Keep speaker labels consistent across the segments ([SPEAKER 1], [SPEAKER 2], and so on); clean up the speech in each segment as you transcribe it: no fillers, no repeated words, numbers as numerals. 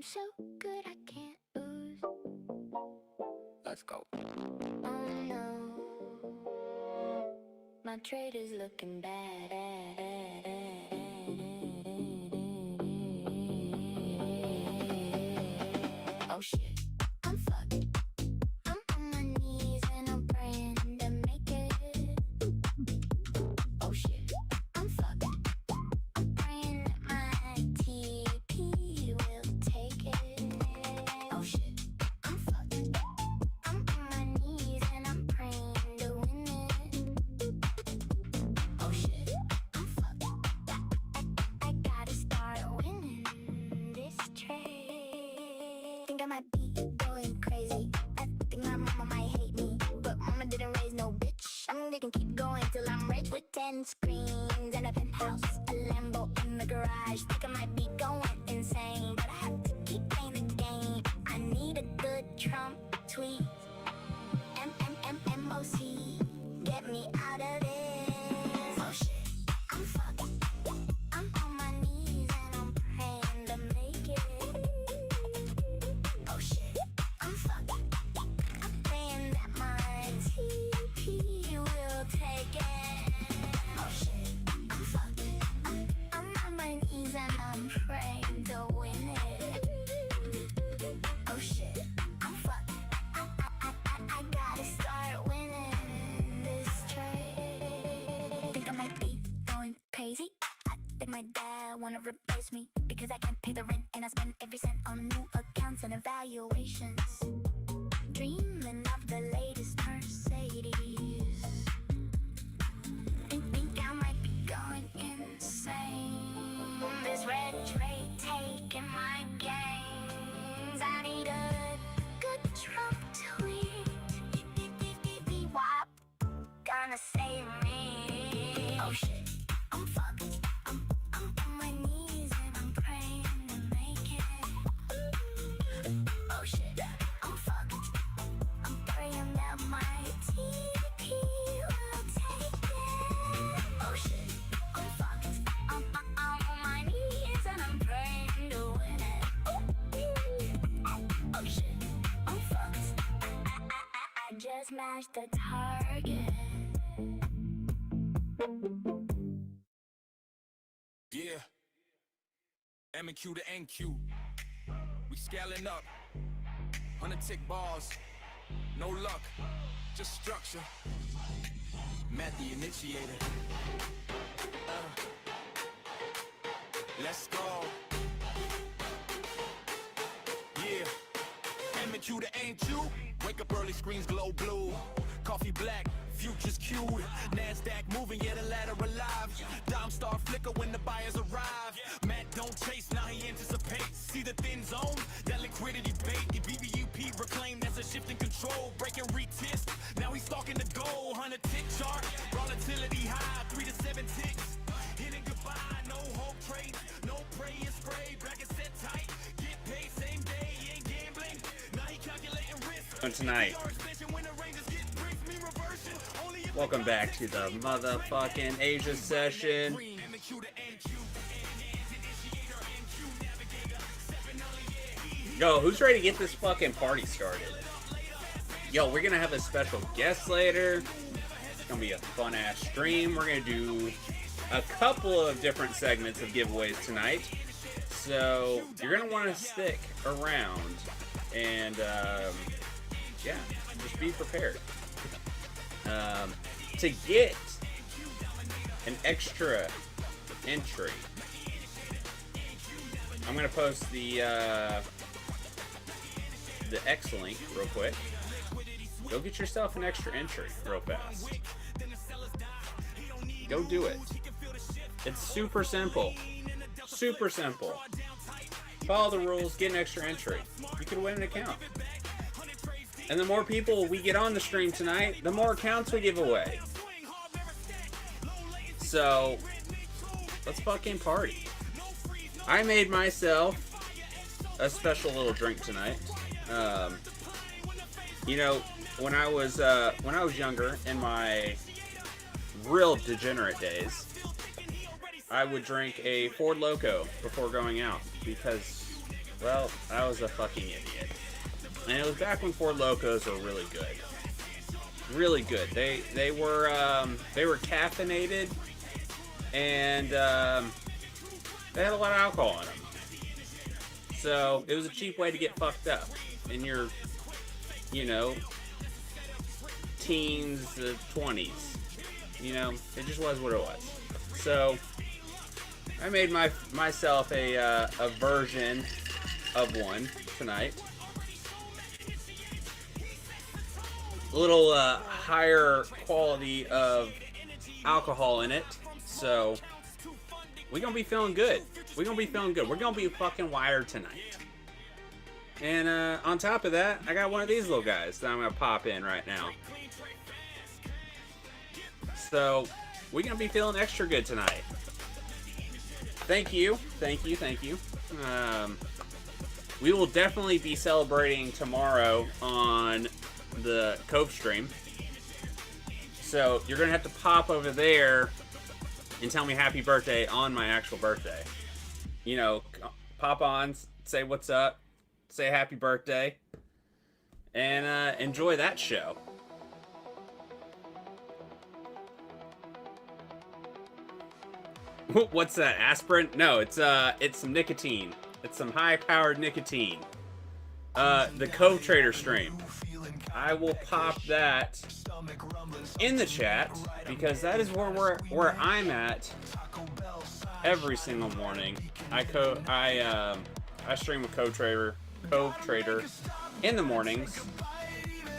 [SPEAKER 1] so good I can't lose. Let's go. Oh no, my trader's looking bad. Oh shit, I'm fucked. I'm on my knees and I'm praying to make it. Oh shit, I'm fucked. I'm praying that my TP will take it. Oh shit, I'm fucked. I'm on my knees and I'm praying to win it. Oh shit, I'm fucked. I gotta start winning this trade. Think I might be going crazy. I think my mama might hate me, but mama didn't raise no bitch. I'm gonna keep going till I'm rich with 10 screens and a penthouse, a Lambo in the garage. Think I might be going insane, but I have to keep playing the game. I need a good Trump tweet. MOC, get me out of this. Oh shit, I'm fucked. I'm on my knees and I'm praying to make it. Oh shit, I'm fucked. I'm praying that my TP will take it. Oh shit, I'm fucked. I'm on my knees and I'm praying to win it. Oh shit, I'm fucked. I gotta start winning this trade. Think I might be going crazy. I think my dad wanna replace me because I can't pay the rent and I spend every cent on new accounts and evaluations. Dreaming of the latest Mercedes. Think I might be going insane. This red trade taking my gains. I need a good Trump tweet. WAP gonna save me. Oh shit, I'm fucked. I'm on my knees and I'm praying to make it. Oh shit, I'm fucked. I'm praying that my TP will take it. Oh shit, I'm fucked. I'm on my knees and I'm praying to win it. Oh shit, I'm fucked. I just smashed the target.
[SPEAKER 2] Yeah, M and Q to NQ. We scaling up. 100 tick balls. No luck, just structure. Matt the initiator. Let's go. Yeah. M and Q to NQ. Wake up early, screens glow blue. Coffee black, futures cued. NASDAQ moving, yeah, the ladder alive. Dime star flicker when the buyers arrive. Matt don't chase, now he anticipates. See the thin zone, that liquidity bait. The BBUP reclaimed that's a shift in control. Breaking retest, now he's stalking the goal. 100 tick chart, volatility high. 3 to 7 ticks. Hitting goodbye, no hope trades. No pray and spray, bracket set tight. Get paid same day, he ain't gambling. Now he calculating risk.
[SPEAKER 3] Tonight. Welcome back to the motherfucking Asia session. Yo, who's ready to get this fucking party started? Yo, we're gonna have a special guest later. It's gonna be a fun ass stream. We're gonna do a couple of different segments of giveaways tonight. So you're gonna want to stick around and yeah, just be prepared. To get an extra entry, I'm gonna post the X link real quick. Go get yourself an extra entry real fast. Go do it. It's super simple. Super simple. Follow the rules, get an extra entry. You could win an account. And the more people we get on the stream tonight, the more accounts we give away. So, let's fucking party. I made myself a special little drink tonight. You know, when I was younger, in my real degenerate days, I would drink a Ford Loco before going out because Well, I was a fucking idiot. And it was back when Four Locos were really good. Really good. They were caffeinated, and they had a lot of alcohol in them. So it was a cheap way to get fucked up in your, you know, teens, 20s. You know, it just was what it was. So I made myself a version of one tonight. A little higher quality of alcohol in it, so we're gonna be feeling good. We're gonna be feeling good. We're gonna be fucking wired tonight. And on top of that, I got one of these little guys that I'm gonna pop in right now. So we're gonna be feeling extra good tonight. Thank you, thank you, thank you. We will definitely be celebrating tomorrow on the Cove stream. So you're gonna have to pop over there and tell me happy birthday on my actual birthday. You know, pop on, say what's up, say happy birthday, and enjoy that show. What's that? Aspirin? No, it's some nicotine. It's some high-powered nicotine. The Cove Trader stream. I will pop that in the chat because that is where I'm at every single morning. I stream with Cove Trader in the mornings,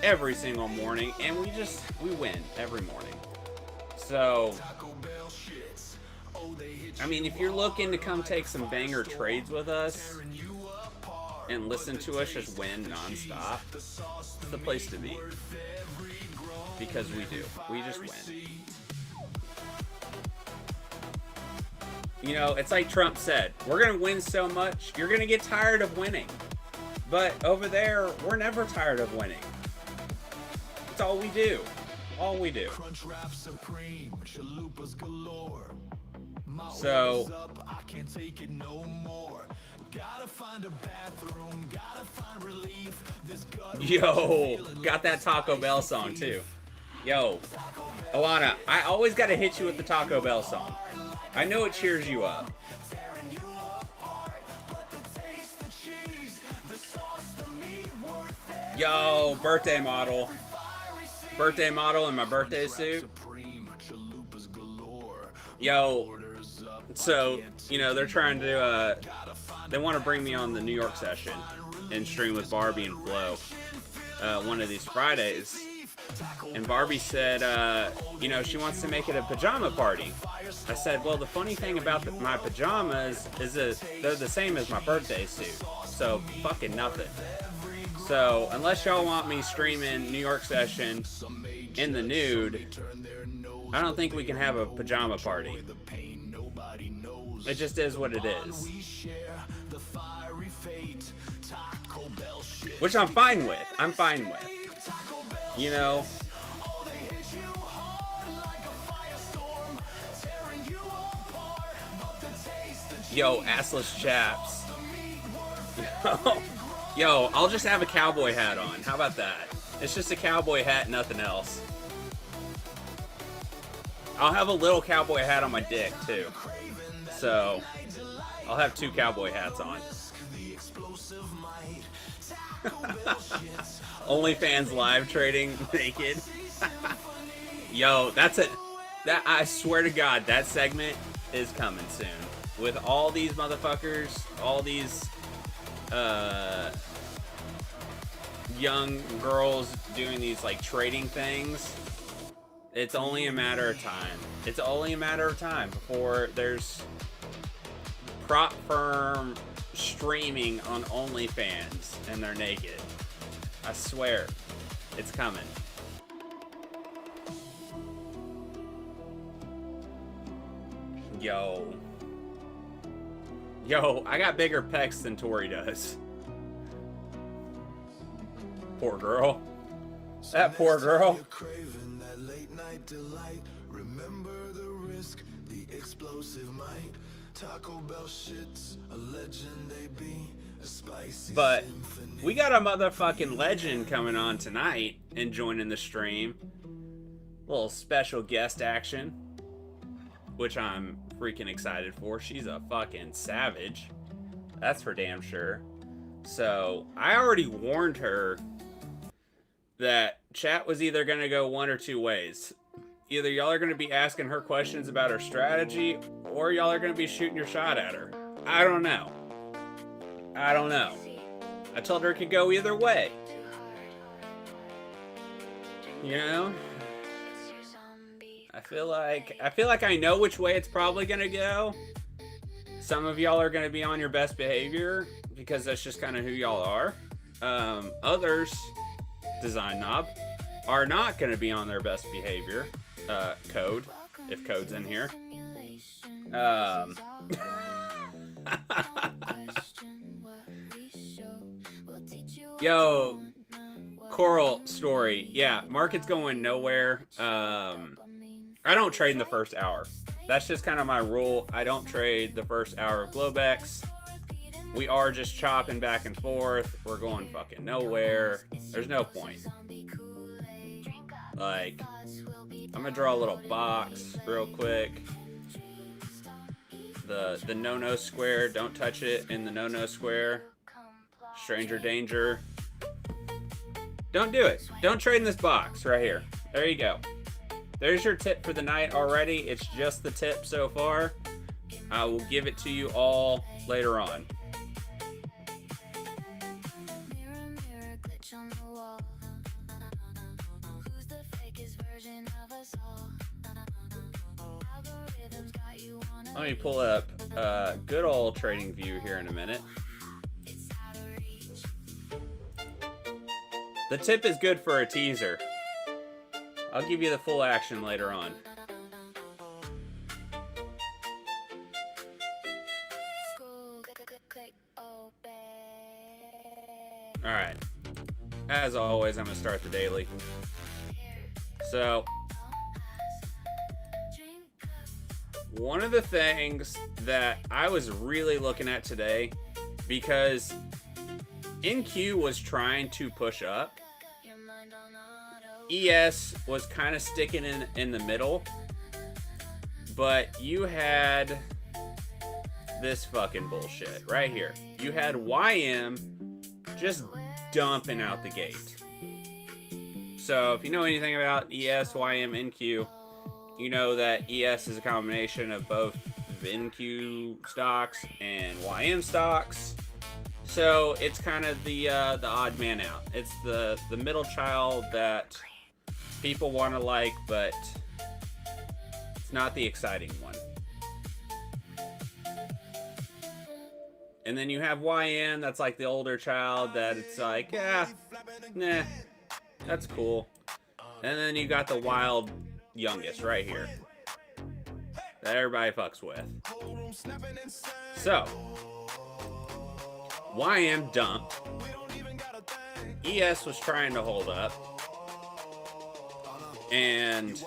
[SPEAKER 3] every single morning, and we win every morning. So, I mean, if you're looking to come take some banger trades with us and listen to us just win nonstop, it's the place to be. Because we do. We just win. You know, it's like Trump said, we're going to win so much, you're going to get tired of winning. But over there, we're never tired of winning. It's all we do. All we do. So, yo, got that Taco Bell song too. Yo, Alana, I always gotta hit you with the Taco Bell song. I know it cheers you up. Yo, birthday model. Birthday model in my birthday suit. Yo, so, you know, they're trying to, they want to bring me on the New York session and stream with Barbie and Flo one of these Fridays. And Barbie said, you know, she wants to make it a pajama party. I said, well, the funny thing about my pajamas is that they're the same as my birthday suit. So, fucking nothing. So, unless y'all want me streaming New York session in the nude, I don't think we can have a pajama party. It just is what it is. Which I'm fine with. I'm fine with. You know? Yo, assless chaps. Yo, I'll just have a cowboy hat on. How about that? It's just a cowboy hat, nothing else. I'll have a little cowboy hat on my dick, too. So, I'll have 2 cowboy hats on. OnlyFans live trading naked. Yo, that's it. That, I swear to God, that segment is coming soon. With all these motherfuckers, all these young girls doing these like trading things, it's only a matter of time. It's only a matter of time before there's Propfirm streaming on OnlyFans and they're naked. I swear, it's coming. Yo, I got bigger pecs than Tori does. Poor girl. That poor girl.
[SPEAKER 4] Remember the risk, the explosive might. Taco Bell shits, a legend they be.
[SPEAKER 3] But we got a motherfucking legend coming on tonight and joining the stream. Little special guest action, which I'm freaking excited for. She's a fucking savage. That's for damn sure. So I already warned her that chat was either going to go one or two ways. Either y'all are going to be asking her questions about her strategy, or y'all are going to be shooting your shot at her. I don't know. I don't know. I told her it could go either way. You know? I feel like I know which way it's probably going to go. Some of y'all are going to be on your best behavior because that's just kind of who y'all are. Others, Design Knob, are not going to be on their best behavior. Code, if Code's in here. Yo, Coral story. Yeah, market's going nowhere. I don't trade in the first hour. That's just kind of my rule. I don't trade the first hour of Globex. We are just chopping back and forth. We're going fucking nowhere. There's no point. Like, I'm gonna draw a little box real quick. The no-no square, don't touch it in the no-no square. Stranger danger. Don't do it. Don't trade in this box right here. There you go. There's your tip for the night already. It's just the tip so far. I will give it to you all later on. Let me pull up good old trading view here in a minute. The tip is good for a teaser. I'll give you the full action later on. Alright. As always, I'm going to start the daily. So, one of the things that I was really looking at today, because NQ was trying to push up, ES was kind of sticking in the middle, but you had this fucking bullshit right here. You had YM just dumping out the gate. So if you know anything about ES, YM, NQ, you know that ES is a combination of both NQ stocks and YM stocks. So it's kind of the odd man out. It's the middle child that people want to like, but it's not the exciting one. And then you have YM, that's like the older child that it's like, yeah, nah, that's cool. And then you got the wild youngest right here that everybody fucks with. So YM dumped. ES was trying to hold up and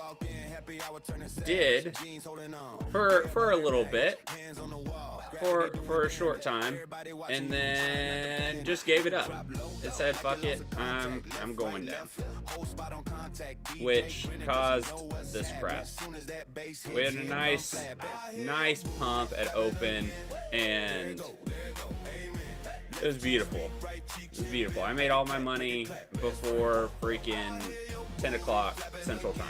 [SPEAKER 3] did for a little bit, for a short time, and then just gave it up. It said, fuck it, I'm going down. Which caused this crap. We had a nice pump at open, and it was beautiful. It was beautiful. I made all my money before freaking 10 o'clock Central Time.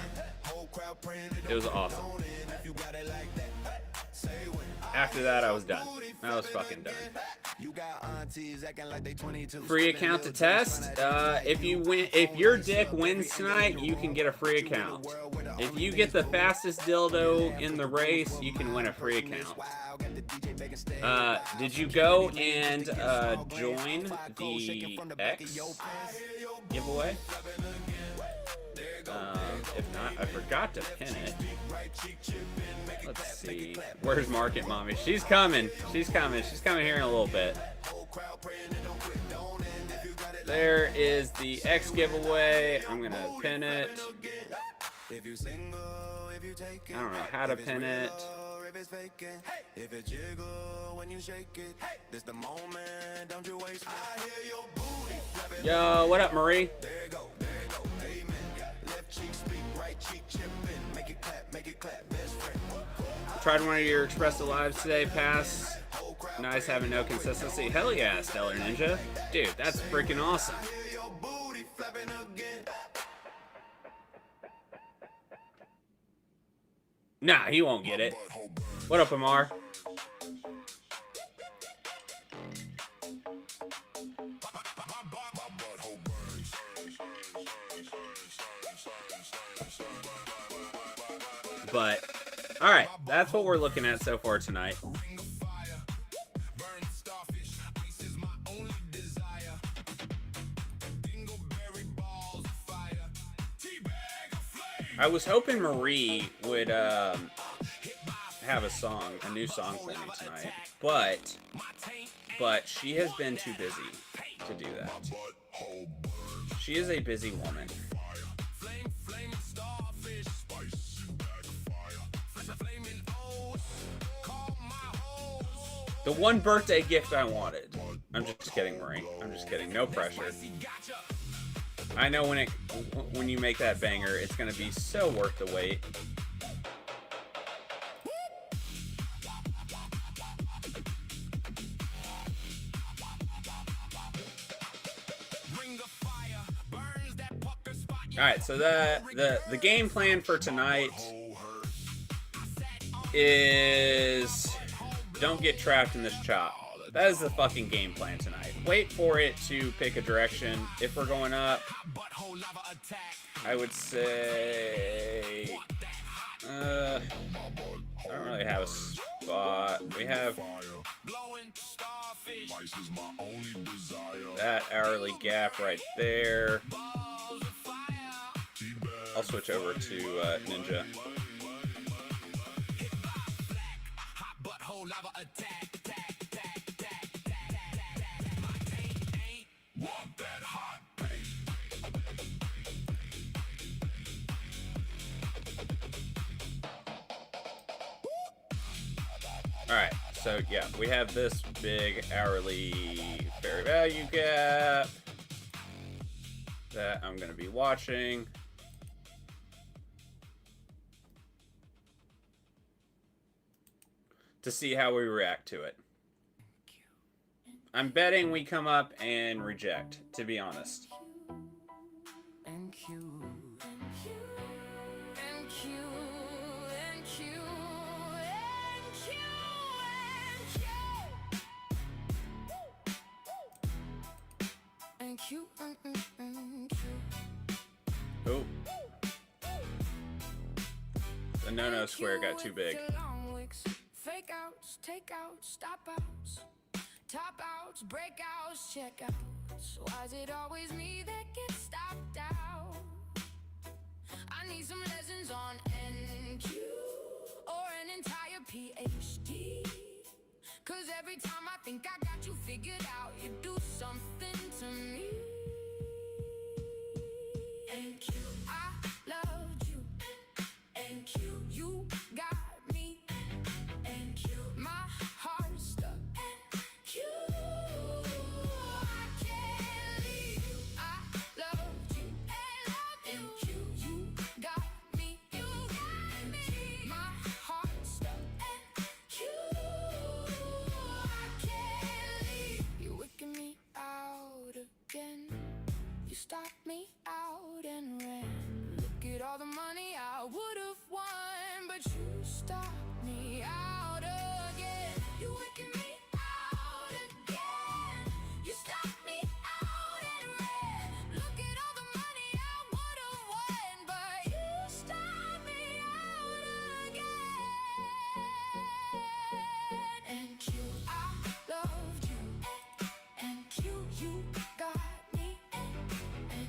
[SPEAKER 3] It was awesome. After that, I was done. I was fucking done. Free account to test. If your dick wins tonight, you can get a free account. If you get the fastest dildo in the race, you can win a free account. Did you go and join the X giveaway? If not, I forgot to pin it. Let's see. Where's Market Mommy? She's coming. She's coming. She's coming here in a little bit. There is the X giveaway. I'm going to pin it. I don't know how to pin it.
[SPEAKER 4] don't you waste. I hear your booty flapping.
[SPEAKER 3] Yo, what up, Marie?
[SPEAKER 4] There you go, amen. Left cheek speak, right cheek chipping. Make it clap, best friend.
[SPEAKER 3] Tried one of your Express Lives today, pass. Nice having no consistency. Hell yeah, Stellar Ninja. Dude, that's freaking awesome.
[SPEAKER 4] I hear your booty flapping again.
[SPEAKER 3] Nah, he won't get it. What up, Amar? But, alright, that's what we're looking at so far tonight. I was hoping Marie would have a new song for me tonight, but she has been too busy to do that. She is a busy woman. The one birthday gift I wanted. I'm just kidding, Marie. I'm just kidding. No pressure. I know when you make that banger, it's gonna be so worth the wait. All right, so the game plan for tonight is don't get trapped in this chop. That is the fucking game plan tonight. Wait for it to pick a direction. If we're going up, I would say I don't really have a spot. We have that hourly gap right there. I'll switch over to Ninja. Alright, so yeah, we have this big hourly fair value gap that I'm going to be watching. To see how we react to it. I'm betting we come up and reject, to be honest. Oh. The no-no square got too big.
[SPEAKER 1] Fake outs, take outs, stop outs, top outs, breakouts, check outs. Why is it always me that gets stopped out? I need some lessons on NQ or an entire PhD. Cause every time I think I got you figured out, you do something to me. NQ, I loved you. NQ, you got me. My heart stuck. NQ, I can't leave you. I loved you. NQ, you got me. You got me. My heart stuck. NQ, I can't leave. You're wicking me out again. You stopped me out and ran. Look at all the money I would've won, but you stopped me out again. You wicking me out again. You stopped me out and ran. Look at all the money I would've won, but you stopped me out again. And Q, I loved you. And Q, you got me.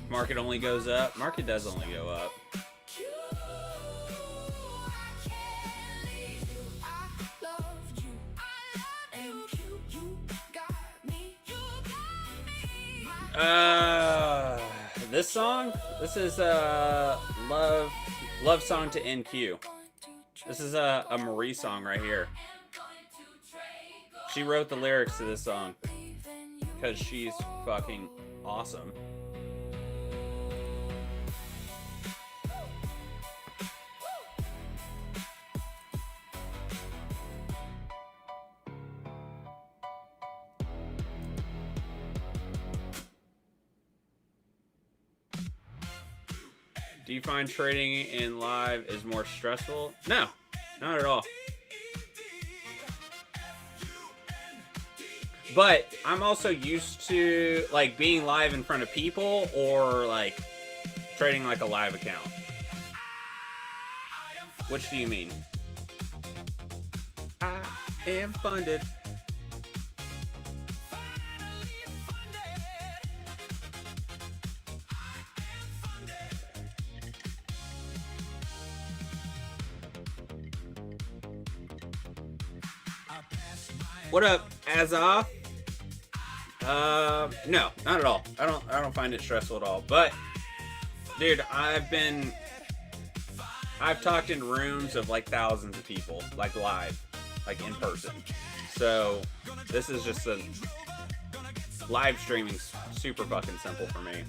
[SPEAKER 3] Market only goes up. Market does only go up. This song? This is a love song to NQ. This is a Marie song right here. She wrote the lyrics to this song. because she's fucking awesome. Do you find trading in live is more stressful? No, not at all. But I'm also used to like being live in front of people or like trading like a live account. Which do you mean? I am funded. What up, Azaf? No, not at all. I don't find it stressful at all. But, dude, I've talked in rooms of like thousands of people, like live, like in person. So this is just a live streaming's super fucking simple for me.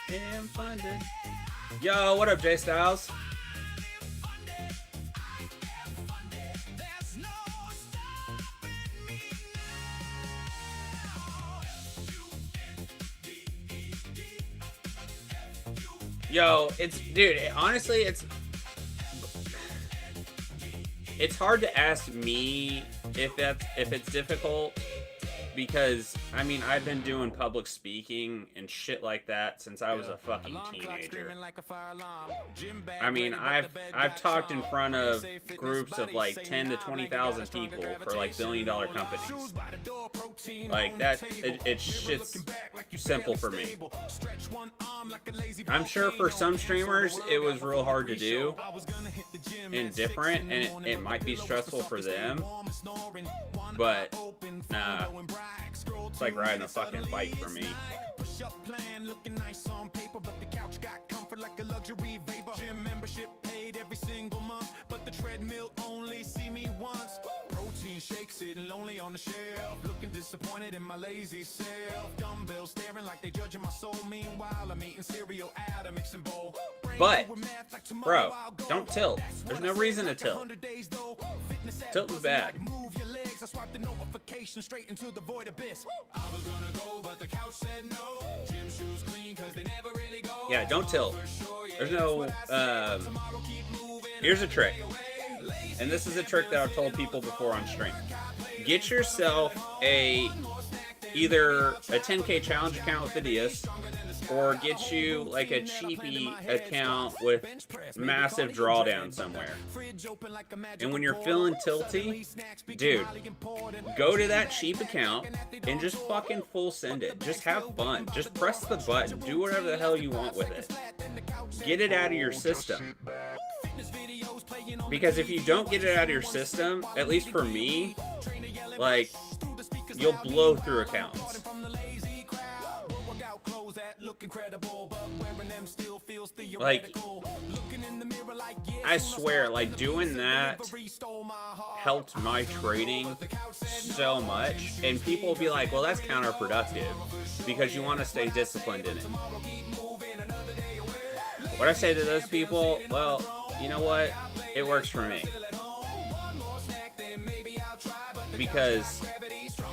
[SPEAKER 3] And funded. Yo, what up, J Styles? Yo, honestly, it's hard to ask me if it's difficult, because I mean, I've been doing public speaking and shit like that since I was a fucking teenager. I mean, I've talked in front of groups of like 10 to 20,000 people for like billion-dollar companies. Like that, it's shit's simple for me. I'm sure for some streamers it was real hard to do and different, and it might be stressful for them, but nah, it's like riding a fucking bike for me. Like a luxury vapor. Gym membership paid every single month, but the treadmill only see me once. Protein shakes sitting lonely on the shelf, looking disappointed in my lazy self. Dumbbells staring like they judging my soul. Meanwhile, I'm eating cereal out of mixing bowl. But, bro, don't tilt. There's no reason to tilt. Tilt is bad. I swiped the notification straight into the void abyss. I was gonna go, but the couch said no. Gym shoes clean, cause they never really go. Yeah, don't tilt. There's no, here's a trick. And this is a trick that I've told people before on stream. Get yourself either a 10K challenge account with Phidias, or get you like a cheapy account with massive drawdown somewhere. And when you're feeling tilty, dude, go to that cheap account and just fucking full send it. Just have fun. Just press the button. Do whatever the hell you want with it. Get it out of your system. Because if you don't get it out of your system, at least for me, like, you'll blow through accounts. Like, I swear, like, doing that helped my trading so much. And people will be like, well, that's counterproductive because you want to stay disciplined in it. What I say to those people, well, you know what? It works for me. Because,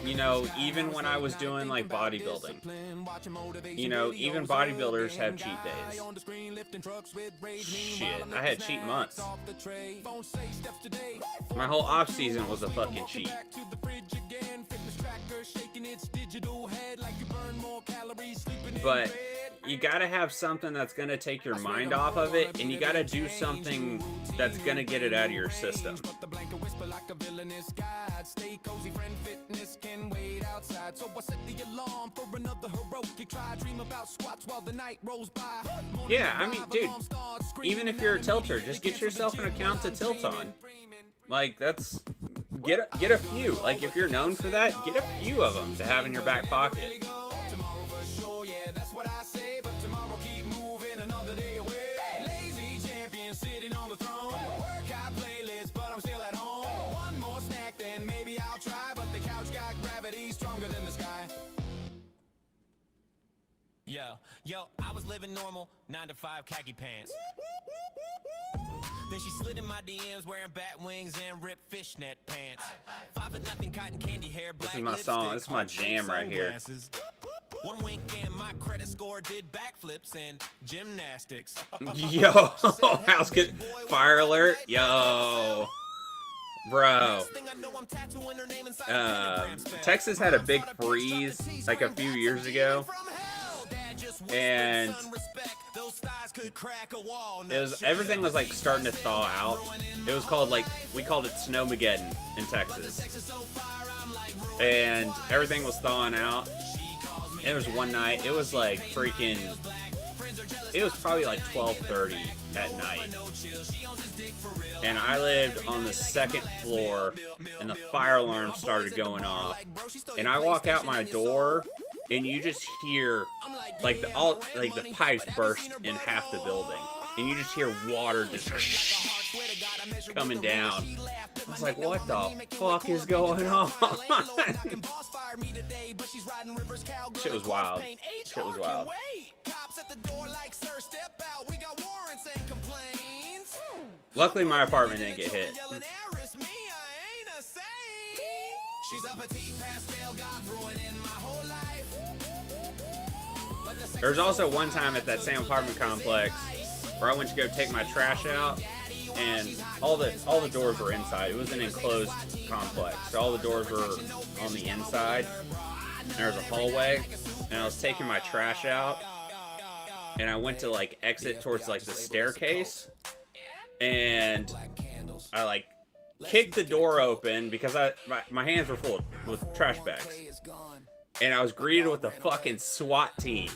[SPEAKER 3] you know, even when I was doing like bodybuilding, you know, even bodybuilders have cheat days. Shit, I had cheat months. My whole off season was a fucking cheat. But you gotta have something that's gonna take your mind off of it, and you gotta do something that's gonna get it out of your system. Yeah, I mean, dude, even if you're a tilter, just get yourself an account to tilt on. Like, that's... Get a few. Like, if you're known for that, get a few of them to have in your back pocket.
[SPEAKER 5] Yo, I was living normal, 9 to 5 khaki pants. Then she slid in my DMs wearing bat wings and ripped fishnet pants. 5-0 cotton candy hair, black
[SPEAKER 3] This is my song. This is my jam right here.
[SPEAKER 5] One wink and my credit score did backflips and gymnastics.
[SPEAKER 3] Yo, house good. Fire alert. Yo. Bro. Texas had a big freeze like a few years ago. And everything was like starting to thaw out. It was called like, we called it Snowmageddon in Texas. And everything was thawing out. It was one night, it was like freaking, it was probably like 12:30 at night. And I lived on the second floor and the fire alarm started going off. And I walk out my door and you just hear like the pipes burst in half the building. And you just hear water just coming down. I was like, what the fuck is going on? Shit was wild. Shit was wild. Luckily, my apartment didn't get hit. There was also one time at that same apartment complex where I went to go take my trash out, and all the doors were inside. It was an enclosed complex, so all the doors were on the inside. And there was a hallway, and I was taking my trash out, and I went to like exit towards like the staircase, and I like kicked the door open because my hands were full with trash bags, and I was greeted with a fucking SWAT team.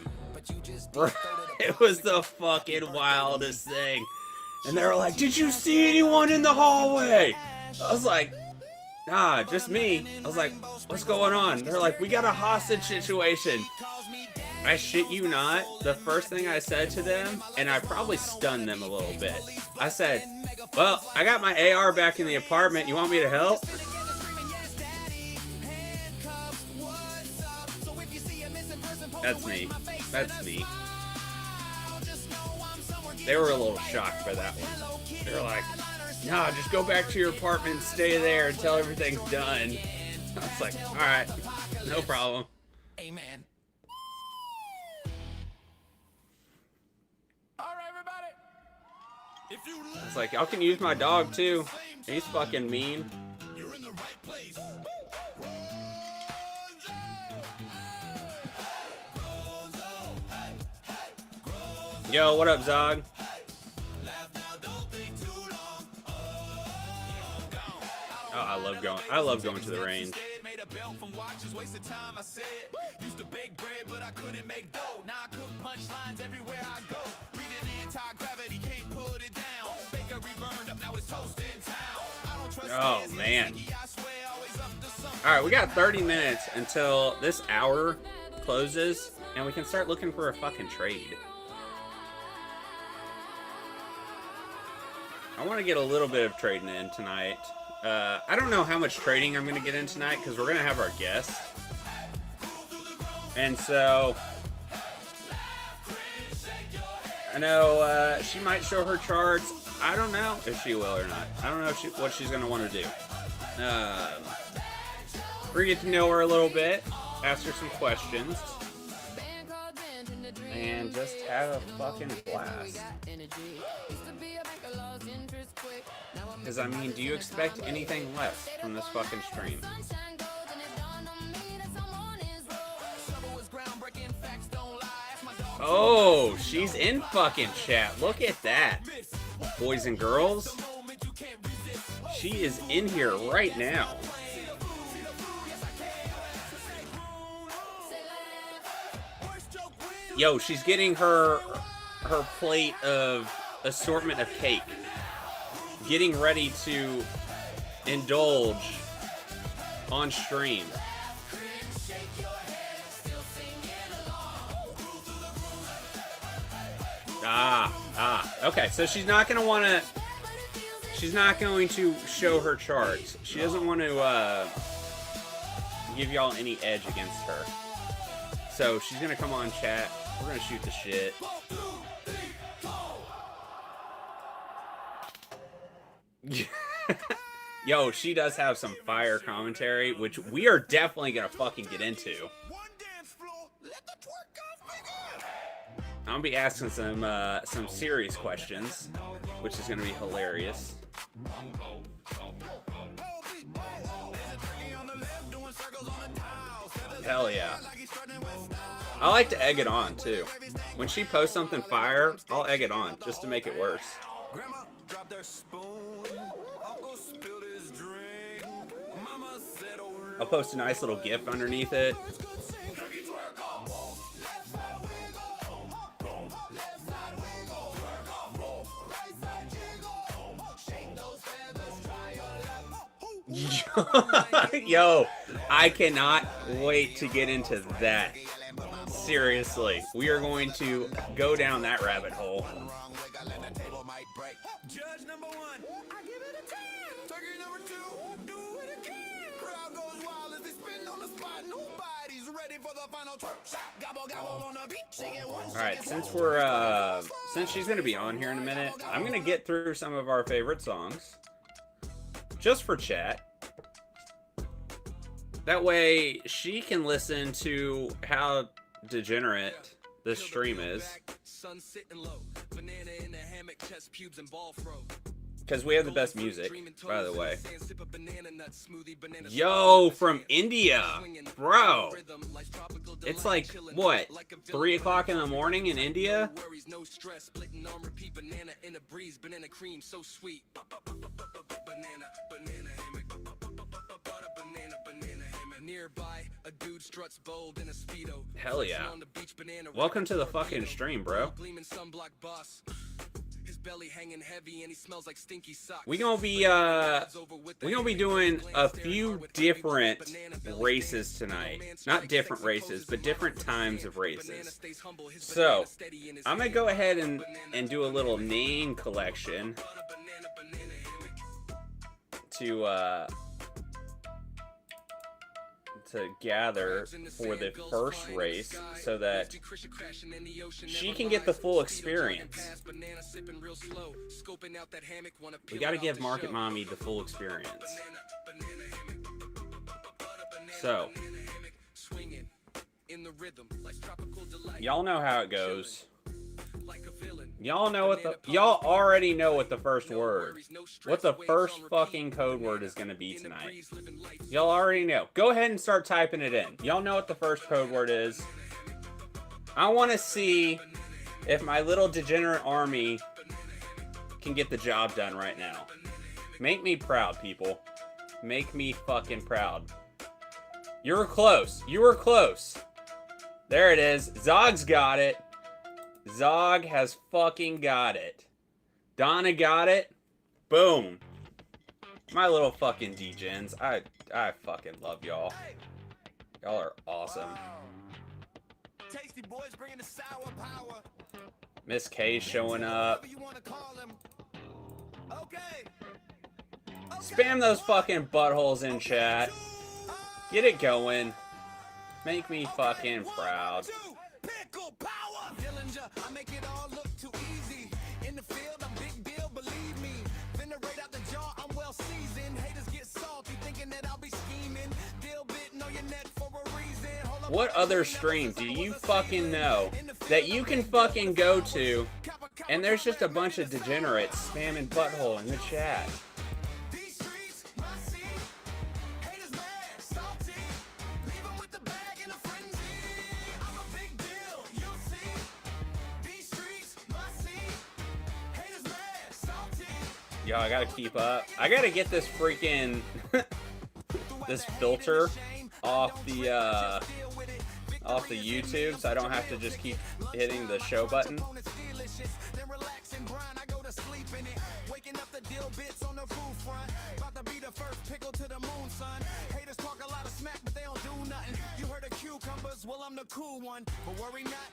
[SPEAKER 3] It was the fucking wildest thing. And they were like, did you see anyone in the hallway? I was like, nah, just me. I was like, what's going on? They're like, we got a hostage situation. I shit you not, the first thing I said to them, and I probably stunned them a little bit, I said, well, I got my AR back in the apartment. You want me to help? That's me. That's me. They were a little shocked by that one. They were like, nah, just go back to your apartment and stay there until everything's done. I was like, alright, no problem.
[SPEAKER 5] Amen.
[SPEAKER 3] I was like, y'all can use my dog too. He's fucking mean. Yo, what up, Zog? Oh, I love going to the range.
[SPEAKER 5] Used to bake bread, but I couldn't make dough. Now I cook punchlines everywhere I go. Reading anti-gravity, can't put it down. Bakery burned up, now it's toasted.
[SPEAKER 3] Oh, man. Alright, we got 30 minutes until this hour closes, and we can start looking for a fucking trade. I want to get a little bit of trading in tonight. I don't know how much trading I'm going to get in tonight, because we're going to have our guest. And so... I know she might show her charts. I don't know if she will or not. I don't know if what she's going to want to do. We're going to get to know her a little bit, ask her some questions, and just have a fucking blast. Because, I mean, do you expect anything less from this fucking stream? Oh, she's in fucking chat. Look at that. Boys and girls. She is in here right now. Yo, she's getting her plate of assortment of cake. Getting ready to indulge on stream. Okay, so she's not going to show her charts. She doesn't want to give y'all any edge against her. So she's going to come on chat. We're going to shoot the shit. Yo, she does have some fire commentary, which we are definitely going to fucking get into. I'm gonna be asking some serious questions, which is gonna be hilarious. Hell yeah. I like to egg it on too. When she posts something fire, I'll egg it on just to make it worse. I'll post a nice little GIF underneath it. Yo, I cannot wait to get into that. Seriously, we are going to go down that rabbit hole. Alright, since she's gonna be on here in a minute, I'm gonna get through some of our favorite songs. Just for chat. That way, she can listen to how degenerate this stream is. Because we have the best music, by the way. Yo, from India! Bro! It's like, what, 3 o'clock in the morning in India? Hell yeah. Welcome to the fucking stream, bro. We gonna be doing a few different races tonight. Not different races, but different times of races. So, I'm gonna go ahead and do a little name collection to gather for the first race so that she can get the full experience. We gotta give Market Mommy the full experience. So, y'all know how it goes. Y'all already know what the first fucking code word is gonna be tonight. Y'all already know. Go ahead and start typing it in. Y'all know what the first code word is. I want to see if my little degenerate army can get the job done right now. Make me proud, people. Make me fucking proud. You were close. You were close. There it is. Zog's got it. Zog has fucking got it. Donna got it. Boom. My little fucking degens. I fucking love y'all. Y'all are awesome.
[SPEAKER 5] Tasty boys bringing the sour power.
[SPEAKER 3] Miss K showing up.
[SPEAKER 5] Whatever you wanna call him. Okay.
[SPEAKER 3] Spam those fucking buttholes in chat. Get it going. Make me fucking proud.
[SPEAKER 5] Pickle power. Dillinger, I make it all look too easy. In the field, I'm big deal, believe me. Venerate out the jar, I'm well seasoned. Haters get salty, thinking that I'll be scheming. Deal bitten on your net for a reason. Hold up,
[SPEAKER 3] What other stream do you fucking know that you can fucking go to and there's just a bunch of degenerates spamming butthole in the chat?
[SPEAKER 5] these streets, my scene. Haters mad, salty. Leave 'em with the bag in a frenzy. I'm a big deal, you'll see. These streets, my scene. Haters mad, salty.
[SPEAKER 3] Yo, I gotta keep up. I gotta get this freaking this filter off the YouTube so I don't have to just keep hitting the show button.
[SPEAKER 5] Then relax and grind, I go to sleep in it. Waking up the deal bits on the food front. About to be the first pickle to the moon, son. Haters talk a lot of smack, but they don't do nothing. You heard of cucumbers? Well, I'm the cool one. But worry not,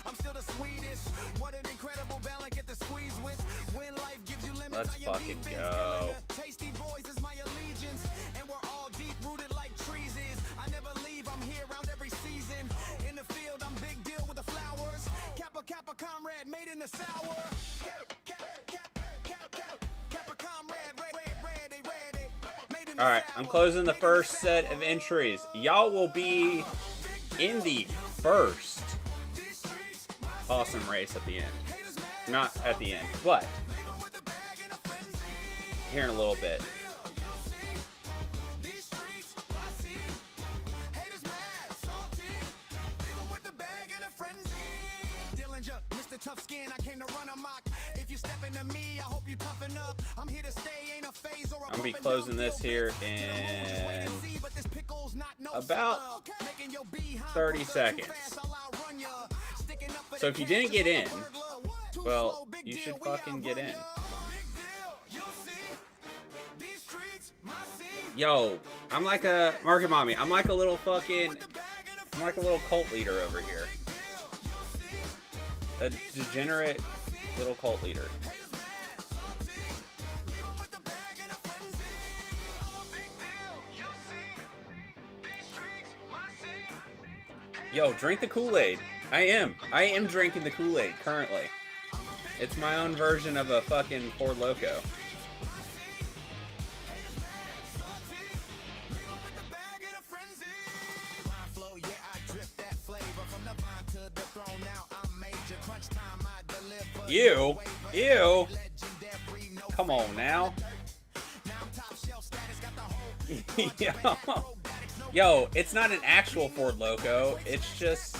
[SPEAKER 5] I'm still the sweetest. What an incredible balance, get the squeeze with. When life gives you limits,
[SPEAKER 3] Let's
[SPEAKER 5] I am
[SPEAKER 3] fucking
[SPEAKER 5] deep in.
[SPEAKER 3] go.
[SPEAKER 5] Tasty boys is my allegiance. And we're all deep rooted like trees is. I never leave, I'm here around every season. In the field, I'm big deal with the flowers. Kappa, Kappa, comrade, made in the sour. Kappa, comrade, ready, made in the
[SPEAKER 3] Alright,
[SPEAKER 5] sour.
[SPEAKER 3] I'm closing the first set of entries. Y'all will be in the first awesome race at the end. Not at the end, but here in a little bit.
[SPEAKER 5] These streets, I see. Haters mad, salty. Leave 'em with the bag in a frenzy. Dillinger, Mr. Tough Skin, I came to run amok. If you step into me, I hope you toughen up. I'm here to stay, ain't a phase or a
[SPEAKER 3] I'm gonna be
[SPEAKER 5] bump and
[SPEAKER 3] closing
[SPEAKER 5] dump.
[SPEAKER 3] this here
[SPEAKER 5] Wait
[SPEAKER 3] in
[SPEAKER 5] and see, but this pickle's not no
[SPEAKER 3] about
[SPEAKER 5] sucker. Making your behind
[SPEAKER 3] 30
[SPEAKER 5] too
[SPEAKER 3] seconds.
[SPEAKER 5] fast, I'll outrun ya. Sticking up for
[SPEAKER 3] So
[SPEAKER 5] the
[SPEAKER 3] if you
[SPEAKER 5] cash
[SPEAKER 3] didn't get
[SPEAKER 5] just
[SPEAKER 3] in,
[SPEAKER 5] like a burglar. Too
[SPEAKER 3] well,
[SPEAKER 5] slow, big
[SPEAKER 3] you
[SPEAKER 5] deal,
[SPEAKER 3] should
[SPEAKER 5] we
[SPEAKER 3] fucking get
[SPEAKER 5] outrun
[SPEAKER 3] in.
[SPEAKER 5] ya. Big deal, you'll see. These streets, my scene.
[SPEAKER 3] Yo, I'm like a Market Mommy. I'm like a little fucking. I'm like a little cult leader over here. A degenerate little cult leader. Yo, drink the Kool-Aid. I am drinking the Kool-Aid currently. It's my own version of a fucking Ford Loco. Ew. Ew. Come on now. Yo. Yo, it's not an actual Ford Loco. It's just...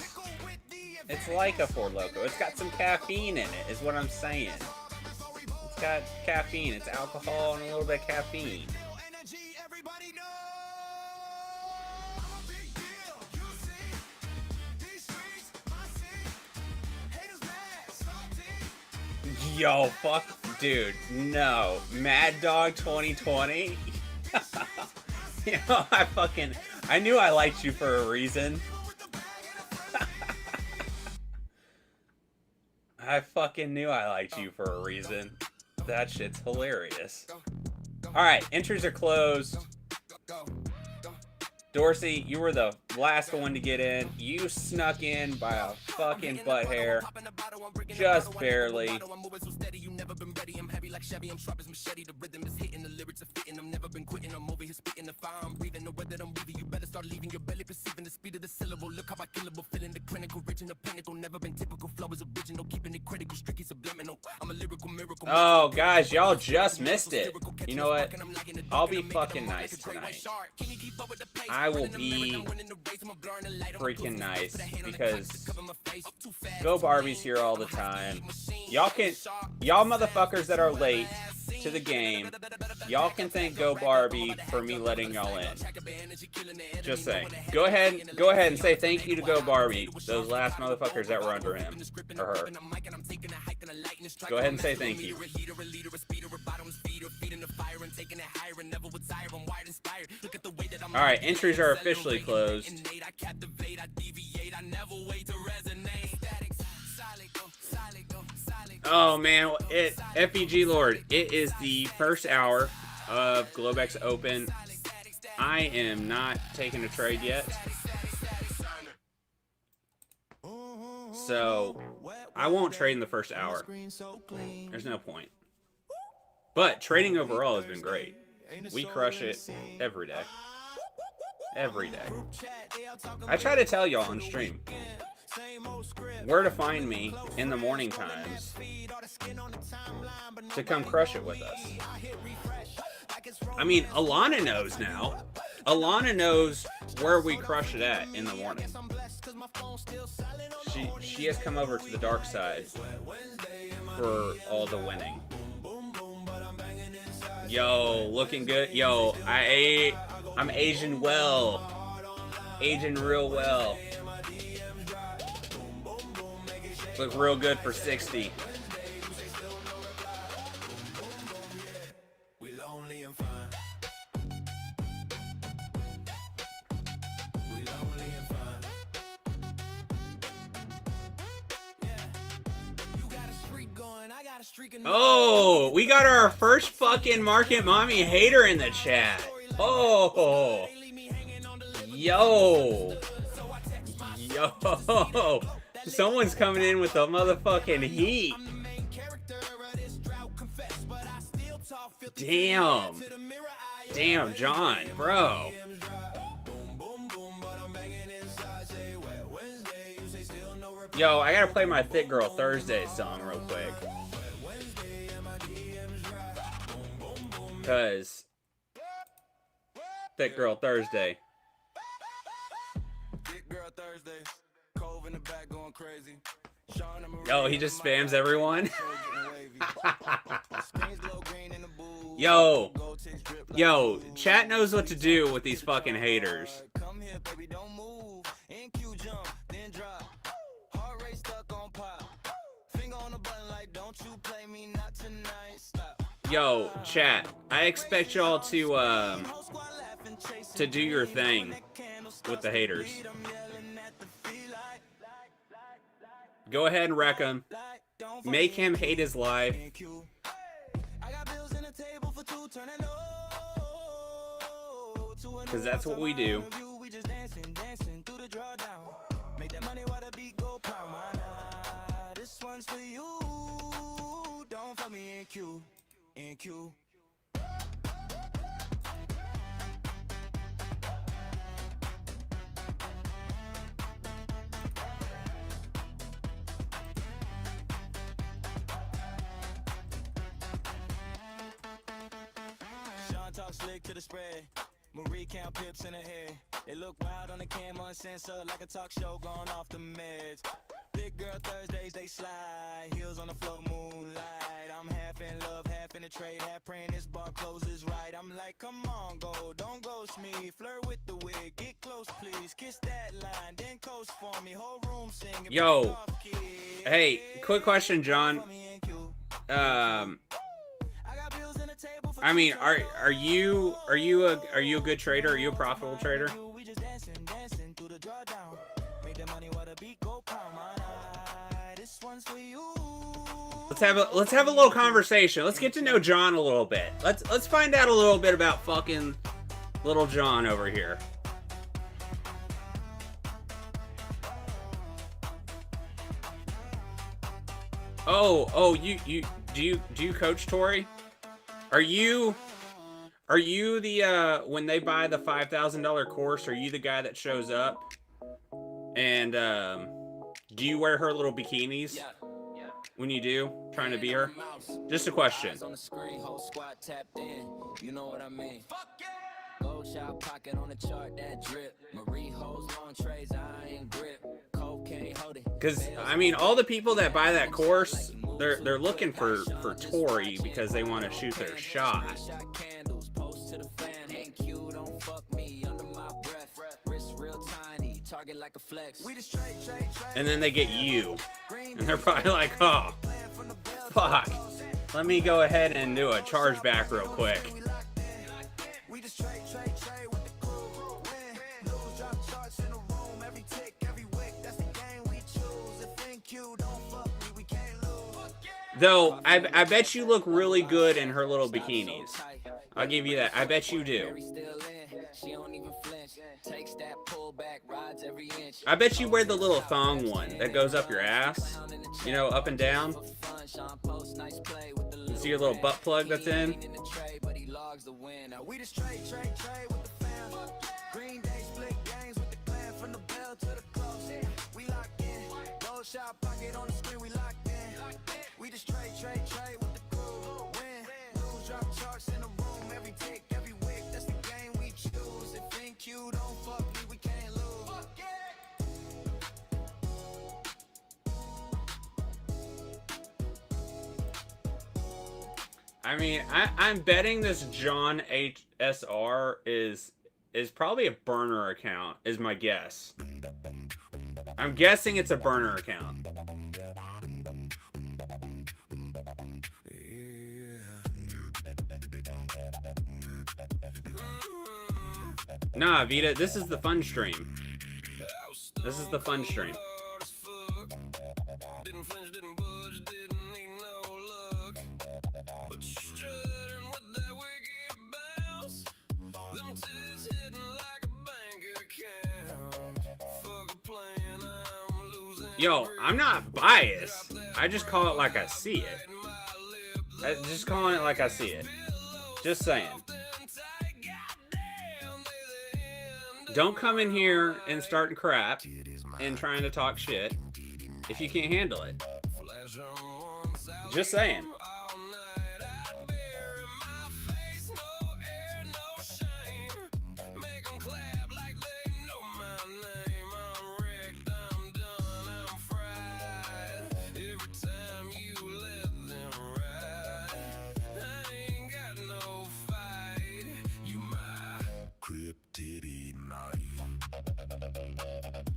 [SPEAKER 3] It's like a Ford Loco. It's got some caffeine in it, is what I'm saying. It's got caffeine. It's alcohol and a little bit of caffeine. Yo, fuck, dude, no. Mad Dog 2020? You know, I knew I liked you for a reason. I fucking knew I liked you for a reason. That shit's hilarious. Alright, entries are closed. Dorsey, you were the last one to get in. You snuck in by a fucking butt hair. Just barely. Oh, guys, y'all just missed it. You know what? I'll be fucking nice tonight. I will be freaking nice because Go Barbie's here all the time. Y'all motherfuckers that are late to the game. Y'all can thank Go Barbie for me letting y'all in. Just saying. Go ahead and say thank you to Go Barbie. Those last motherfuckers that were under him or her. Go ahead and say thank you. Alright, entries are officially closed. Oh man, FEG Lord, it is the first hour of Globex Open. I am not taking a trade yet. So, I won't trade in the first hour. There's no point. But trading overall has been great. We crush it every day. Every day. I try to tell y'all on stream where to find me in the morning times to come crush it with us. I mean, Alana knows now. Alana knows where we crush it at in the morning. She has come over to the dark side for all the winning. Yo, looking good. Yo, I'm aging well. Aging real well. Look real good for 60. Oh, we got our first fucking Market Mommy hater in the chat. Oh, yo. Someone's coming in with the motherfucking heat. Damn, John, bro. Yo, I gotta play my Thick Girl Thursday song real quick. Cause Thick Girl Thursday. Yo, he just spams everyone. Yo, chat knows what to do with these fucking haters. Yo, chat, I expect y'all to do your thing with the haters. Go ahead and wreck him. Make him hate his life. Because that's what we do.
[SPEAKER 5] Sean talk slick to the spread. Marie count pips in her hair. It look wild on the camera, uncensored like a talk show going off the meds. Big girl Thursdays, they slide. Heels on the floor, moonlight. I'm half in love, half in the trade. Half praying this bar closes right. I'm like, come on, go, don't ghost me. Flirt with the wig, get close, please. Kiss that line, then coast for me. Whole room singing.
[SPEAKER 3] Yo, hey, quick question, John. I mean, are you a good trader? Are you a profitable trader? Let's have a little conversation. Let's get to know John a little bit. Let's find out a little bit about fucking little John over here. Oh, do you coach Tori? Are you the when they buy the $5,000 course, are you the guy that shows up? And do you wear her little bikinis? Yeah. When you do, trying to be her? Just a question. On the screen, whole squad tapped in. You know what I mean? Gold shot pocket on the chart that drip. Marie holds long trays, I ain't grip. Coke can't hold it. Cause I mean, all the people that buy that course they're looking for Tori because they want to shoot their shot. And then they get you. And they're probably like, oh, fuck. Let me go ahead and do a chargeback real quick. Though, I bet you look really good in her little bikinis. I'll give you that. I bet you do. I bet you wear the little thong one that goes up your ass. You know, up and down. You see your little butt plug that's in? We just trade with the crew. Win, lose, drop charts in the room. Every tick, every week, that's the game we choose. If think you don't fuck me, we can't lose. Fuck it. I mean, I'm betting this John HSR is probably a burner account, is my guess. I'm guessing it's a burner account. Nah, Vita, this is the fun stream. This is the fun stream. Yo, I'm not biased. I just call it like I see it. Just calling it like I see it. Just saying. Don't come in here and starting crap and trying to talk shit if you can't handle it. Just saying.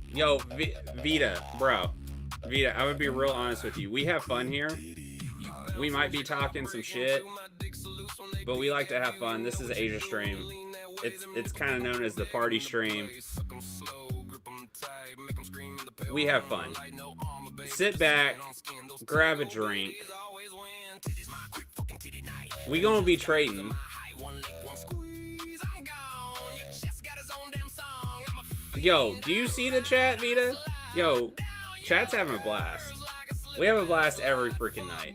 [SPEAKER 3] Yo, Vita, bro. Vita, I would be real honest with you. We have fun here. We might be talking some shit, but we like to have fun. This is Asia stream. It's kind of known as the party stream. We have fun. Sit back, grab a drink. We gonna be trading. Yo, do you see the chat, Vita? Yo, chat's having a blast. We have a blast every freaking night.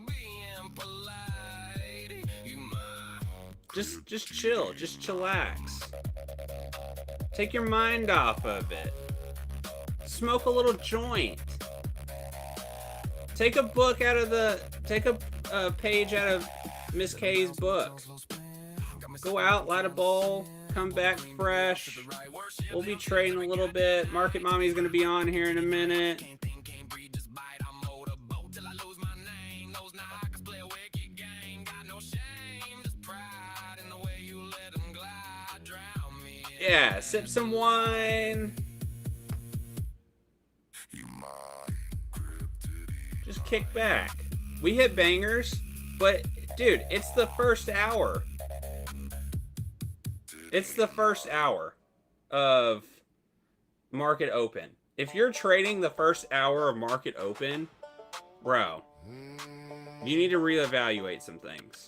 [SPEAKER 3] Just chill. Just chillax. Take your mind off of it. Smoke a little joint. Take a book out of the... Take a page out of Miss K's book. Go out, light a bowl, come back fresh. We'll be trading a little bit. Market Mommy's gonna be on here in a minute. Yeah, sip some wine. Just kick back. We hit bangers, but dude, it's the first hour. It's the first hour of market open. If you're trading the first hour of market open, bro, you need to reevaluate some things.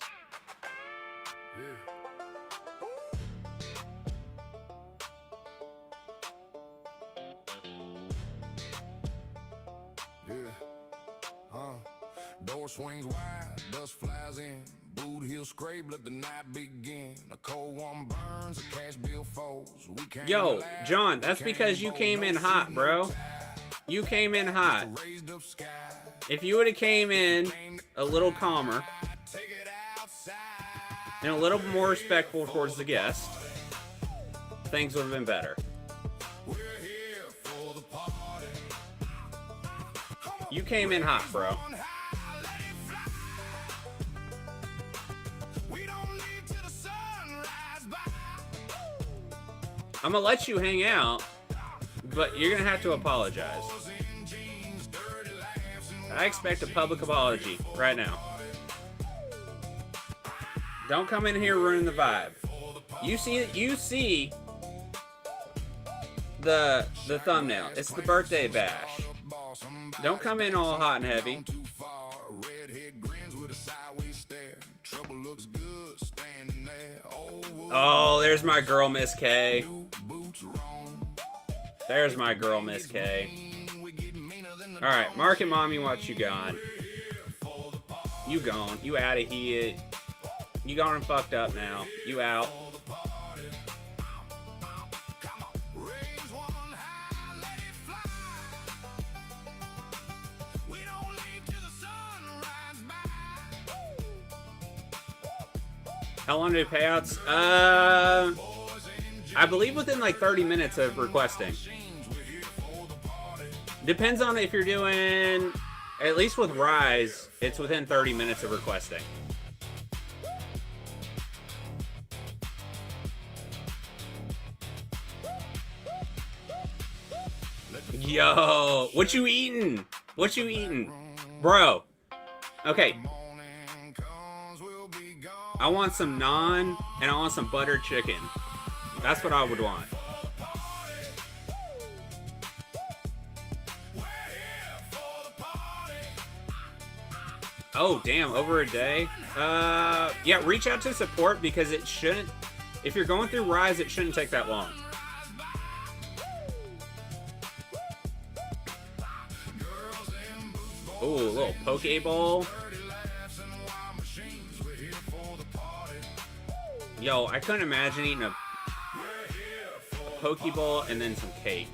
[SPEAKER 4] Door swings wide, dust flies in. Boot heel scrape, let the night begin. A cold one burns, a cash bill folds.
[SPEAKER 3] Yo, John, that's because you came in hot, bro. You came in hot. If you would have came in a little calmer and a little more respectful towards the guest, things would have been better. You came in hot, bro. I'm gonna let you hang out, but you're gonna have to apologize. I expect a public apology right now. Don't come in here ruining the vibe. You see the thumbnail. It's the birthday bash. Don't come in all hot and heavy. Oh, there's my girl, Miss K. There's my girl, Miss K. Alright, Mark and Mommy, what you got? You gone. You out of here. You gone and fucked up now. You out. How long do payouts? I believe within like 30 minutes of requesting. Depends on if you're doing, at least with Rise, it's within 30 minutes of requesting. Yo, what you eating? What you eating? Bro. Okay. I want some naan and I want some buttered chicken. That's what I would want. Oh, damn, over a day? Yeah, reach out to support because it shouldn't, if you're going through Rise, it shouldn't take that long. Ooh, a little Pokeball. Yo, I couldn't imagine eating a Pokeball and then some cake.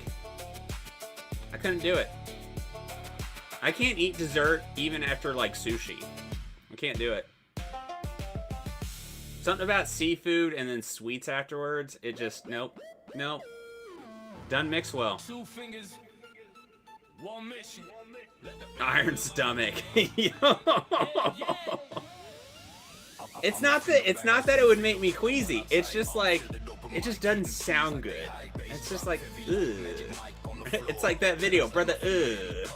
[SPEAKER 3] I couldn't do it. I can't eat dessert even after, like, sushi. I can't do it. Something about seafood and then sweets afterwards, it just, nope. Nope. Doesn't mix well.
[SPEAKER 5] 2 fingers, 1 mission.
[SPEAKER 3] Iron stomach. It's not that it would make me queasy. It's just like, it just doesn't sound good. It's just like, ugh. It's like that video, brother, ugh.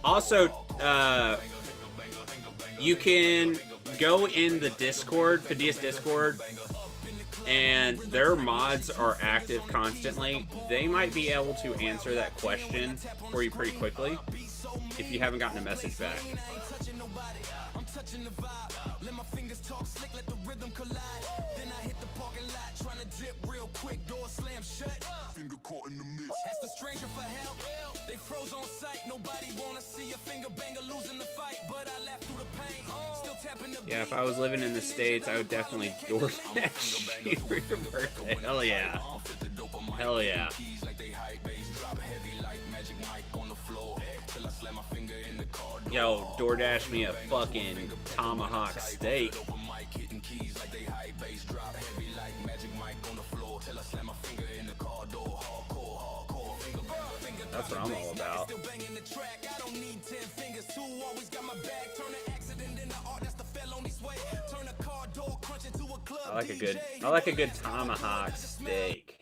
[SPEAKER 3] Also, you can go in the Discord, Phidias Discord, and their mods are active constantly. They might be able to answer that question for you pretty quickly if you haven't gotten a message back. They froze on sight, nobody wanna see a finger banger losing the fight, but I laughed through the pain. Still tapping the yeah, if I was living in the States, I would definitely DoorDash you for your birthday. Hell yeah. Hell yeah. Yo, DoorDash me a fucking tomahawk steak. That's what I'm all about. I like a good tomahawk steak.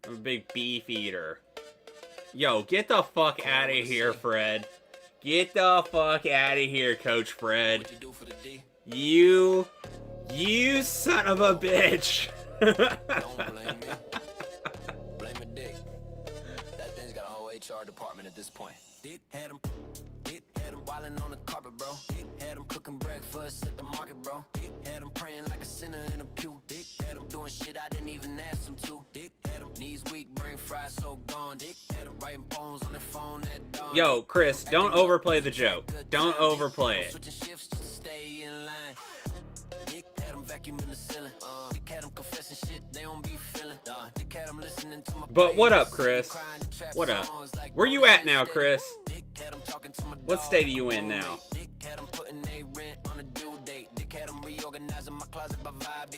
[SPEAKER 3] I'm a big beef eater. Yo, get the fuck out of here, Fred. Get the fuck out of here, Coach Fred. You son of a bitch.
[SPEAKER 6] Don't blame me. Blame a dick. That thing's got a whole HR department at this point. Dick had him wildin' on the carpet, bro. Dick had him cooking breakfast at the market, bro. Dick had him praying like a sinner in a pew. Dick had him doing shit I didn't even ask him to. Dick had him knees weak, brain fried, so gone. Dick had him writing poems on their phone at dawn.
[SPEAKER 3] Yo, Chris, don't overplay the joke. Don't overplay it.
[SPEAKER 6] Switching shifts just to stay in line. Dick had him vacuuming the ceiling. Dick had him confessing shit they don't be feeling. Dick had him listening to my
[SPEAKER 3] But what up, Chris? What up? Where you at now, Chris? What state are you in now?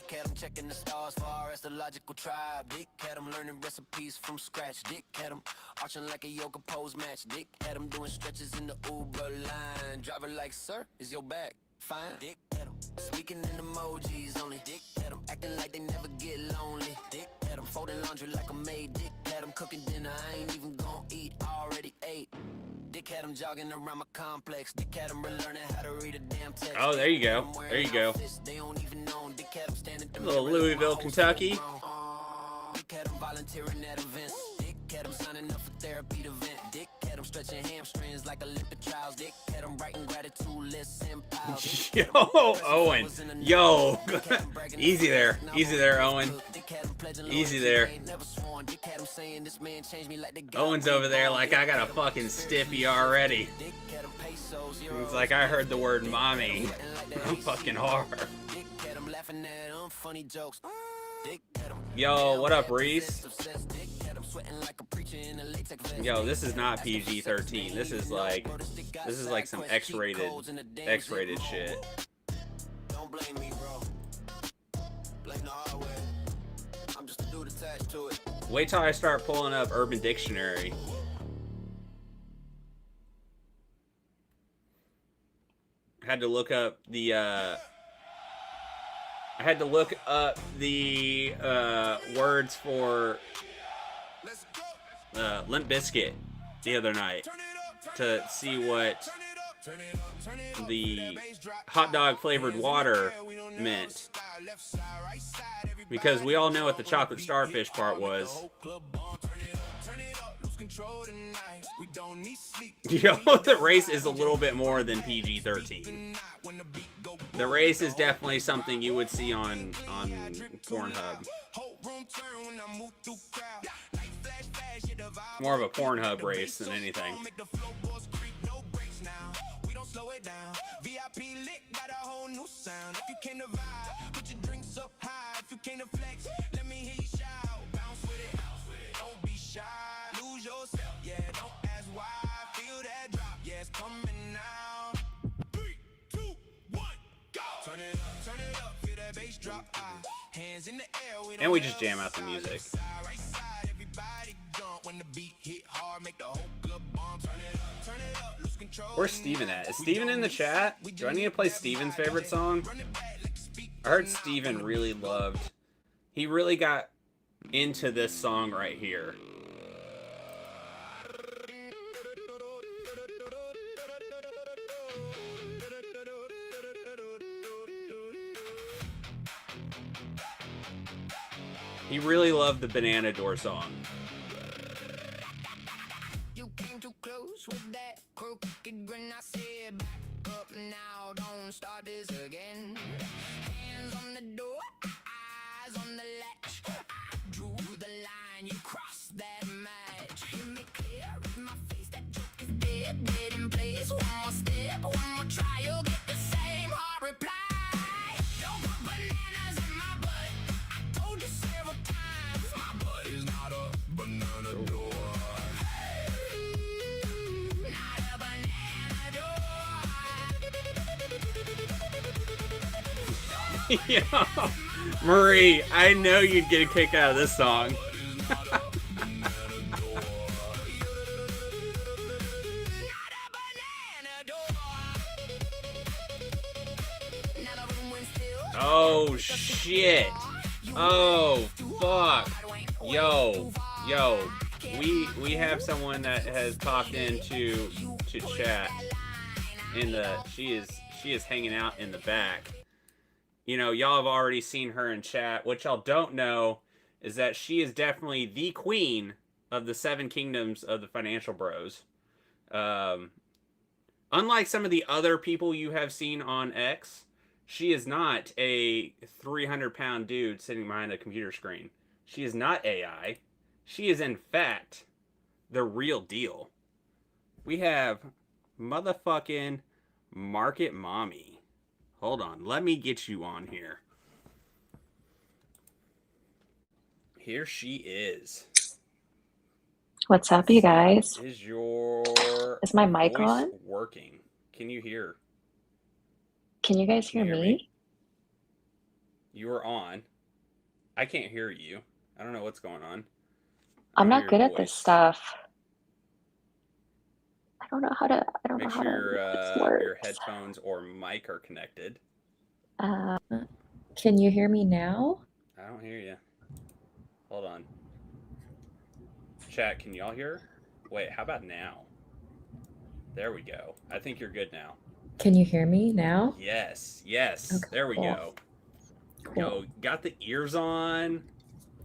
[SPEAKER 6] Dickhead, I'm checking the stars for our astrological tribe. Dickhead, I'm learning recipes from scratch. Dickhead, I'm arching like a yoga pose match. Dickhead, I'm doing stretches in the Uber line. Driver like, sir, is your bag fine? Dickhead, I'm speaking in emojis only. Dickhead, I'm acting like they never get lonely. Dickhead, I'm folding laundry like a maid. Dickhead, I'm cooking dinner, I ain't even gonna eat, I already ate. Dickhead, I'm jogging around my complex. Dickhead, I'm relearning how to read a damn text.
[SPEAKER 3] Oh, there you go. There you go.
[SPEAKER 6] They don't even know. Dickhead, I'm standing at the
[SPEAKER 3] Little
[SPEAKER 6] mirror,
[SPEAKER 3] Louisville,
[SPEAKER 6] my
[SPEAKER 3] Kentucky.
[SPEAKER 6] Dickhead, I'm volunteering at events. Dickhead, I'm signing up for therapy event. Dickhead, I'm stretching hamstrings like Olympic trials. Dickhead, I'm writing gratitude lists and piles.
[SPEAKER 3] Yo, Owen. Yo. Easy there. Easy there, Owen. Easy there. Owen's over there like, I got a fucking stiffy already. He's like, I heard the word mommy. I'm fucking hard. Yo, what up, Reese? Yo, this is not PG-13. This is like some X-rated shit.
[SPEAKER 6] Don't blame me, bro. Blame the hard way. I'm just a dude attached to it.
[SPEAKER 3] Wait till I start pulling up Urban Dictionary. I had to look up the words for Limp Bizkit the other night to see what the hot dog flavored water meant, because we all know what the chocolate starfish part was. Yo, the race is a little bit more than PG-13. The race is definitely something you would see on Pornhub. More of a Pornhub race than anything. And we just jam out the music. Where's Steven at? Is Steven in the chat? Do I need to play Steven's favorite song? I heard Steven really loved... He really got into this song right here. He really loved the Banana Door song.
[SPEAKER 1] You came too close with that crooked grin. I said back up now, don't start this again. Hands on the door, eyes on the latch. I drew the line, you crossed that match. Hear me clear with my face, that joke is dead, dead in place. One more step, one more try, you'll get the same hard reply. Don't put bananas in my butt. I told you several times, my butt is not a banana door.
[SPEAKER 3] Yo, Marie, I know you'd get a kick out of this song. Oh shit. Oh fuck. Yo, we have someone that has popped into chat in the she is hanging out in the back. You know, y'all have already seen her in chat. What y'all don't know is that she is definitely the queen of the 7 kingdoms of the financial bros. Unlike some of the other people you have seen on X, she is not a 300-pound dude sitting behind a computer screen. She is not AI. She is, in fact, the real deal. We have motherfucking Market Mommy. Hold on, let me get you on here. Here she is.
[SPEAKER 7] What's up, you guys?
[SPEAKER 3] Is
[SPEAKER 7] my mic
[SPEAKER 3] voice
[SPEAKER 7] on?
[SPEAKER 3] working? Can you hear?
[SPEAKER 7] Can you guys hear
[SPEAKER 3] Can you hear
[SPEAKER 7] me?
[SPEAKER 3] me? You were on. I can't hear you. I don't know what's going on.
[SPEAKER 7] I'm
[SPEAKER 3] I don't
[SPEAKER 7] not
[SPEAKER 3] hear
[SPEAKER 7] good
[SPEAKER 3] your
[SPEAKER 7] at this
[SPEAKER 3] voice.
[SPEAKER 7] stuff. I don't know
[SPEAKER 3] Make
[SPEAKER 7] how
[SPEAKER 3] sure
[SPEAKER 7] this
[SPEAKER 3] your
[SPEAKER 7] works.
[SPEAKER 3] headphones or mic are connected.
[SPEAKER 7] Can you hear me now?
[SPEAKER 3] I don't hear you. Hold on. Chat, can y'all hear? Wait, how about now? There we go. I think you're good now.
[SPEAKER 7] Can you hear me now?
[SPEAKER 3] Yes, yes.
[SPEAKER 7] Okay,
[SPEAKER 3] There we
[SPEAKER 7] cool.
[SPEAKER 3] go.
[SPEAKER 7] Cool.
[SPEAKER 3] Yo, got the ears on.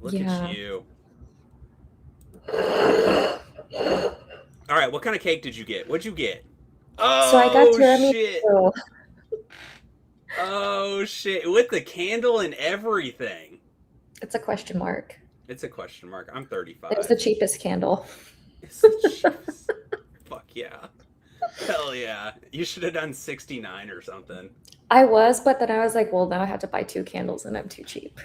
[SPEAKER 3] Look
[SPEAKER 7] Yeah.
[SPEAKER 3] at you. All right, what kind of cake did you get? What'd you get? Oh,
[SPEAKER 7] So I got tiramisu.
[SPEAKER 3] shit. Oh, shit. With the candle and everything.
[SPEAKER 7] It's a question mark.
[SPEAKER 3] It's a question mark. I'm 35.
[SPEAKER 7] It was the cheapest candle.
[SPEAKER 3] It's the cheapest. Fuck yeah. Hell yeah. You should have done 69 or something.
[SPEAKER 7] I was, but then I was like, well, now I have to buy 2 candles and I'm too cheap.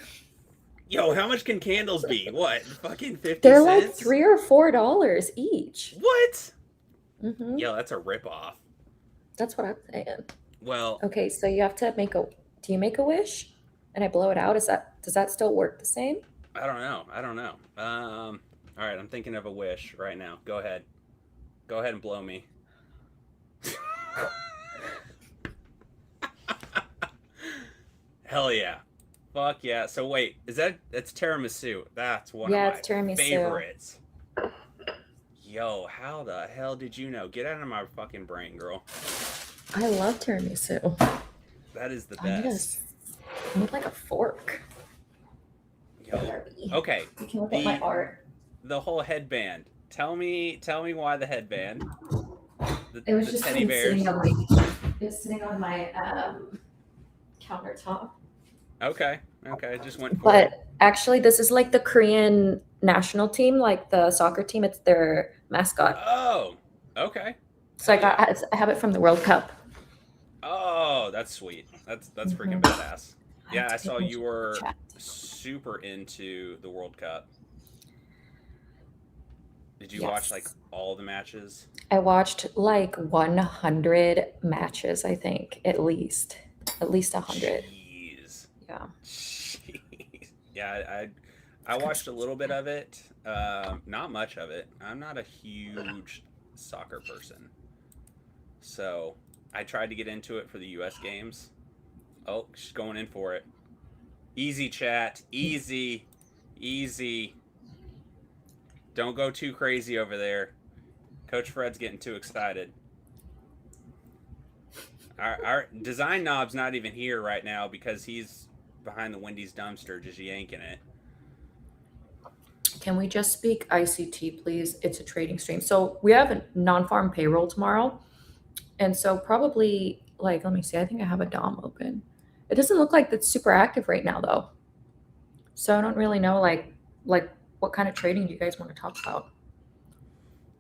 [SPEAKER 3] Yo, how much can candles be? What? Fucking 50
[SPEAKER 7] They're
[SPEAKER 3] cents?
[SPEAKER 7] like $3 or $4 each.
[SPEAKER 3] What?
[SPEAKER 7] Mm-hmm.
[SPEAKER 3] Yo, that's a ripoff.
[SPEAKER 7] That's what I'm saying.
[SPEAKER 3] Well,
[SPEAKER 7] Okay, so you have to do you make a wish? And I blow it out? Does that still work the same?
[SPEAKER 3] I don't know. All right, I'm thinking of a wish right now. Go ahead and blow me. Hell yeah. Fuck yeah. So wait, that's tiramisu. That's one
[SPEAKER 7] Yeah,
[SPEAKER 3] of
[SPEAKER 7] it's
[SPEAKER 3] my
[SPEAKER 7] tiramisu.
[SPEAKER 3] favorites. Yo, how the hell did you know? Get out of my fucking brain, girl.
[SPEAKER 7] I love tiramisu.
[SPEAKER 3] That is the
[SPEAKER 7] I need
[SPEAKER 3] best.
[SPEAKER 7] I need like a fork.
[SPEAKER 3] Yo. Okay.
[SPEAKER 7] You can look at my art.
[SPEAKER 3] The whole headband. Tell me why the headband.
[SPEAKER 7] It was
[SPEAKER 3] the
[SPEAKER 7] just
[SPEAKER 3] teddy bears.
[SPEAKER 7] sitting on my countertop.
[SPEAKER 3] Okay. Just went for
[SPEAKER 7] But
[SPEAKER 3] it.
[SPEAKER 7] actually, this is like the Korean national team, like the soccer team. It's their mascot.
[SPEAKER 3] Oh. Okay.
[SPEAKER 7] So
[SPEAKER 3] Hell yeah.
[SPEAKER 7] I have it from the World Cup.
[SPEAKER 3] Oh, that's sweet. That's freaking
[SPEAKER 7] Mhm.
[SPEAKER 3] badass.
[SPEAKER 7] I
[SPEAKER 3] Yeah,
[SPEAKER 7] have to
[SPEAKER 3] I
[SPEAKER 7] pay
[SPEAKER 3] saw you
[SPEAKER 7] attention
[SPEAKER 3] were
[SPEAKER 7] to chat.
[SPEAKER 3] super into the World Cup. Did you watch like
[SPEAKER 7] Yes.
[SPEAKER 3] all the matches?
[SPEAKER 7] I watched like 100 matches, I think, at least 100.
[SPEAKER 3] Jeez.
[SPEAKER 7] Yeah.
[SPEAKER 3] Jeez. Yeah, I watched a little bit of it. Not much of it. I'm not a huge soccer person. So I tried to get into it for the US games. Oh, she's going in for it. Easy, chat. Easy. Don't go too crazy over there. Coach Fred's getting too excited. Our design knob's not even here right now because he's behind the Wendy's dumpster just yanking it.
[SPEAKER 7] Can we just speak ICT, please? It's a trading stream. So we have a non-farm payroll tomorrow. And so probably, like, let me see. I think I have a DOM open. It doesn't look like that's super active right now, though. So I don't really know, like what kind of trading do you guys want to talk about?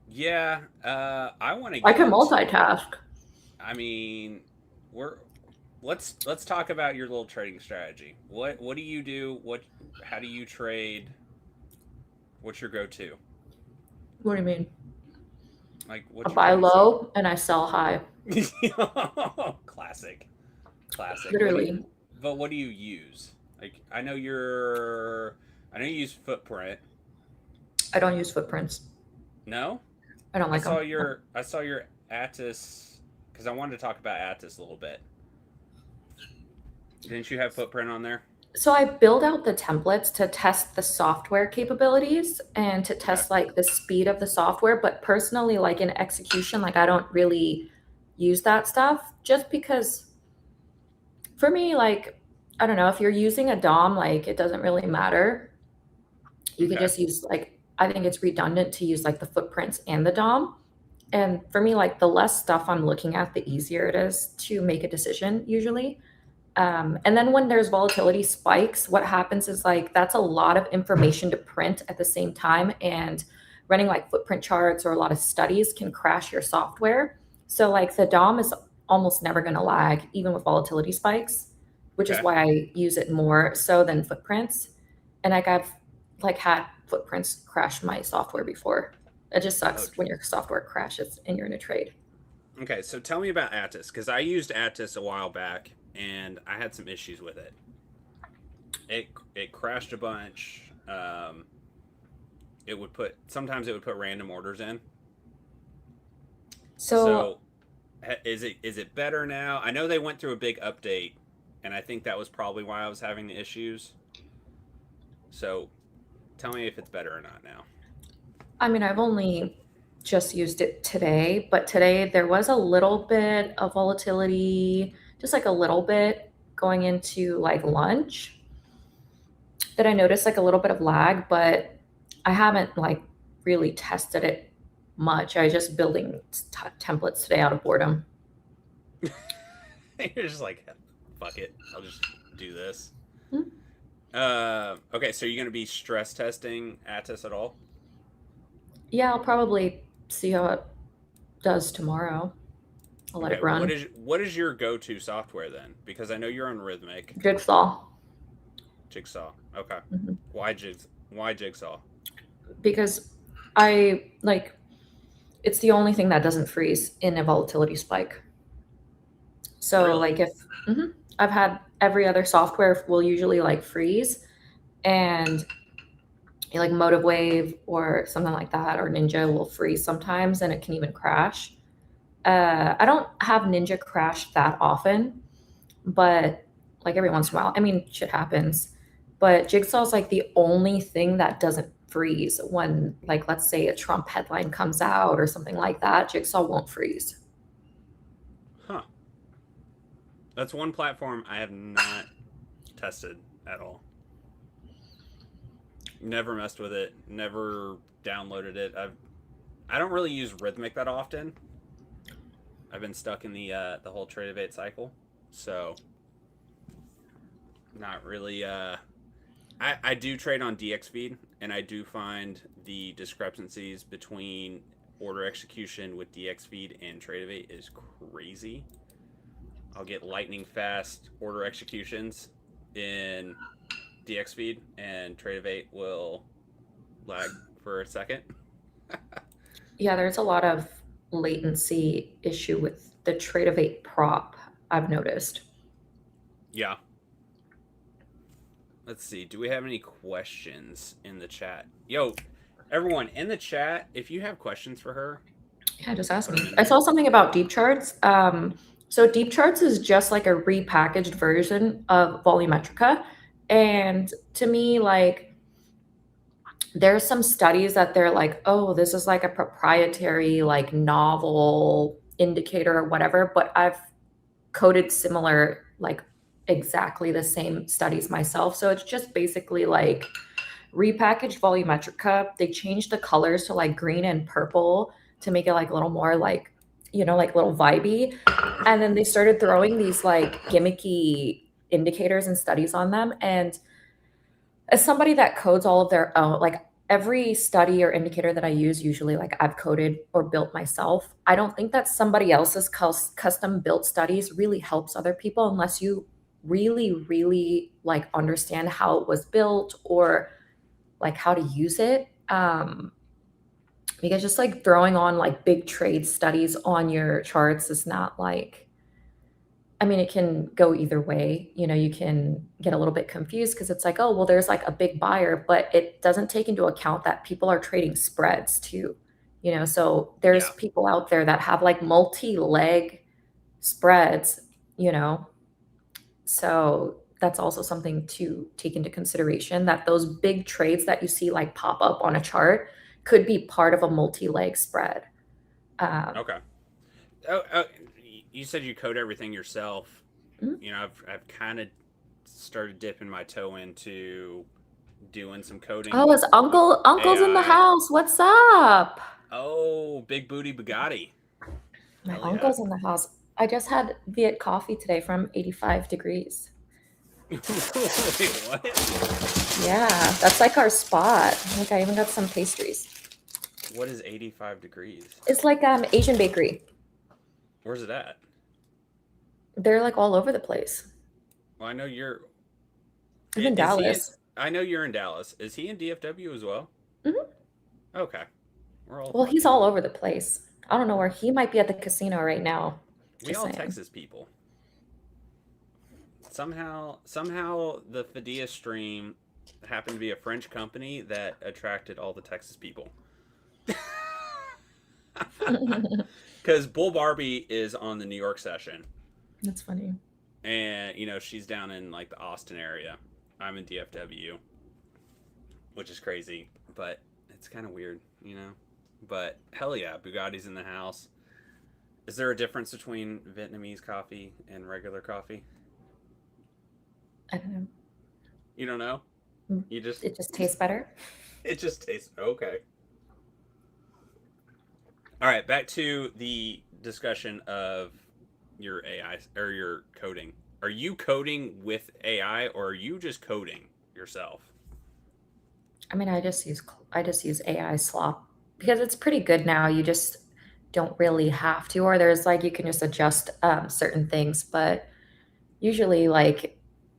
[SPEAKER 3] Yeah, I want to.
[SPEAKER 7] I can multitask.
[SPEAKER 3] I mean, let's talk about your little trading strategy. What do you do? How do you trade? What's your go-to?
[SPEAKER 7] What do you mean?
[SPEAKER 3] Like
[SPEAKER 7] I
[SPEAKER 3] what's your
[SPEAKER 7] buy
[SPEAKER 3] trading
[SPEAKER 7] low and I sell high.
[SPEAKER 3] Classic.
[SPEAKER 7] Literally.
[SPEAKER 3] What do you use? Like I know you use footprint.
[SPEAKER 7] I don't use footprints.
[SPEAKER 3] No?
[SPEAKER 7] I don't like them.
[SPEAKER 3] I saw your Attis because I wanted to talk about Attis a little bit. Didn't you have footprint on there?
[SPEAKER 7] So I build out the templates to test the software capabilities and to test like the speed of the software. But personally, like in execution, like I don't really use that stuff just because for me, like, I don't know, if you're using a DOM, like it doesn't really matter. You can just use like, I think it's redundant to use like the footprints and the DOM. And for me, like the less stuff I'm looking at, the easier it is to make a decision usually. And then when there's volatility spikes, what happens is like that's a lot of information to print at the same time, and running like footprint charts or a lot of studies can crash your software. So like the DOM is almost never going to lag, even with volatility spikes, which is why I use it more so than footprints. And like I've like had footprints crash my software before. It just sucks when your software crashes and you're in a trade.
[SPEAKER 3] Okay, so tell me about Attis because I used Attis a while back and I had some issues with it. It crashed a bunch. Sometimes it would put random orders in.
[SPEAKER 7] So
[SPEAKER 3] So is it better now? I know they went through a big update, and I think that was probably why I was having the issues. So tell me if it's better or not now.
[SPEAKER 7] I mean, I've only just used it today, but today there was a little bit of volatility, just like a little bit going into like lunch that I noticed like a little bit of lag, but I haven't like really tested it much. I was just building templates today out of boredom.
[SPEAKER 3] You're just like, fuck it, I'll just do this.
[SPEAKER 7] Hmm.
[SPEAKER 3] Okay, so you're gonna be stress testing Atis at all?
[SPEAKER 7] Yeah, I'll probably see how it does tomorrow. I'll let
[SPEAKER 3] Okay,
[SPEAKER 7] it run.
[SPEAKER 3] what is your go-to software then? Because I know you're on Rhythmic.
[SPEAKER 7] Jigsaw.
[SPEAKER 3] Jigsaw. Okay.
[SPEAKER 7] Mhm.
[SPEAKER 3] Why Jigsaw?
[SPEAKER 7] Because I like it's the only thing that doesn't freeze in a volatility spike. So
[SPEAKER 3] Really?
[SPEAKER 7] like if I've had every other software will usually like freeze, and like Motive Wave or something like that or Ninja will freeze sometimes, and it can even crash. I don't have Ninja crash that often, but like every once in a while. I mean, shit happens. But Jigsaw is like the only thing that doesn't freeze when, like, let's say a Trump headline comes out or something like that. Jigsaw won't freeze.
[SPEAKER 3] Huh. That's one platform I have not tested at all. Never messed with it. Never downloaded it. I don't really use Rhythmic that often. I've been stuck in the whole Tradeovate cycle, so not really. I do trade on DXFeed, and I do find the discrepancies between order execution with DXFeed and Tradeovate is crazy. I'll get lightning fast order executions in DXFeed, and Tradeovate will lag for a second.
[SPEAKER 7] Yeah, there's a lot of latency issue with the Tradeovate prop, I've noticed.
[SPEAKER 3] Yeah. Let's see. Do we have any questions in the chat? Yo, everyone in the chat, if you have questions for her,
[SPEAKER 7] Yeah, just ask me. I saw something about deep charts. So deep charts is just like a repackaged version of Volumetrica. And to me, like, there's some studies that they're like, oh, this is like a proprietary, like, novel indicator or whatever. But I've coded similar, like, exactly the same studies myself. So it's just basically like repackaged Volumetrica. They changed the colors to like green and purple to make it like a little more like, like little vibey. And then they started throwing these like gimmicky indicators and studies on them. And as somebody that codes all of their own, like every study or indicator that I use, usually like I've coded or built myself. I don't think that somebody else's custom built studies really helps other people unless you really, really like understand how it was built or like how to use it. Because just like throwing on like big trade studies on your charts is not like, I mean, it can go either way. You can get a little bit confused because it's like, oh, well, there's like a big buyer, but it doesn't take into account that people are trading spreads too. So there's
[SPEAKER 3] Yeah.
[SPEAKER 7] people out there that have like multi-leg spreads, so that's also something to take into consideration, that those big trades that you see like pop up on a chart could be part of a multi-leg spread.
[SPEAKER 3] Okay. You said you code everything yourself.
[SPEAKER 7] Mhm.
[SPEAKER 3] I've kind of started dipping my toe into doing some coding.
[SPEAKER 7] Oh, his uncle's in the
[SPEAKER 3] AI.
[SPEAKER 7] house. What's up?
[SPEAKER 3] Oh, big booty Bugatti.
[SPEAKER 7] My
[SPEAKER 3] Hell yeah.
[SPEAKER 7] uncle's in the house. I just had Viet coffee today from 85 degrees.
[SPEAKER 3] Wait, what?
[SPEAKER 7] Yeah, that's like our spot. Like I even got some pastries.
[SPEAKER 3] What is 85 degrees?
[SPEAKER 7] It's like Asian bakery.
[SPEAKER 3] Where's it at?
[SPEAKER 7] They're like all over the place.
[SPEAKER 3] Well, I know you're.
[SPEAKER 7] I'm in Dallas.
[SPEAKER 3] I know you're in Dallas. Is he in DFW as well?
[SPEAKER 7] Mhm.
[SPEAKER 3] Okay. We're all.
[SPEAKER 7] Well, he's all over the place. I don't know where he might be at the casino right now.
[SPEAKER 3] We
[SPEAKER 7] Just
[SPEAKER 3] all
[SPEAKER 7] saying.
[SPEAKER 3] Texas people. Somehow the Phidias stream happened to be a French company that attracted all the Texas people. Because Bull Barbie is on the New York session.
[SPEAKER 7] That's funny.
[SPEAKER 3] And, you know, she's down in, like, the Austin area. I'm in DFW. Which is crazy. But it's kind of weird, you know? But, hell yeah, Bugatti's in the house. Is there a difference between Vietnamese coffee and regular coffee?
[SPEAKER 7] I don't know.
[SPEAKER 3] You don't know? You just...
[SPEAKER 7] It just tastes better.
[SPEAKER 3] It just tastes... Okay. All right, back to the discussion of your AI or your coding. Are you coding with AI or are you just coding yourself?
[SPEAKER 7] I mean, I just use AI slop because it's pretty good now. You just don't really have to, or there's like you can just adjust certain things, but usually like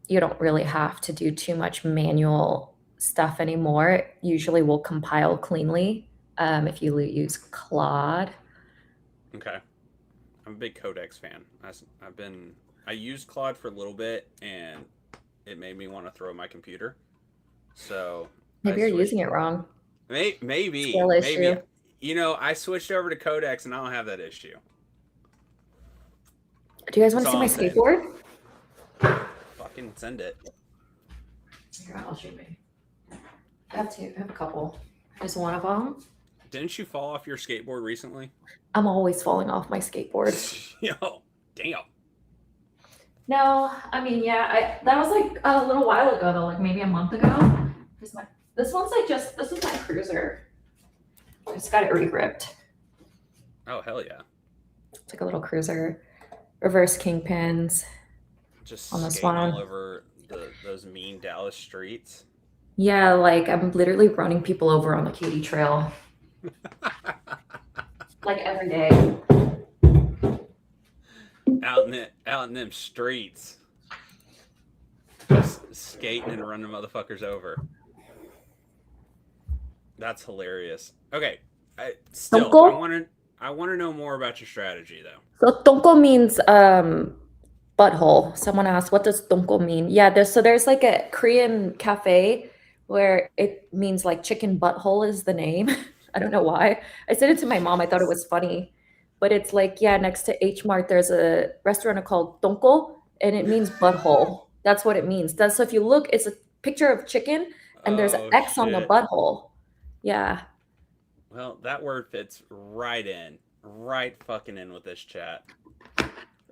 [SPEAKER 7] you don't really have to do too much manual stuff anymore. It usually will compile cleanly if you use Claude.
[SPEAKER 3] Okay. I'm a big Codex fan. I used Claude for a little bit and it made me want to throw my computer. So
[SPEAKER 7] Maybe you're using it wrong.
[SPEAKER 3] Maybe.
[SPEAKER 7] Skill issue.
[SPEAKER 3] You know, I switched over to Codex and I don't have that issue.
[SPEAKER 7] Do you guys want to
[SPEAKER 3] That's
[SPEAKER 7] see my
[SPEAKER 3] all I'm
[SPEAKER 7] skateboard?
[SPEAKER 3] Fucking send it.
[SPEAKER 7] Here, I'll show you. I have a couple. Here's one of them.
[SPEAKER 3] Didn't you fall off your skateboard recently?
[SPEAKER 7] I'm always falling off my skateboard.
[SPEAKER 3] Yo, damn.
[SPEAKER 7] No, I mean, yeah, that was like a little while ago though, like maybe a month ago. This one's like this is my cruiser. I just got it re-gripped.
[SPEAKER 3] Oh, hell yeah.
[SPEAKER 7] It's like a little cruiser. Reverse kingpins.
[SPEAKER 3] Just
[SPEAKER 7] on this
[SPEAKER 3] skating
[SPEAKER 7] one.
[SPEAKER 3] all over those mean Dallas streets.
[SPEAKER 7] Yeah, like I'm literally running people over on the Katy Trail. Like every day.
[SPEAKER 3] Out in them streets. Just skating and running motherfuckers over. That's hilarious. Okay. I want to know more about your strategy though.
[SPEAKER 7] So tongko means butthole. Someone asked, what does tongko mean? Yeah, there's like a Korean cafe where it means like chicken butthole is the name. I don't know why. I said it to my mom. I thought it was funny. But it's like, yeah, next to H Mart, there's a restaurant called tongko, and it means butthole. That's what it means. So if you look, it's a picture of chicken, and there's an X on the
[SPEAKER 3] shit.
[SPEAKER 7] butthole. Yeah.
[SPEAKER 3] Well, that word fits right fucking in with this chat.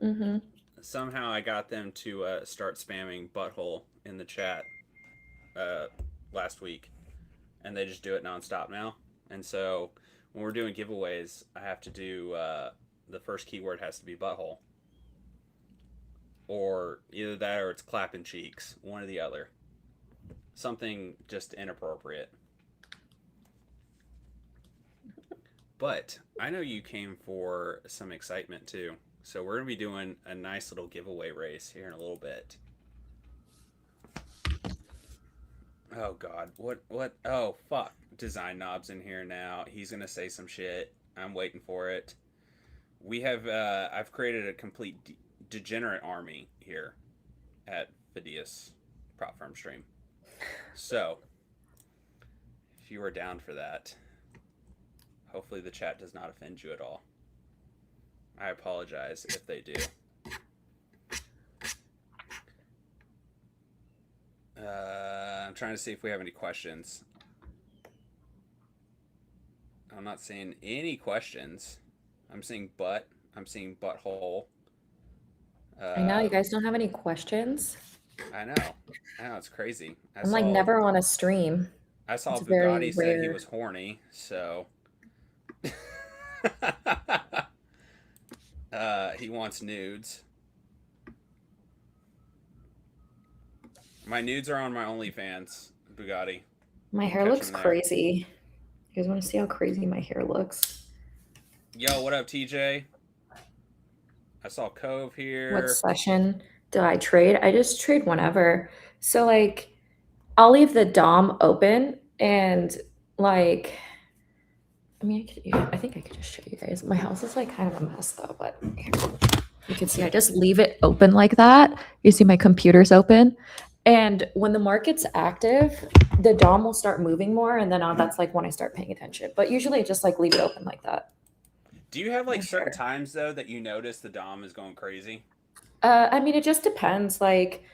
[SPEAKER 7] Mm-hmm.
[SPEAKER 3] Somehow I got them to start spamming butthole in the chat last week, and they just do it nonstop now. And so when we're doing giveaways, I have to do the first keyword has to be butthole, or either that or it's clapping cheeks, one or the other. Something just inappropriate. But I know you came for some excitement too. So we're going to be doing a nice little giveaway race here in a little bit. Oh God, what? Oh fuck, Design Knob's in here now. He's going to say some shit. I'm waiting for it. We have, I've created a complete degenerate army here at Phidias Propfirm stream. So, if you are down for that, hopefully the chat does not offend you at all. I apologize if they do. I'm trying to see if we have any questions. I'm not seeing any questions. I'm seeing butt. I'm seeing butthole.
[SPEAKER 7] I know you guys don't have any questions.
[SPEAKER 3] I know. It's crazy.
[SPEAKER 7] I'm like never on a stream.
[SPEAKER 3] I saw
[SPEAKER 7] It's very
[SPEAKER 3] Bugatti said he
[SPEAKER 7] rare.
[SPEAKER 3] was horny, so he wants nudes. My nudes are on my OnlyFans, Bugatti.
[SPEAKER 7] My hair
[SPEAKER 3] Catch
[SPEAKER 7] looks
[SPEAKER 3] them there.
[SPEAKER 7] crazy. You guys want to see how crazy my hair looks?
[SPEAKER 3] Yo, what up, TJ? I saw Cove here.
[SPEAKER 7] What session do I trade? I just trade whenever. So like I'll leave the DOM open and like I mean I think I could just show you guys. My house is like kind of a mess though, but here. You can see I just leave it open like that. You see my computer's open. And when the market's active, the DOM will start moving more, and then that's like when I start paying attention. But usually I just like leave it open like that.
[SPEAKER 3] Do you have like
[SPEAKER 7] For
[SPEAKER 3] certain
[SPEAKER 7] sure.
[SPEAKER 3] times though that you notice the DOM is going crazy?
[SPEAKER 7] I mean, it just depends. Like,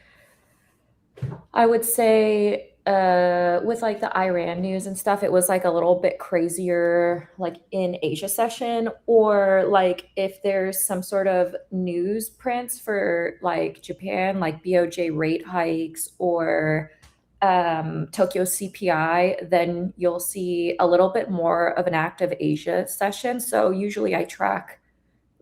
[SPEAKER 7] I would say with like the Iran news and stuff, it was like a little bit crazier, like in Asia session, or like if there's some sort of news prints for like Japan, like BOJ rate hikes or Tokyo CPI, then you'll see a little bit more of an active Asia session. So usually I track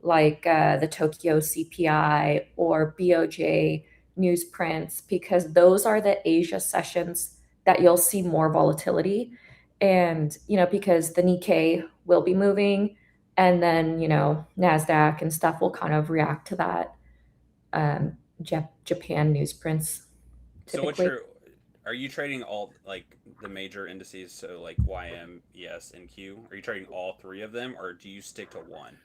[SPEAKER 7] like the Tokyo CPI or BOJ newsprints because those are the Asia sessions that you'll see more volatility. And, because the Nikkei will be moving and then, NASDAQ and stuff will kind of react to that Japan newsprints
[SPEAKER 3] So what's
[SPEAKER 7] typically.
[SPEAKER 3] are you trading all like the major indices? So like YM, ES, and Q. Are you trading all three of them, or do you stick to one?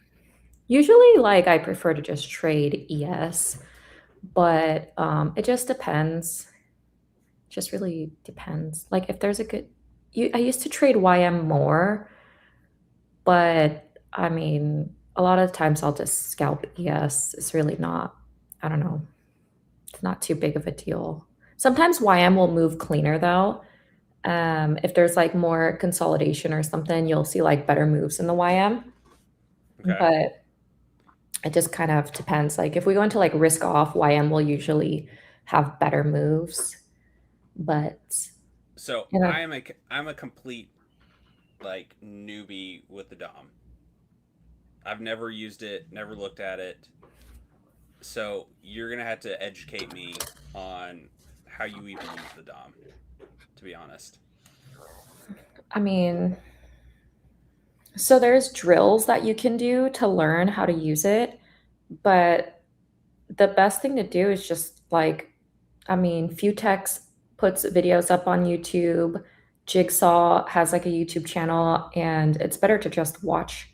[SPEAKER 7] Usually, like, I prefer to just trade ES, but it just depends. Just really depends. Like if there's a good I used to trade YM more, but I mean, a lot of times I'll just scalp ES. It's really not, I don't know, it's not too big of a deal. Sometimes YM will move cleaner though. If there's like more consolidation or something, you'll see like better moves in the YM.
[SPEAKER 3] Okay.
[SPEAKER 7] But it just kind of depends. Like if we go into like risk off, YM will usually have better moves. But
[SPEAKER 3] So
[SPEAKER 7] you know,
[SPEAKER 3] I'm a complete like newbie with the DOM. I've never used it, never looked at it. So you're gonna have to educate me on how you even use the DOM. To be honest.
[SPEAKER 7] I mean, so there's drills that you can do to learn how to use it, but the best thing to do is just like, I mean, Futex puts videos up on YouTube. Jigsaw has like a YouTube channel, and it's better to just watch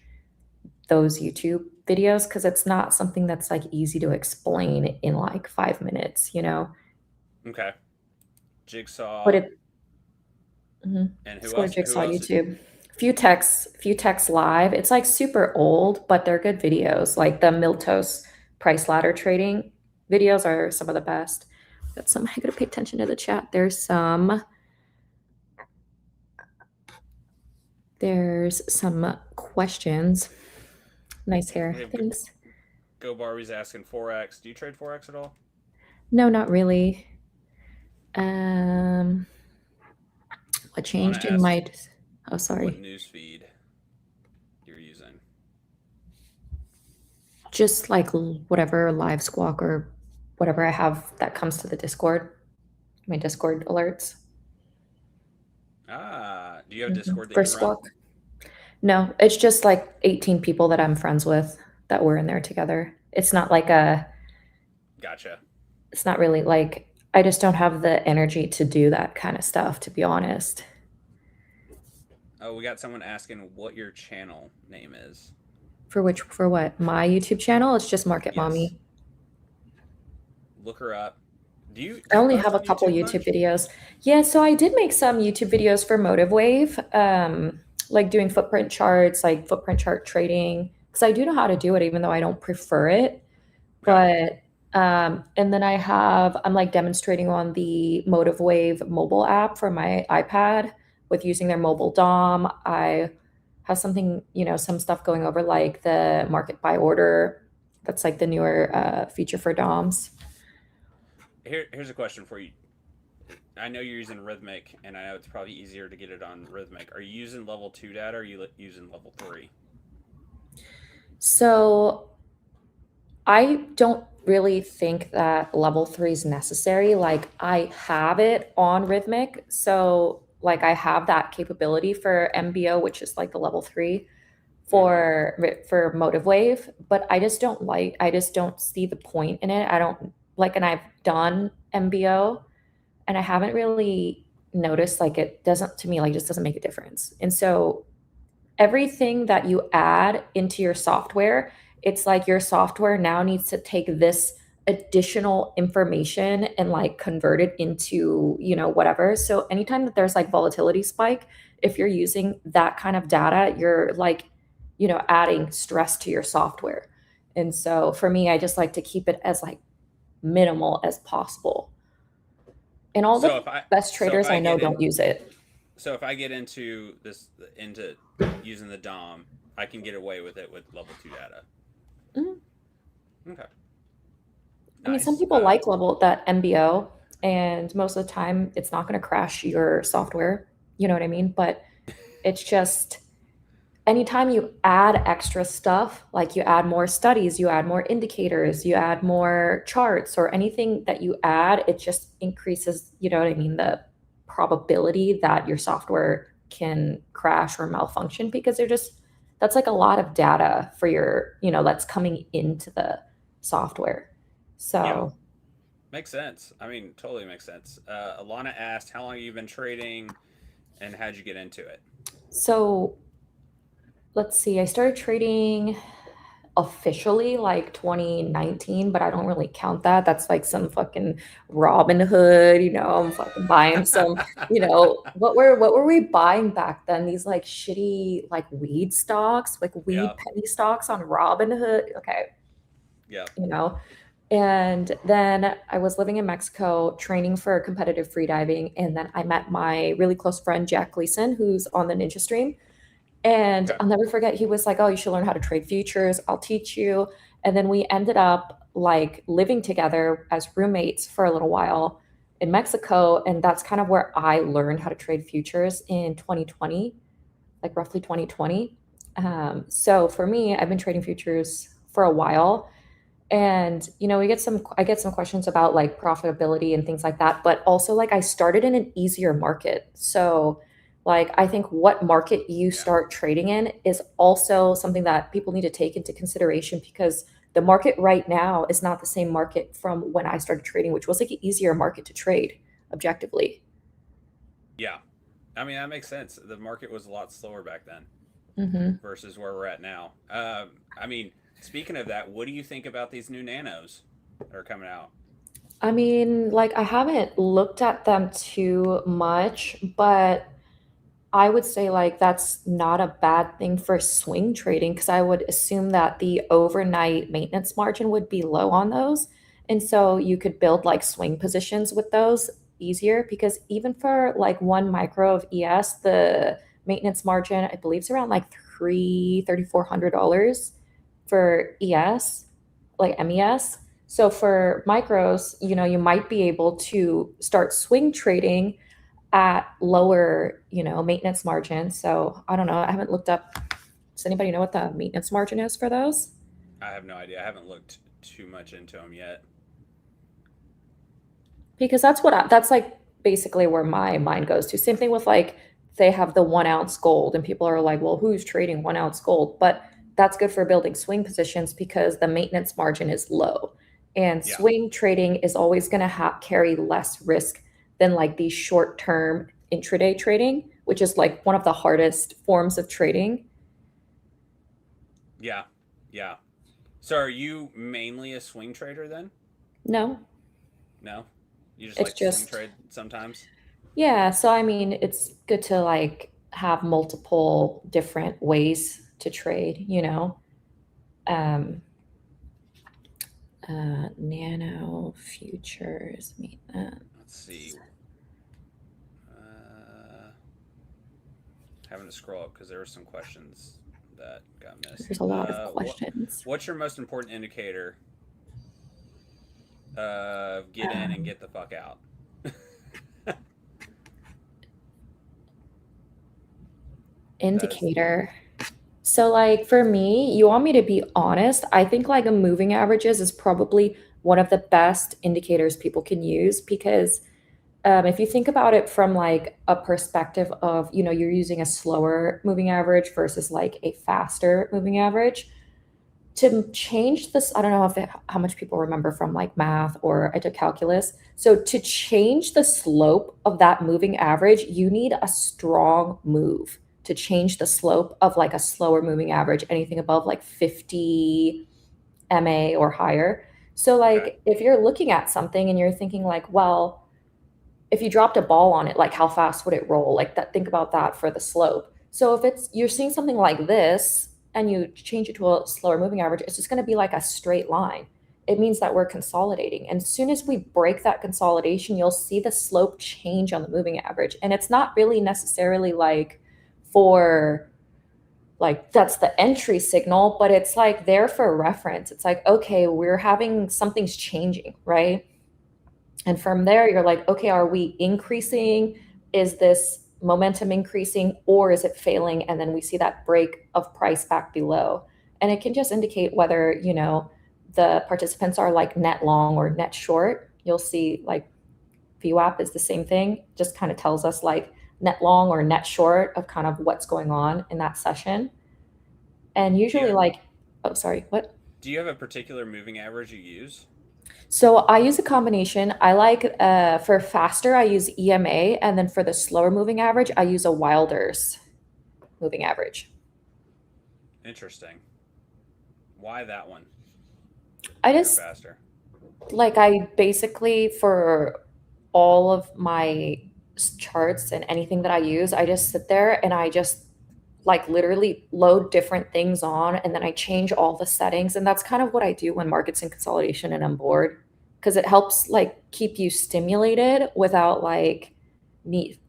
[SPEAKER 7] those YouTube videos because it's not something that's like easy to explain in like 5 minutes.
[SPEAKER 3] Okay.
[SPEAKER 7] But
[SPEAKER 3] Jigsaw
[SPEAKER 7] it, mhm.
[SPEAKER 3] and who
[SPEAKER 7] Just go to
[SPEAKER 3] else? Who
[SPEAKER 7] Jigsaw
[SPEAKER 3] else?
[SPEAKER 7] YouTube. Futex Live. It's like super old, but they're good videos. Like the Miltos price ladder trading videos are some of the best. Got some. I gotta pay attention to the chat. There's some questions. Nice hair.
[SPEAKER 3] We have
[SPEAKER 7] Thanks.
[SPEAKER 3] Go Barbie's asking Forex. Do you trade Forex at all?
[SPEAKER 7] No, not really. Um, what
[SPEAKER 3] I want to
[SPEAKER 7] changed in
[SPEAKER 3] ask
[SPEAKER 7] my? Oh,
[SPEAKER 3] what
[SPEAKER 7] sorry.
[SPEAKER 3] news feed you're using.
[SPEAKER 7] Just like whatever live squawk or whatever I have that comes to the Discord, my Discord alerts.
[SPEAKER 3] Do you have Discord that
[SPEAKER 7] For
[SPEAKER 3] you run?
[SPEAKER 7] squawk. No, it's just like 18 people that I'm friends with that were in there together. It's not like
[SPEAKER 3] Gotcha.
[SPEAKER 7] it's not really like, I just don't have the energy to do that kind of stuff, to be honest.
[SPEAKER 3] Oh, we got someone asking what your channel name is.
[SPEAKER 7] For what? My YouTube channel? It's just Market
[SPEAKER 3] Yes.
[SPEAKER 7] Mommy.
[SPEAKER 3] Look her up. Do you
[SPEAKER 7] I only
[SPEAKER 3] post
[SPEAKER 7] have a
[SPEAKER 3] on
[SPEAKER 7] couple
[SPEAKER 3] YouTube
[SPEAKER 7] YouTube
[SPEAKER 3] much?
[SPEAKER 7] videos. Yeah, so I did make some YouTube videos for Motive Wave, like doing footprint charts, like footprint chart trading, because I do know how to do it, even though I don't prefer it.
[SPEAKER 3] Okay.
[SPEAKER 7] But and then I'm like demonstrating on the Motive Wave mobile app for my iPad with using their mobile DOM. I have something, some stuff going over like the market by order. That's like the newer feature for DOMs.
[SPEAKER 3] Here's a question for you. I know you're using Rhythmic, and I know it's probably easier to get it on Rhythmic. Are you using level 2 data, or are you using level 3?
[SPEAKER 7] So I don't really think that level 3 is necessary. Like I have it on Rhythmic. So like I have that capability for MBO, which is like the level 3 for Motive Wave, but I just don't see the point in it. I don't like, and I've done MBO and I haven't really noticed like it doesn't, to me, like just doesn't make a difference. And so everything that you add into your software it's like your software now needs to take this additional information and like convert it into, whatever. So anytime that there's like volatility spike, if you're using that kind of data, you're like, adding stress to your software. And so for me, I just like to keep it as like minimal as possible. And all
[SPEAKER 3] So
[SPEAKER 7] the
[SPEAKER 3] if I
[SPEAKER 7] best
[SPEAKER 3] so if
[SPEAKER 7] traders
[SPEAKER 3] I
[SPEAKER 7] I know
[SPEAKER 3] get in,
[SPEAKER 7] don't use it.
[SPEAKER 3] so if I get into using the DOM, I can get away with it with level 2 data.
[SPEAKER 7] Mhm.
[SPEAKER 3] Okay.
[SPEAKER 7] I mean, some
[SPEAKER 3] Nice.
[SPEAKER 7] people like level that MBO, and most of the time it's not going to crash your software. You know what I mean? But it's just anytime you add extra stuff, like you add more studies, you add more indicators, you add more charts, or anything that you add, it just increases, you know what I mean, the probability that your software can crash or malfunction because that's like a lot of data for your, that's coming into the software.
[SPEAKER 3] Yeah,
[SPEAKER 7] So,
[SPEAKER 3] makes sense. I mean, totally makes sense. Alana asked, how long have you been trading and how'd you get into it?
[SPEAKER 7] so let's see, I started trading officially like 2019, but I don't really count that. That's like some fucking Robin Hood, I'm fucking buying some, what were we buying back then? These like shitty like weed stocks, like weed
[SPEAKER 3] Yep.
[SPEAKER 7] penny stocks on Robin Hood. Okay,
[SPEAKER 3] Yep.
[SPEAKER 7] you know. And then I was living in Mexico training for competitive freediving. And then I met my really close friend, Jack Gleason, who's on the Ninja Stream. And
[SPEAKER 3] Okay.
[SPEAKER 7] I'll never forget, he was like, "Oh, you should learn how to trade futures. I'll teach you." And then we ended up like living together as roommates for a little while in Mexico. And that's kind of where I learned how to trade futures in 2020, like roughly 2020. So for me, I've been trading futures for a while. And I get some questions about like profitability and things like that, but also like I started in an easier market. So like I think what market you
[SPEAKER 3] Yeah.
[SPEAKER 7] start trading in is also something that people need to take into consideration because the market right now is not the same market from when I started trading, which was like an easier market to trade objectively.
[SPEAKER 3] Yeah. I mean, that makes sense. The market was a lot slower back then
[SPEAKER 7] Hmm.
[SPEAKER 3] versus where we're at now. I mean, speaking of that, what do you think about these new nanos that are coming out?
[SPEAKER 7] I mean, like I haven't looked at them too much, but I would say like that's not a bad thing for swing trading because I would assume that the overnight maintenance margin would be low on those. And so you could build like swing positions with those easier because even for like 1 micro of ES, the maintenance margin, I believe is around like $3,400 for ES, like MES. So for micros, you might be able to start swing trading at lower, maintenance margin. So I don't know. I haven't looked up. Does anybody know what the maintenance margin is for those?
[SPEAKER 3] I have no idea. I haven't looked too much into them yet.
[SPEAKER 7] Because that's like basically where my mind goes to. Same thing with like they have the 1 ounce gold, and people are like, well, who's trading 1 ounce gold? But that's good for building swing positions because the maintenance margin is low. And
[SPEAKER 3] Yeah.
[SPEAKER 7] swing trading is always going to carry less risk than like the short term intraday trading, which is like one of the hardest forms of trading.
[SPEAKER 3] Yeah. Yeah. So are you mainly a swing trader then?
[SPEAKER 7] No,
[SPEAKER 3] No? You just
[SPEAKER 7] it's
[SPEAKER 3] like to swing
[SPEAKER 7] just
[SPEAKER 3] trade sometimes?
[SPEAKER 7] yeah, so I mean, it's good to like have multiple different ways to trade. Um, nano futures maintenance.
[SPEAKER 3] Let's see. Having to scroll up because there were some questions that got missed.
[SPEAKER 7] There's a lot of questions.
[SPEAKER 3] What's your most important indicator of get in and get the fuck out?
[SPEAKER 7] Indicator. So like for me, you want me to be honest, I think like a moving averages is probably one of the best indicators people can use because if you think about it from like a perspective of, you're using a slower moving average versus like a faster moving average, to change this, I don't know how much people remember from like math or I took calculus. So to change the slope of that moving average, you need a strong move to change the slope of like a slower moving average, anything above like 50. MA or higher. So
[SPEAKER 3] Okay.
[SPEAKER 7] like if you're looking at something and you're thinking like, well, if you dropped a ball on it, like how fast would it roll? Like that, think about that for the slope. So if it's you're seeing something like this and you change it to a slower moving average, it's just going to be like a straight line. It means that we're consolidating. And as soon as we break that consolidation, you'll see the slope change on the moving average. And it's not really necessarily like for like that's the entry signal, but it's like there for reference. It's like, okay, we're having something's changing, right? And from there, you're like, okay, are we increasing? Is this momentum increasing or is it failing? And then we see that break of price back below. And it can just indicate whether, the participants are like net long or net short. You'll see like VWAP is the same thing, just kind of tells us like net long or net short of kind of what's going on in that session. And usually,
[SPEAKER 3] Yeah.
[SPEAKER 7] like, oh, sorry, what?
[SPEAKER 3] Do you have a particular moving average you use?
[SPEAKER 7] So I use a combination. I like for faster, I use EMA, and then for the slower moving average, I use a Wilder's moving average.
[SPEAKER 3] Interesting. Why that one?
[SPEAKER 7] I
[SPEAKER 3] Go
[SPEAKER 7] just
[SPEAKER 3] faster.
[SPEAKER 7] like I basically for all of my charts and anything that I use, I just sit there and I just like literally load different things on and then I change all the settings. And that's kind of what I do when markets in consolidation and I'm bored because it helps like keep you stimulated without like need,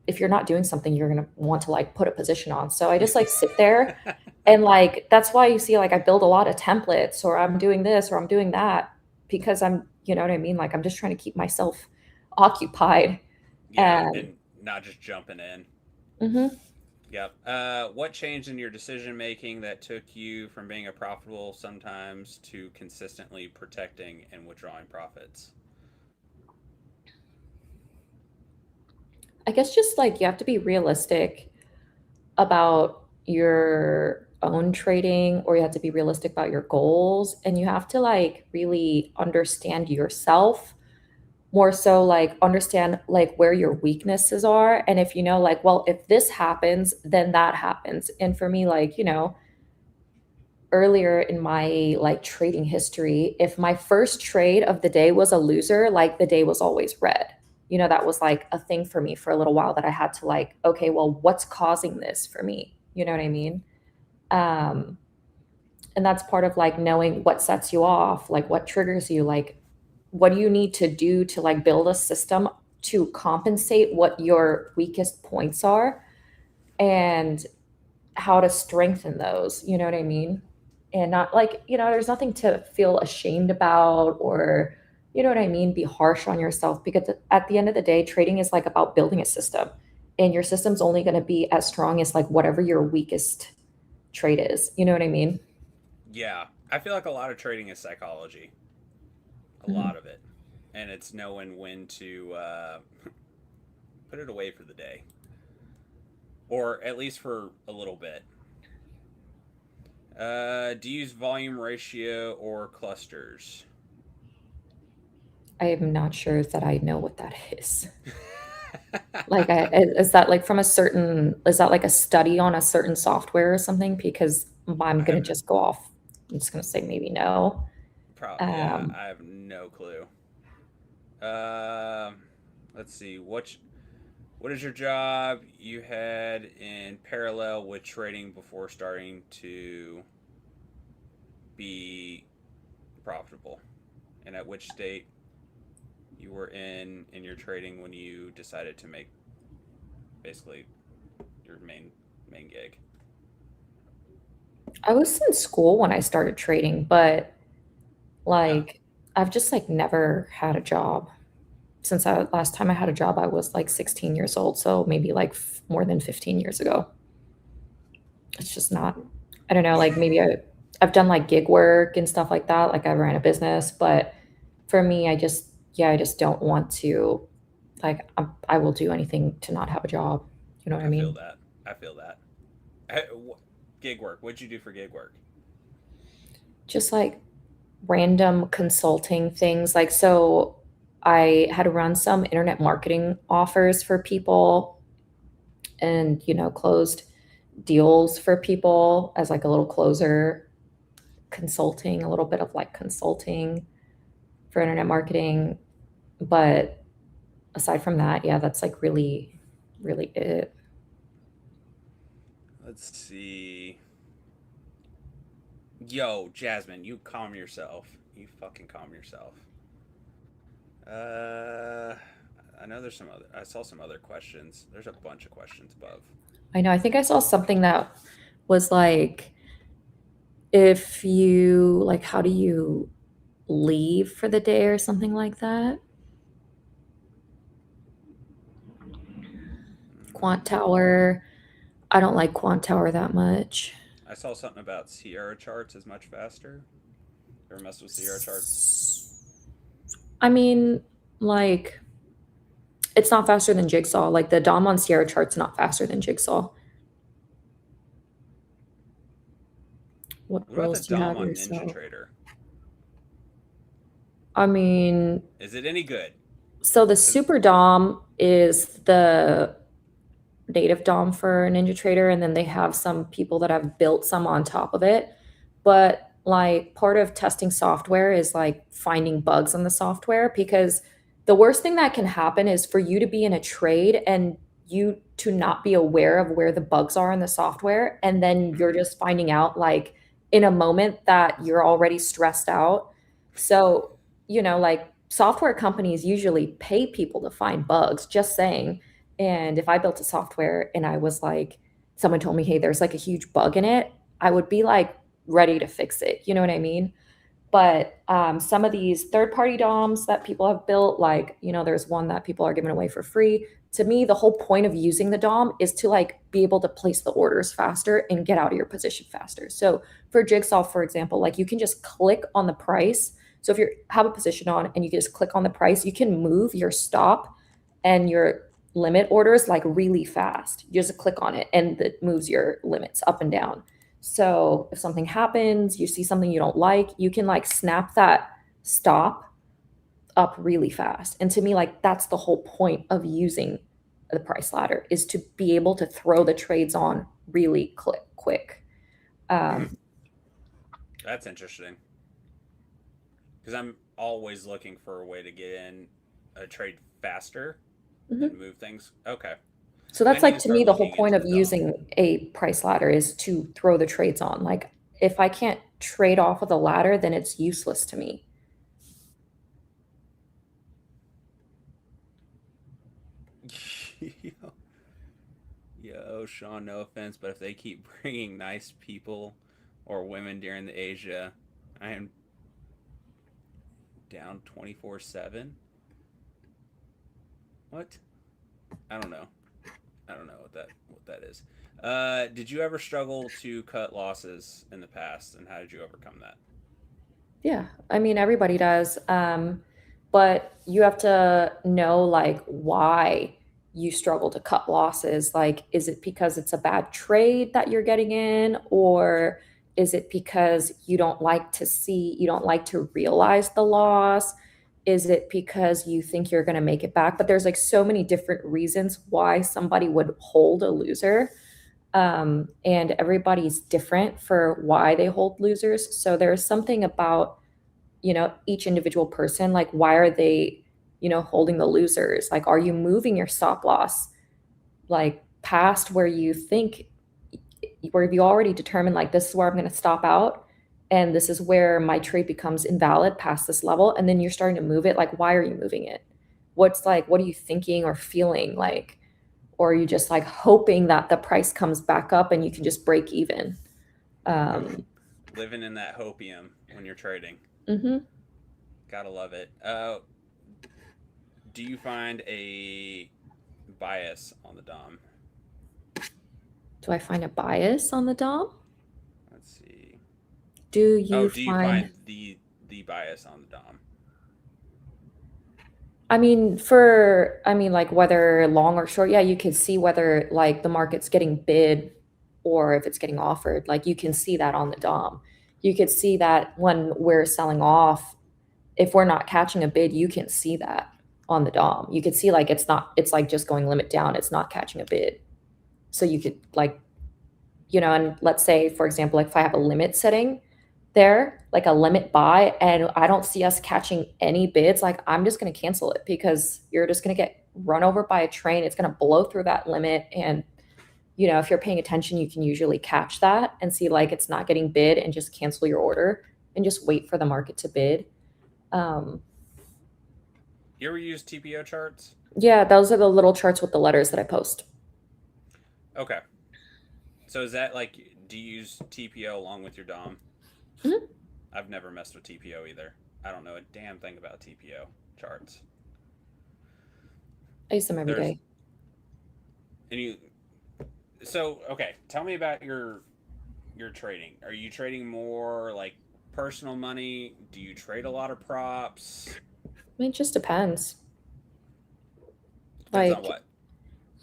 [SPEAKER 7] if you're not doing something, you're going to want to like put a position on. So I just like sit there and like that's why you see like I build a lot of templates or I'm doing this or I'm doing that because I'm, you know what I mean? Like I'm just trying to keep myself occupied.
[SPEAKER 3] Yeah, and not just jumping in.
[SPEAKER 7] Mhm.
[SPEAKER 3] Yep. What changed in your decision making that took you from being a profitable sometimes to consistently protecting and withdrawing profits?
[SPEAKER 7] I guess just like you have to be realistic about your own trading or you have to be realistic about your goals and you have to like really understand yourself more so like understand like where your weaknesses are and if you know like well if this happens then that happens and for me like earlier in my like trading history if my first trade of the day was a loser like the day was always red. That was like a thing for me for a little while that I had to like okay well what's causing this for me, you know what I mean? um and that's part of like knowing what sets you off, like what triggers you, like what do you need to do to like build a system to compensate what your weakest points are and how to strengthen those, you know what I mean? And not like, there's nothing to feel ashamed about or, you know what I mean, be harsh on yourself because at the end of the day, trading is like about building a system. And your system's only going to be as strong as like whatever your weakest trade is. You know what I mean?
[SPEAKER 3] Yeah, I feel like a lot of trading is psychology. A
[SPEAKER 7] Mhm.
[SPEAKER 3] lot of it. And it's knowing when to put it away for the day. Or at least for a little bit. Do you use volume ratio or clusters?
[SPEAKER 7] I am not sure that I know what that is. Like, is that like from a certain, is that like a study on a certain software or something? Because I'm
[SPEAKER 3] I
[SPEAKER 7] gonna
[SPEAKER 3] have
[SPEAKER 7] just go off. I'm just gonna say maybe no.
[SPEAKER 3] yeah,
[SPEAKER 7] Um,
[SPEAKER 3] I have no clue. Um, let's see. What is your job you had in parallel with trading before starting to be profitable, and at which state you were in your trading when you decided to make basically your main gig?
[SPEAKER 7] I was in school when I started trading, but
[SPEAKER 3] Huh.
[SPEAKER 7] like I've just like never had a job. Since last time I had a job, I was like 16 years old, so maybe like more than 15 years ago. It's just not, I don't know, like maybe I've done like gig work and stuff like that. Like I ran a business, but for me, I just don't want to, like, I will do anything to not have a job. You know what I
[SPEAKER 3] I feel
[SPEAKER 7] mean?
[SPEAKER 3] that. I feel that. Hey, gig work. What'd you do for gig work?
[SPEAKER 7] Just like random consulting things. Like, so I had run some internet marketing offers for people and, closed deals for people as like a little closer consulting, a little bit of like consulting for internet marketing. But aside from that, yeah, that's like really, really it.
[SPEAKER 3] Let's see. Yo, Jasmine, you calm yourself. You fucking calm yourself. I know there's some other. I saw some other questions. There's a bunch of questions above.
[SPEAKER 7] I know. I think I saw something that was like, if you like, how do you leave for the day or something like that? Quant Tower. I don't like Quant Tower that much.
[SPEAKER 3] I saw something about Sierra charts is much faster. Ever messed with Sierra charts?
[SPEAKER 7] I mean, like, it's not faster than Jigsaw. Like the DOM on Sierra chart's not faster than Jigsaw. What
[SPEAKER 3] What about
[SPEAKER 7] roles
[SPEAKER 3] the
[SPEAKER 7] do you
[SPEAKER 3] DOM
[SPEAKER 7] have
[SPEAKER 3] on
[SPEAKER 7] yourself?
[SPEAKER 3] Ninja Trader?
[SPEAKER 7] I mean,
[SPEAKER 3] Is it any good?
[SPEAKER 7] so the Super DOM is the native DOM for Ninja Trader, and then they have some people that have built some on top of it. But like part of testing software is like finding bugs in the software, because the worst thing that can happen is for you to be in a trade and you to not be aware of where the bugs are in the software, and then you're just finding out like in a moment that you're already stressed out. So, like software companies usually pay people to find bugs, just saying. And if I built a software and I was like, someone told me, hey, there's like a huge bug in it, I would be like ready to fix it. You know what I mean? But some of these third-party DOMs that people have built, like, there's one that people are giving away for free. To me, the whole point of using the DOM is to like be able to place the orders faster and get out of your position faster. So for Jigsaw, for example, like you can just click on the price. So if you have a position on and you can just click on the price, you can move your stop and your limit orders like really fast. You just click on it and it moves your limits up and down. So if something happens, you see something you don't like, you can like snap that stop up really fast. And to me, like that's the whole point of using the price ladder, is to be able to throw the trades on really quick.
[SPEAKER 3] That's interesting. Because I'm always looking for a way to get in a trade faster and move things. Okay.
[SPEAKER 7] So that's
[SPEAKER 3] I need
[SPEAKER 7] like
[SPEAKER 3] to
[SPEAKER 7] to me
[SPEAKER 3] start
[SPEAKER 7] the whole
[SPEAKER 3] looking
[SPEAKER 7] point
[SPEAKER 3] into
[SPEAKER 7] of
[SPEAKER 3] the DOM.
[SPEAKER 7] using a price ladder, is to throw the trades on. Like if I can't trade off of the ladder, then it's useless to me.
[SPEAKER 3] Yo, Sean, no offense, but if they keep bringing nice people or women during the Asia, I am down 24/7. What? I don't know. I don't know what that is. Did you ever struggle to cut losses in the past, and how did you overcome that?
[SPEAKER 7] Yeah, I mean everybody does. But you have to know like why you struggle to cut losses. Like, is it because it's a bad trade that you're getting in, or is it because you don't like to realize the loss? Is it because you think you're going to make it back? But there's like so many different reasons why somebody would hold a loser. And everybody's different for why they hold losers. So there's something about, each individual person, like why are they, holding the losers? Like, are you moving your stop loss like past where you think, where you already determined like this is where I'm going to stop out and this is where my trade becomes invalid past this level, and then you're starting to move it? Like, why are you moving it? What are you thinking or feeling like? Or are you just like hoping that the price comes back up and you can just break even?
[SPEAKER 3] Living in that hopium when you're trading. Gotta love it. Do you find a bias on the DOM?
[SPEAKER 7] Do I find a bias on the DOM?
[SPEAKER 3] Let's see.
[SPEAKER 7] Do you
[SPEAKER 3] find the bias on the DOM?
[SPEAKER 7] I mean, like whether long or short, yeah, you can see whether like the market's getting bid or if it's getting offered. Like you can see that on the DOM. You could see that when we're selling off, if we're not catching a bid, you can see that on the DOM. You could see like it's like just going limit down, it's not catching a bid. So you could like, and let's say, for example, like if I have a limit setting, there, like a limit buy, and I don't see us catching any bids, like I'm just gonna cancel it because you're just gonna get run over by a train. It's gonna blow through that limit. And if you're paying attention, you can usually catch that and see like it's not getting bid and just cancel your order and just wait for the market to bid.
[SPEAKER 3] You ever use TPO charts?
[SPEAKER 7] Yeah, those are the little charts with the letters that I post.
[SPEAKER 3] Okay. So is that like, do you use TPO along with your DOM?
[SPEAKER 7] Mhm.
[SPEAKER 3] I've never messed with TPO either. I don't know a damn thing about TPO charts.
[SPEAKER 7] I use them every day.
[SPEAKER 3] And so okay, tell me about your trading. Are you trading more like personal money? Do you trade a lot of props?
[SPEAKER 7] I mean, it just depends.
[SPEAKER 3] Depends
[SPEAKER 7] Like,
[SPEAKER 3] on what?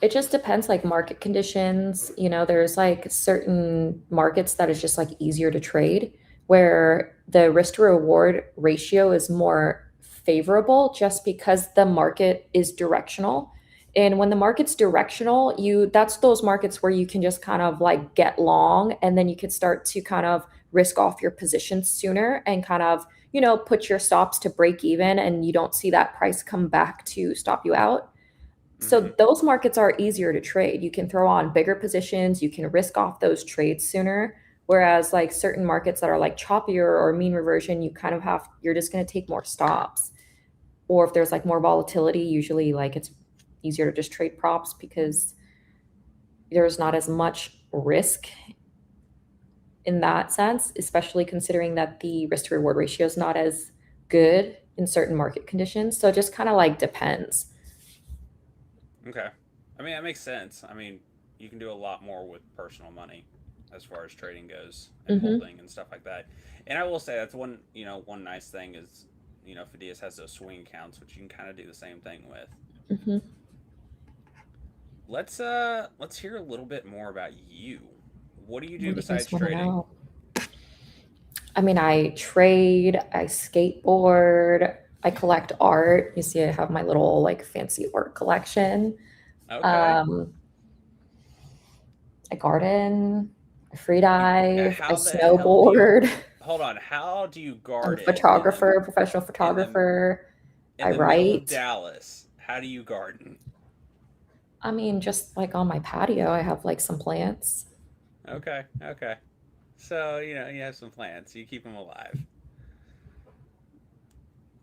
[SPEAKER 7] it just depends, like market conditions. There's like certain markets that is just like easier to trade, where the risk to reward ratio is more favorable just because the market is directional. And when the market's directional, that's those markets where you can just kind of like get long, and then you can start to kind of risk off your positions sooner and kind of, put your stops to break even, and you don't see that price come back to stop you out. So
[SPEAKER 3] Mhm.
[SPEAKER 7] those markets are easier to trade. You can throw on bigger positions, you can risk off those trades sooner. Whereas like certain markets that are like choppier or mean reversion, you're just going to take more stops. Or if there's like more volatility, usually like it's easier to just trade props because there's not as much risk in that sense, especially considering that the risk to reward ratio is not as good in certain market conditions. So it just kind of like depends.
[SPEAKER 3] Okay. I mean, that makes sense. I mean, you can do a lot more with personal money as far as trading goes and
[SPEAKER 7] Mhm.
[SPEAKER 3] holding and stuff like that. And I will say that's one nice thing is, Phidias has those swing accounts, which you can kind of do the same thing with.
[SPEAKER 7] Mhm.
[SPEAKER 3] Let's hear a little bit more about you. What do you do
[SPEAKER 7] What do you
[SPEAKER 3] besides
[SPEAKER 7] guys want to
[SPEAKER 3] trading?
[SPEAKER 7] know? I mean, I trade, I skateboard, I collect art. You see, I have my little like fancy art collection.
[SPEAKER 3] Okay.
[SPEAKER 7] Um, I garden, I free
[SPEAKER 3] You
[SPEAKER 7] dive, I
[SPEAKER 3] how the hell do you
[SPEAKER 7] snowboard.
[SPEAKER 3] hold on? How do you
[SPEAKER 7] I'm a
[SPEAKER 3] garden
[SPEAKER 7] photographer, professional
[SPEAKER 3] in the
[SPEAKER 7] photographer.
[SPEAKER 3] in
[SPEAKER 7] I
[SPEAKER 3] the middle of
[SPEAKER 7] write.
[SPEAKER 3] Dallas? How do you garden?
[SPEAKER 7] I mean, just like on my patio, I have like some plants.
[SPEAKER 3] Okay, okay. So, you have some plants. You keep them alive.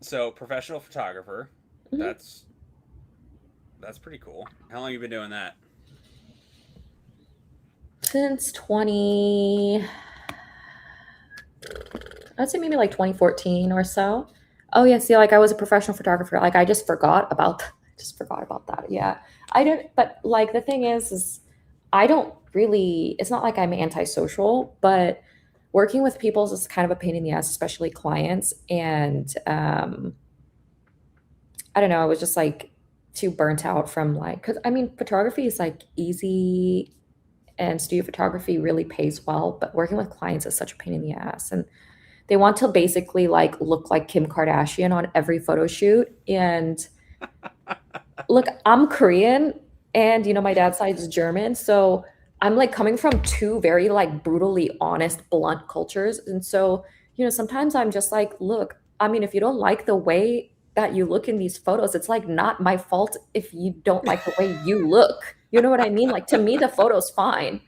[SPEAKER 3] So, professional photographer.
[SPEAKER 7] Mhm.
[SPEAKER 3] That's pretty cool. How long you been doing that?
[SPEAKER 7] Since I'd say maybe like 2014 or so. Oh yeah, see, like I was a professional photographer. Like I just forgot about that. Yeah. I don't, but like the thing is I don't really, it's not like I'm antisocial, but working with people is kind of a pain in the ass, especially clients. And I don't know, I was just like too burnt out from like, cause I mean, photography is like easy and studio photography really pays well, but working with clients is such a pain in the ass. And they want to basically like look like Kim Kardashian on every photo shoot. And look, I'm Korean and my dad's side is German. So I'm like coming from two very like brutally honest, blunt cultures. And so, sometimes I'm just like, look, I mean, if you don't like the way that you look in these photos, it's like not my fault if you don't like the way you look. You know what I mean? Like to me, the photo's fine.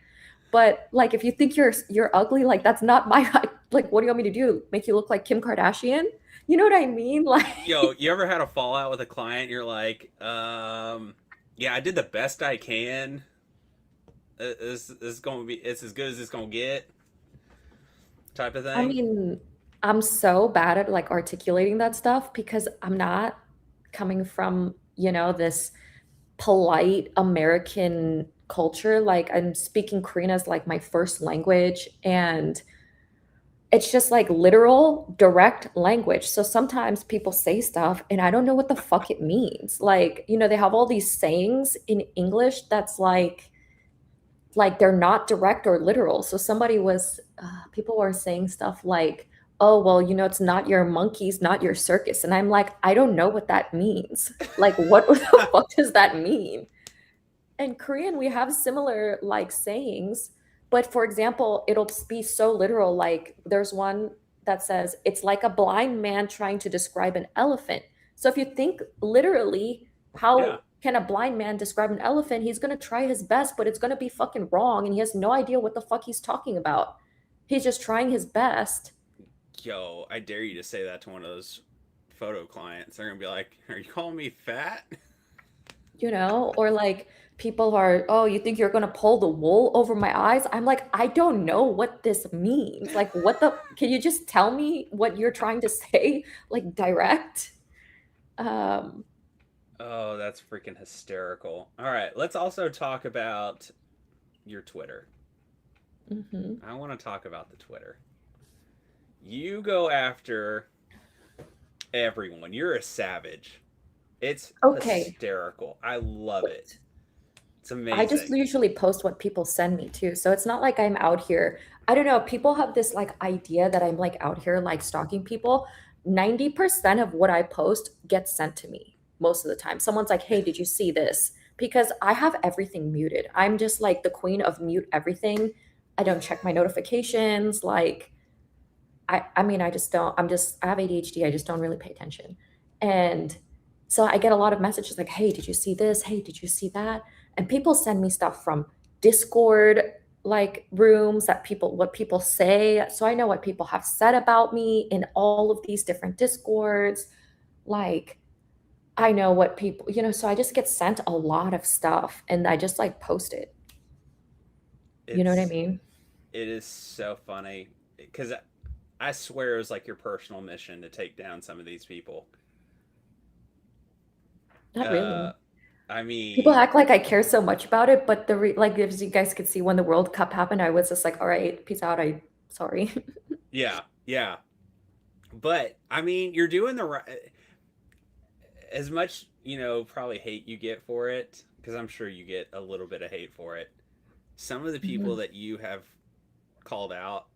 [SPEAKER 7] But like if you think you're ugly, like that's not my like what do you want me to do? Make you look like Kim Kardashian? You know what I mean? Like
[SPEAKER 3] Yo, you ever had a fallout with a client? You're like, yeah, I did the best I can. It's as good as it's gonna get, type of
[SPEAKER 7] I
[SPEAKER 3] thing.
[SPEAKER 7] mean, I'm so bad at like articulating that stuff because I'm not coming from, this polite American culture. Like I'm speaking Korean as like my first language, and it's just like literal direct language. So sometimes people say stuff and I don't know what the fuck it means. Like, they have all these sayings in English that's like they're not direct or literal. So people were saying stuff like, "Oh, well, it's not your monkeys, not your circus." And I'm like, "I don't know what that means." Like, what the fuck does that mean? In Korean, we have similar like sayings, but for example, it'll be so literal. Like there's one that says it's like a blind man trying to describe an elephant. So if you think literally, how
[SPEAKER 3] Yeah.
[SPEAKER 7] can a blind man describe an elephant? He's going to try his best, but it's going to be fucking wrong, and he has no idea what the fuck he's talking about. He's just trying his best.
[SPEAKER 3] Yo, I dare you to say that to one of those photo clients. They're gonna be like, "Are you calling me fat?"
[SPEAKER 7] Or like people are, oh, you think you're gonna pull the wool over my eyes? I'm like, I don't know what this means. Like, can you just tell me what you're trying to say? Like, direct? Um,
[SPEAKER 3] Oh, that's freaking hysterical. All right, let's also talk about your Twitter.
[SPEAKER 7] mhm.
[SPEAKER 3] I want to talk about the Twitter. You go after everyone. You're a savage. It's
[SPEAKER 7] Okay.
[SPEAKER 3] hysterical. I love it. It's
[SPEAKER 7] I just
[SPEAKER 3] amazing.
[SPEAKER 7] usually post what people send me too. So it's not like I'm out here. I don't know. People have this like idea that I'm like out here like stalking people. 90% of what I post gets sent to me most of the time. Someone's like, hey, did you see this? Because I have everything muted. I'm just like the queen of mute everything. I don't check my notifications. Like, I mean, I just don't, I have ADHD. I just don't really pay attention. And so I get a lot of messages like, hey, did you see this? Hey, did you see that? And people send me stuff from Discord, like rooms what people say. So I know what people have said about me in all of these different Discords. Like, I know what people, so I just get sent a lot of stuff and I just like post it. You know what I
[SPEAKER 3] It's
[SPEAKER 7] mean?
[SPEAKER 3] it is so funny because I swear it was like your personal mission to take down some of these people.
[SPEAKER 7] Not
[SPEAKER 3] Uh,
[SPEAKER 7] really.
[SPEAKER 3] I
[SPEAKER 7] People
[SPEAKER 3] mean,
[SPEAKER 7] act like I care so much about it, but like as you guys could see when the World Cup happened, I was just like, all right, peace out. Sorry.
[SPEAKER 3] yeah, yeah. But I mean, you're doing the right. As much probably hate you get for it, because I'm sure you get a little bit of hate for it. Some of the people
[SPEAKER 7] Mhm.
[SPEAKER 3] that you have called out,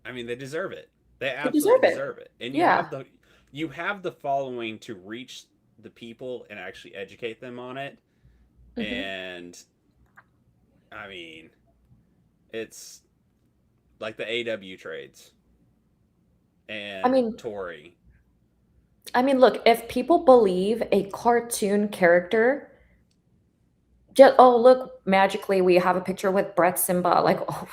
[SPEAKER 3] I mean, they deserve it. They
[SPEAKER 7] They deserve
[SPEAKER 3] absolutely
[SPEAKER 7] it.
[SPEAKER 3] deserve it. And
[SPEAKER 7] Yeah.
[SPEAKER 3] you have the following to reach the people and actually educate them on it.
[SPEAKER 7] hmm
[SPEAKER 3] And I mean, it's like the AW trades
[SPEAKER 7] I
[SPEAKER 3] and
[SPEAKER 7] mean,
[SPEAKER 3] Tory.
[SPEAKER 7] look, if people believe a cartoon character, just oh look, magically we have a picture with Brett Simba, like oh,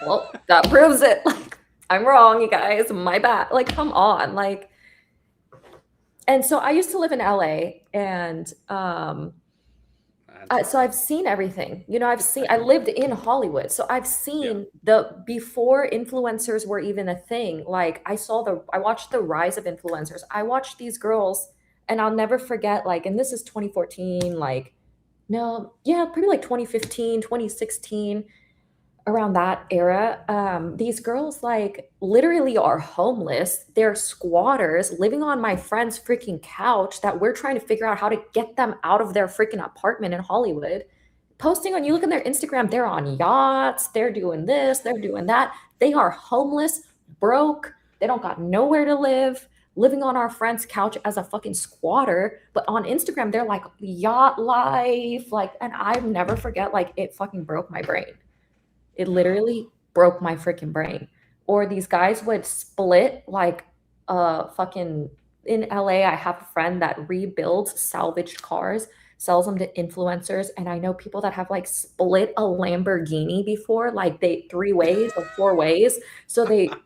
[SPEAKER 7] well, that proves it. Like I'm wrong, you guys. My bad. Like come on, like. And so I used to live in LA, and
[SPEAKER 3] That's
[SPEAKER 7] so
[SPEAKER 3] right.
[SPEAKER 7] I've seen everything. I lived in Hollywood. So I've
[SPEAKER 3] Yeah.
[SPEAKER 7] seen the before influencers were even a thing. Like I watched the rise of influencers. I watched these girls and I'll never forget, like, and this is 2014, like, no, yeah, pretty like 2015, 2016 around that era. These girls like literally are homeless. They're squatters living on my friend's freaking couch that we're trying to figure out how to get them out of their freaking apartment in Hollywood. Posting on, you look at their Instagram, they're on yachts, they're doing this, they're doing that. They are homeless, broke, they don't got nowhere to live, living on our friend's couch as a fucking squatter. But on Instagram, they're like yacht life, like, and I never forget, like, it fucking broke my brain. It
[SPEAKER 3] Oh,
[SPEAKER 7] literally broke my freaking brain. Or these guys would split like fucking in LA. I have a friend that rebuilds salvaged cars, sells them to influencers, and I know people that have like split a Lamborghini before, like they three ways or four ways. So they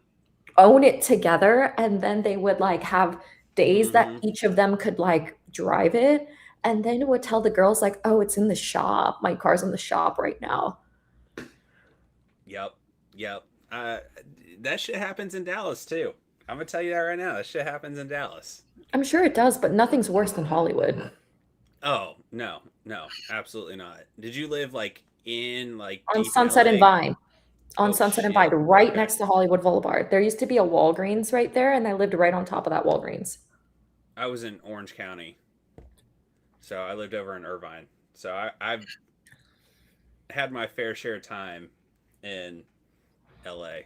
[SPEAKER 7] own it together and then they would like have days that
[SPEAKER 3] mm-hmm.
[SPEAKER 7] each of them could like drive it and then would tell the girls like, "Oh, it's in the shop. My car's in the shop right now."
[SPEAKER 3] Yep. Yep. That shit happens in Dallas too. I'm gonna tell you that right now. That shit happens in Dallas.
[SPEAKER 7] I'm sure it does, but nothing's worse than Hollywood.
[SPEAKER 3] Oh no, no, absolutely not. Did you live like in like
[SPEAKER 7] On
[SPEAKER 3] deep in
[SPEAKER 7] Sunset and
[SPEAKER 3] LA?
[SPEAKER 7] Vine. On
[SPEAKER 3] Oh
[SPEAKER 7] Sunset and Vine,
[SPEAKER 3] shit.
[SPEAKER 7] right
[SPEAKER 3] Okay.
[SPEAKER 7] next to Hollywood Boulevard. There used to be a Walgreens right there, and I lived right on top of that Walgreens.
[SPEAKER 3] I was in Orange County, so I lived over in Irvine. So I've had my fair share of time in LA.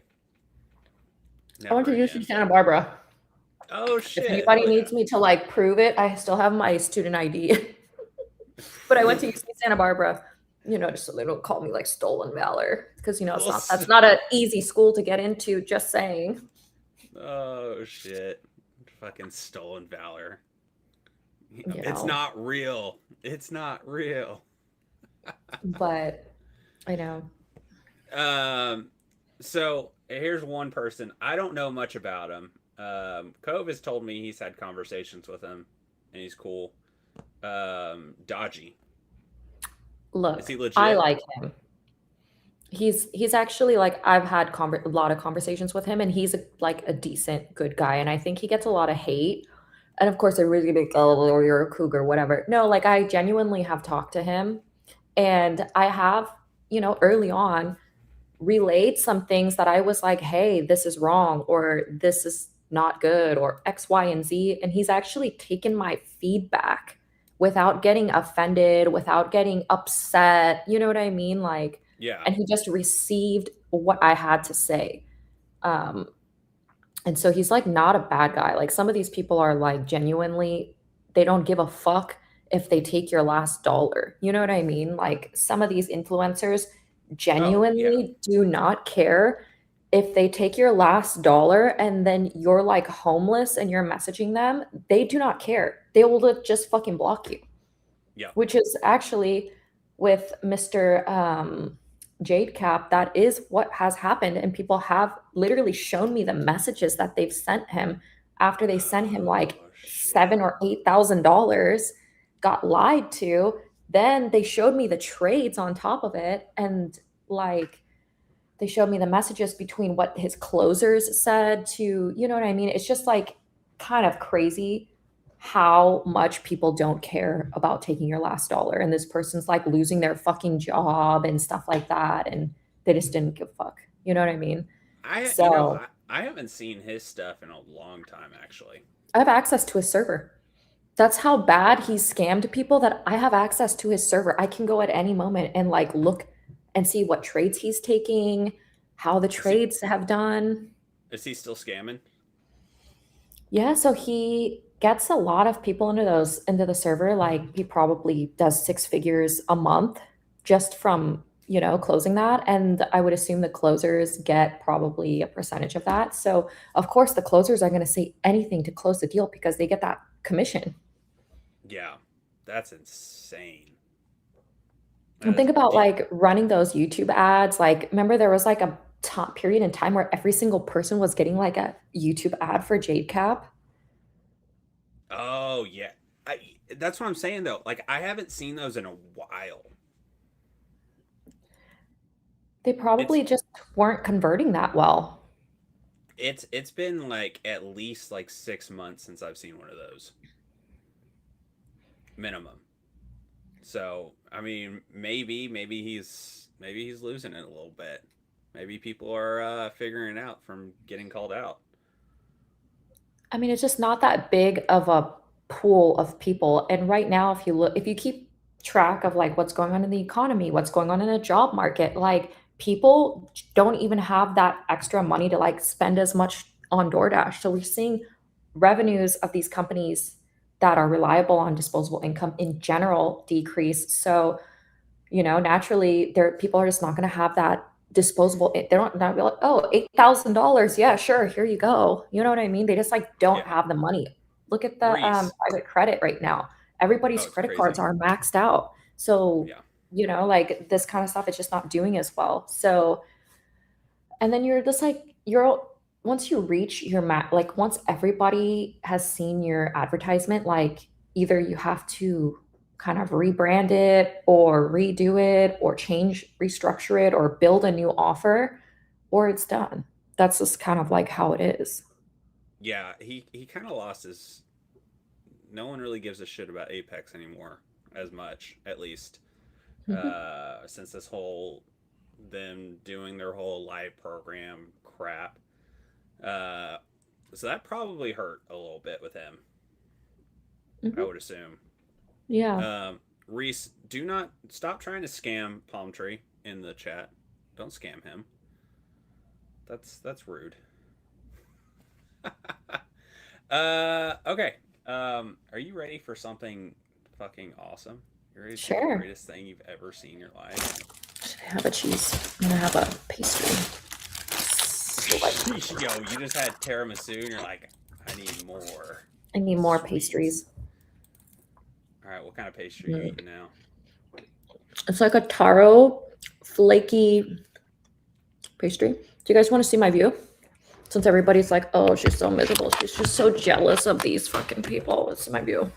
[SPEAKER 7] I went
[SPEAKER 3] Never
[SPEAKER 7] to UC
[SPEAKER 3] again.
[SPEAKER 7] Santa Barbara.
[SPEAKER 3] Oh
[SPEAKER 7] If
[SPEAKER 3] shit.
[SPEAKER 7] anybody
[SPEAKER 3] Hell yeah.
[SPEAKER 7] needs me to like prove it, I still have my student ID. But I went to UC Santa Barbara. Just so they don't call me like stolen valor, because
[SPEAKER 3] Well,
[SPEAKER 7] that's not an easy school to get into. Just saying.
[SPEAKER 3] oh shit. Fucking stolen valor.
[SPEAKER 7] You
[SPEAKER 3] It's
[SPEAKER 7] know,
[SPEAKER 3] not real. It's not real.
[SPEAKER 7] but I know.
[SPEAKER 3] So here's one person. I don't know much about him. Cove has told me he's had conversations with him and he's cool. Dodgy. Is
[SPEAKER 7] Look,
[SPEAKER 3] he
[SPEAKER 7] I
[SPEAKER 3] legit?
[SPEAKER 7] like him. He's actually like, I've had a lot of conversations with him, and he's like a decent, good guy, and I think he gets a lot of hate. And of course, everybody's gonna be like, "Oh, or you're a cougar," whatever. No, like I genuinely have talked to him, and I have, early on relayed some things that I was like, "Hey, this is wrong," or "This is not good," or X, Y, and Z. And he's actually taken my feedback without getting offended, without getting upset. You know what I mean? Like,
[SPEAKER 3] Yeah.
[SPEAKER 7] and he just received what I had to say. Um, and so he's like not a bad guy. Like some of these people are like genuinely, they don't give a fuck if they take your last dollar. You know what I mean? Like some of these influencers
[SPEAKER 3] Oh, yeah.
[SPEAKER 7] genuinely do not care if they take your last dollar and then you're like homeless and you're messaging them. They do not care. They will just fucking block you,
[SPEAKER 3] Yeah.
[SPEAKER 7] which is actually with Mr. Jade Cap, that is what has happened. And people have literally shown me the messages that they've sent him after they sent him like
[SPEAKER 3] Oh shit.
[SPEAKER 7] $7,000 or $8,000, got lied to. Then they showed me the trades on top of it. And like, they showed me the messages between what his closers said to, you know what I mean? It's just like kind of crazy how much people don't care about taking your last dollar. And this person's like losing their fucking job and stuff like that. And they just didn't give a fuck. You know what I mean?
[SPEAKER 3] I you know,
[SPEAKER 7] So
[SPEAKER 3] I haven't seen his stuff in a long time actually.
[SPEAKER 7] I have access to his server. That's how bad he's scammed people, that I have access to his server. I can go at any moment and like look and see what trades he's taking, how the
[SPEAKER 3] Is he
[SPEAKER 7] trades have done.
[SPEAKER 3] is he still scamming?
[SPEAKER 7] Yeah, so he gets a lot of people into the server. Like he probably does six figures a month just from, closing that. And I would assume the closers get probably a percentage of that. So of course the closers are going to say anything to close the deal because they get that commission.
[SPEAKER 3] Yeah. That's insane.
[SPEAKER 7] And
[SPEAKER 3] That is
[SPEAKER 7] think about
[SPEAKER 3] ridiculous.
[SPEAKER 7] like running those YouTube ads. Like, remember there was like a top period in time where every single person was getting like a YouTube ad for Jade Cap.
[SPEAKER 3] Oh yeah. I that's what I'm saying though. Like I haven't seen those in a while.
[SPEAKER 7] They
[SPEAKER 3] It's
[SPEAKER 7] probably just weren't converting that well.
[SPEAKER 3] it's been like at least like 6 months since I've seen one of those. Minimum. So I mean maybe he's losing it a little bit. Maybe people are figuring it out from getting called out.
[SPEAKER 7] I mean, it's just not that big of a pool of people. And right now, if you keep track of like what's going on in the economy, what's going on in the job market, like people don't even have that extra money to like spend as much on DoorDash. So we're seeing revenues of these companies that are reliable on disposable income in general decrease. So naturally, there people are just not going to have that disposable. They don't not be like, oh, $8,000, yeah, sure, here you go. You know what I mean? They just like don't
[SPEAKER 3] Yeah.
[SPEAKER 7] have the money. Look at the
[SPEAKER 3] Reese.
[SPEAKER 7] private credit right now. Everybody's
[SPEAKER 3] Oh, it's
[SPEAKER 7] credit cards
[SPEAKER 3] crazy.
[SPEAKER 7] are maxed out. So
[SPEAKER 3] Yeah.
[SPEAKER 7] like this kind of stuff is just not doing as well. So and then you're just like once you reach your like once everybody has seen your advertisement, like either you have to kind of rebrand it or redo it or restructure it or build a new offer, or it's done. That's just kind of like how it is.
[SPEAKER 3] Yeah, he kind of lost his. No one really gives a shit about Apex anymore, as much at least. Since this whole them doing their whole live program crap. Uh, so that probably hurt a little bit with him. I
[SPEAKER 7] Mhm.
[SPEAKER 3] would assume.
[SPEAKER 7] Yeah.
[SPEAKER 3] Reese, do not stop trying to scam Palm Tree in the chat. Don't scam him. That's rude. Okay. Are you ready for something fucking awesome? You ready to see
[SPEAKER 7] Sure.
[SPEAKER 3] the greatest thing you've ever seen in your life?
[SPEAKER 7] Should I have a cheese? I'm gonna have a pastry.
[SPEAKER 3] Yo, you just had tiramisu and you're like, I need more.
[SPEAKER 7] I need more
[SPEAKER 3] Sweet.
[SPEAKER 7] pastries.
[SPEAKER 3] All right, what kind of pastry are you eating now?
[SPEAKER 7] It's like a taro, flaky pastry. Do you guys want to see my view? Since everybody's like, oh, she's so miserable. She's just so jealous of these fucking people. It's my view.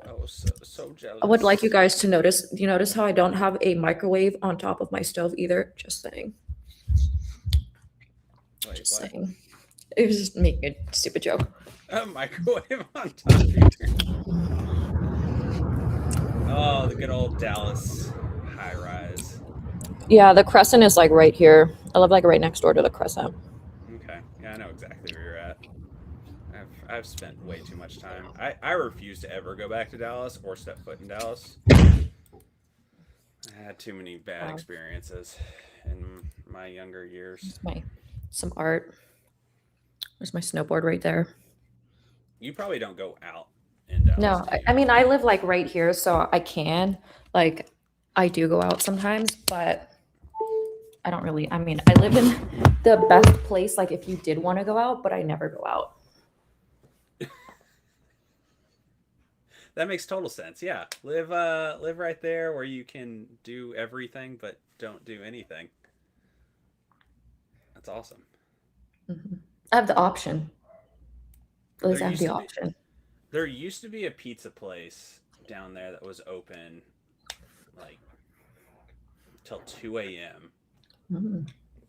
[SPEAKER 3] Oh, so jealous.
[SPEAKER 7] I would like you guys to notice. Do you notice how I don't have a microwave on top of my stove either? Just saying.
[SPEAKER 3] Wait,
[SPEAKER 7] Just
[SPEAKER 3] what?
[SPEAKER 7] saying. It was just making a stupid joke.
[SPEAKER 3] A microwave on top of your turn. Oh, the good old Dallas high rise.
[SPEAKER 7] Yeah, the Crescent is like right here. I live like right next door to the Crescent.
[SPEAKER 3] Okay, yeah, I know exactly where you're at. I've spent way too much time. I refuse to ever go back to Dallas or step foot in Dallas. I had too many bad
[SPEAKER 7] Wow.
[SPEAKER 3] experiences in my younger years.
[SPEAKER 7] Some art. There's my snowboard right there.
[SPEAKER 3] You probably don't go out in Dallas.
[SPEAKER 7] No,
[SPEAKER 3] do you?
[SPEAKER 7] I mean, I live like right here, so I can. Like, I do go out sometimes, but I don't really. I mean, I live in the best place, like if you did want to go out, but I never go out.
[SPEAKER 3] That makes total sense. Yeah, live right there where you can do everything but don't do anything. That's awesome.
[SPEAKER 7] I have the option. At least
[SPEAKER 3] There
[SPEAKER 7] I have
[SPEAKER 3] used
[SPEAKER 7] the
[SPEAKER 3] to be-
[SPEAKER 7] option.
[SPEAKER 3] There used to be a pizza place down there that was open like till 2 a.m.
[SPEAKER 7] Mm.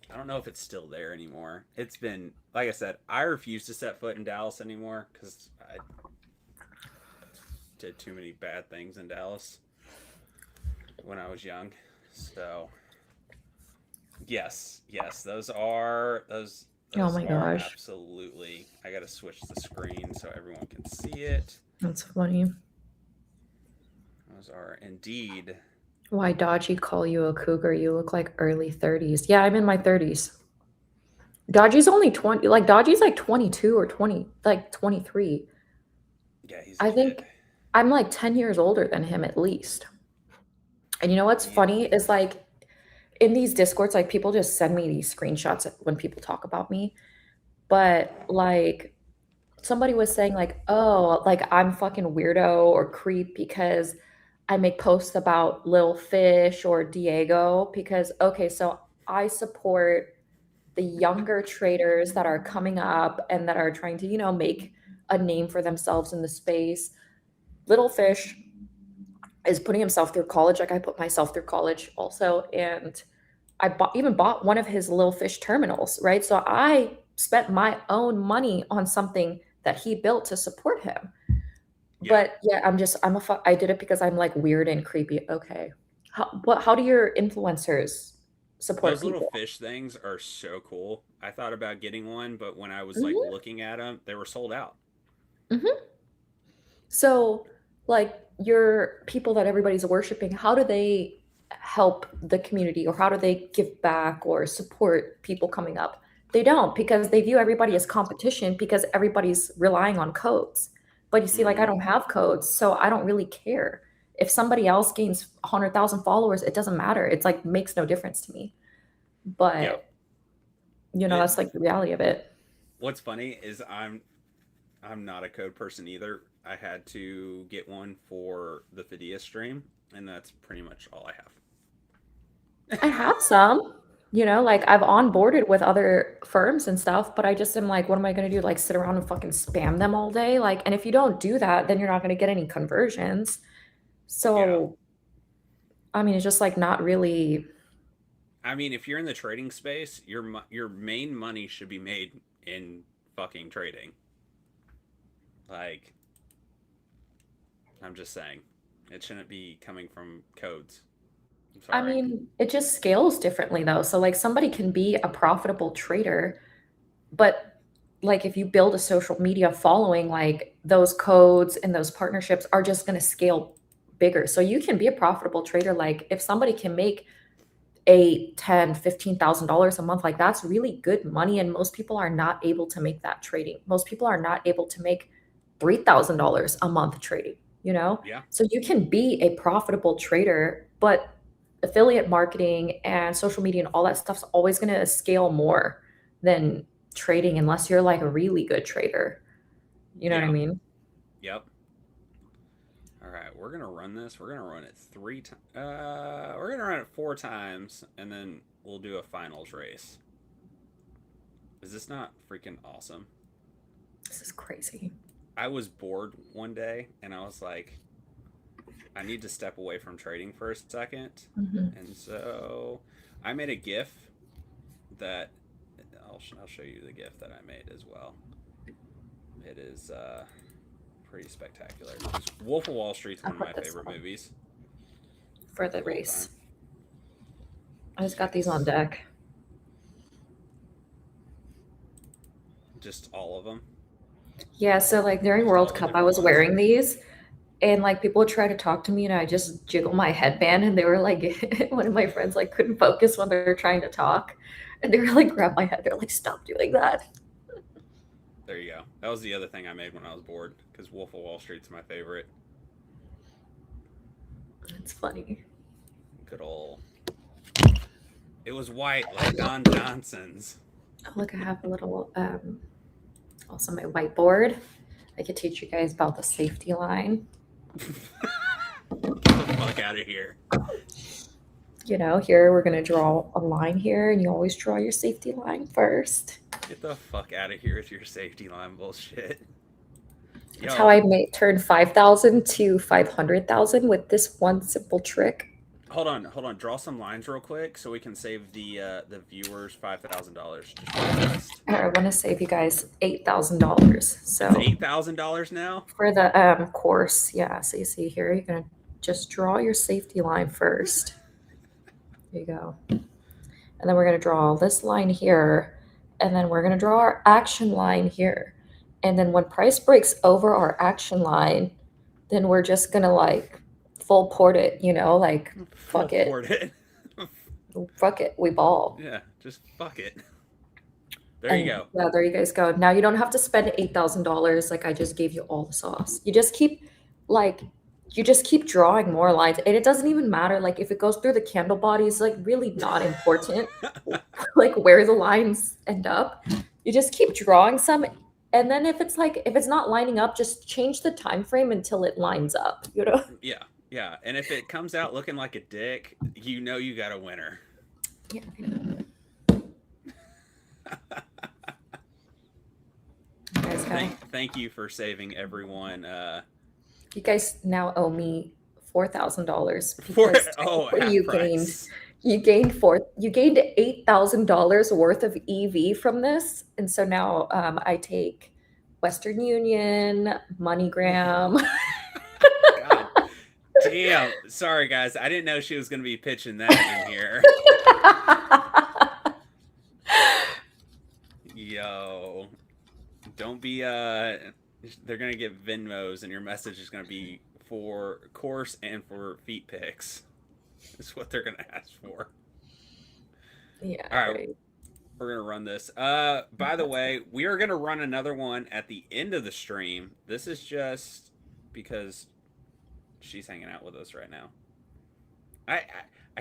[SPEAKER 3] I don't know if it's still there anymore. It's been, like I said, I refuse to set foot in Dallas anymore because I did too many bad things in Dallas when I was young. So, yes, those are those.
[SPEAKER 7] Oh my
[SPEAKER 3] are
[SPEAKER 7] gosh.
[SPEAKER 3] Absolutely. I got to switch the screen so everyone can see it.
[SPEAKER 7] That's funny.
[SPEAKER 3] Those are indeed.
[SPEAKER 7] Why Dodgy call you a cougar? You look like early 30s. Yeah, I'm in my 30s. Dodgy's only 20. Like Dodgy's like 22 or 20, like 23.
[SPEAKER 3] Yeah, he's.
[SPEAKER 7] I think I'm like 10 years older than him at least. And you know what's funny is like in these discords, like people just send me these screenshots when people talk about me. But like somebody was saying like, oh, like I'm fucking weirdo or creep because I make posts about Lil Fish or Diego because okay, so I support the younger traders that are coming up and that are trying to, you know, make a name for themselves in the space. Little Fish is putting himself through college, like I put myself through college also, and I even bought one of his Little Fish terminals, right? So I spent my own money on something that he built to support him. But yeah, I did it because I'm like weird and creepy. Okay. How do your influencers support
[SPEAKER 3] Those
[SPEAKER 7] people?
[SPEAKER 3] little fish things are so cool. I thought about getting one, but when I was like looking at them, they were sold out.
[SPEAKER 7] So, like your people that everybody's worshiping, how do they help the community or how do they give back or support people coming up? They don't because they view everybody as competition because everybody's relying on codes. But you see, like I don't have codes, so I don't really care. If somebody else gains 100,000 followers, it doesn't matter. It's like makes no difference to me. But you know, that's like the reality of it.
[SPEAKER 3] What's funny is I'm not a code person either. I had to get one for the Phidias stream, and that's pretty much all I have.
[SPEAKER 7] I have some, you know, like I've onboarded with other firms and stuff, but I just am like, what am I going to do? Like sit around and fucking spam them all day? Like, and if you don't do that, then you're not going to get any conversions. So, I mean, it's just like not really.
[SPEAKER 3] I mean, if you're in the trading space, your main money should be made in fucking trading. Like, I'm just saying, it shouldn't be coming from codes.
[SPEAKER 7] I mean, it just scales differently though. So like somebody can be a profitable trader, but like if you build a social media following, like those codes and those partnerships are just going to scale bigger. So you can be a profitable trader. Like if somebody can make $8, $10, $15,000 a month, like that's really good money. And most people are not able to make that trading. Most people are not able to make $3,000 a month trading. you know?
[SPEAKER 3] Yeah.
[SPEAKER 7] So you can be a profitable trader, but affiliate marketing and social media and all that stuff's always going to scale more than trading unless you're like a really good trader. You know what I
[SPEAKER 3] Yeah.
[SPEAKER 7] mean?
[SPEAKER 3] Yep. All right, we're gonna run this. We're gonna run it 3 times. We're gonna run it 4 times, and then we'll do a finals race. Is this not freaking awesome?
[SPEAKER 7] This is crazy.
[SPEAKER 3] I was bored one day, and I was like, I need to step away from trading for a second,
[SPEAKER 7] Mhm.
[SPEAKER 3] and so I made a GIF that I'll show you the GIF that I made as well. It is pretty spectacular. Wolf of Wall Street's one of
[SPEAKER 7] I'll
[SPEAKER 3] my
[SPEAKER 7] put this
[SPEAKER 3] favorite
[SPEAKER 7] on.
[SPEAKER 3] movies.
[SPEAKER 7] For the
[SPEAKER 3] of all
[SPEAKER 7] race.
[SPEAKER 3] time.
[SPEAKER 7] I just got these on deck.
[SPEAKER 3] Just all of them.
[SPEAKER 7] Yeah, so like during
[SPEAKER 3] Just all
[SPEAKER 7] World
[SPEAKER 3] the
[SPEAKER 7] Cup, I
[SPEAKER 3] different
[SPEAKER 7] was
[SPEAKER 3] ones.
[SPEAKER 7] wearing these, and like people would try to talk to me, and I just jiggle my headband, and they were like, one of my friends like couldn't focus when they were trying to talk, and they were like, grab my head, they're like, stop doing that.
[SPEAKER 3] There you go. That was the other thing I made when I was bored, because Wolf of Wall Street's my favorite.
[SPEAKER 7] It's funny.
[SPEAKER 3] Good old. It was white like Don Johnson's.
[SPEAKER 7] Oh, look, I have a little, also my whiteboard. I could teach you guys about the safety line.
[SPEAKER 3] Get the fuck out of here.
[SPEAKER 7] You know, here we're gonna draw a line here, and you always draw your safety line first.
[SPEAKER 3] Get the fuck out of here with your safety line bullshit.
[SPEAKER 7] That's how I turn 5,000 to 500,000 with this one simple trick.
[SPEAKER 3] Hold on. Draw some lines real quick so we can save the viewers $5,000.
[SPEAKER 7] I want to save you guys $8,000. So
[SPEAKER 3] It's $8,000 now.
[SPEAKER 7] for the course, yeah. So you see here, you're gonna just draw your safety line first. There you go. And then we're gonna draw this line here, and then we're gonna draw our action line here. And then when price breaks over our action line, then we're just gonna like full port it, you know, like fuck it.
[SPEAKER 3] Full port it.
[SPEAKER 7] Fuck it, we ball.
[SPEAKER 3] Yeah, just fuck it. There you go.
[SPEAKER 7] Yeah, there you guys go. Now you don't have to spend $8,000. Like I just gave you all the sauce. You just keep drawing more lines, and it doesn't even matter. Like if it goes through the candle body, it's like really not important. Like where the lines end up, you just keep drawing some, and then if it's not lining up, just change the time frame until it lines up. You know?
[SPEAKER 3] Yeah. And if it comes out looking like a dick, you know you got a winner.
[SPEAKER 7] Yeah.
[SPEAKER 3] Thank you for saving everyone.
[SPEAKER 7] You guys now owe me $4,000 you gained $8,000 worth of EV from this, and so now I take Western Union, MoneyGram.
[SPEAKER 3] God damn! Sorry guys, I didn't know she was gonna be pitching that in here. Yo, don't be they're gonna get Venmos, and your message is gonna be for course and for feet pics. That's what they're gonna ask for.
[SPEAKER 7] Yeah.
[SPEAKER 3] All right. We're gonna run this. By the way, we are gonna run another one at the end of the stream. This is just because she's hanging out with us right now. I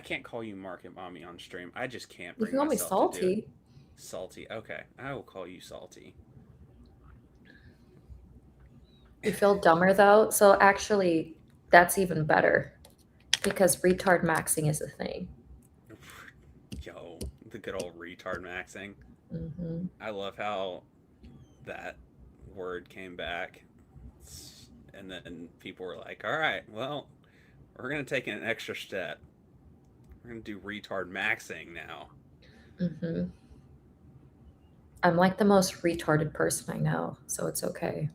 [SPEAKER 3] can't call you Market Mommy on stream. I just can't.
[SPEAKER 7] You can call me Salty.
[SPEAKER 3] Salty. Okay, I will call you Salty.
[SPEAKER 7] You feel dumber though, so actually, that's even better because retard maxing is a thing.
[SPEAKER 3] Yo, the good old retard maxing.
[SPEAKER 7] Mm-hmm.
[SPEAKER 3] I love how that word came back, and then people were like, "All right, well, we're gonna take an extra step. We're gonna do retard maxing now."
[SPEAKER 7] Mm-hmm. I'm like the most retarded person I know, so it's okay.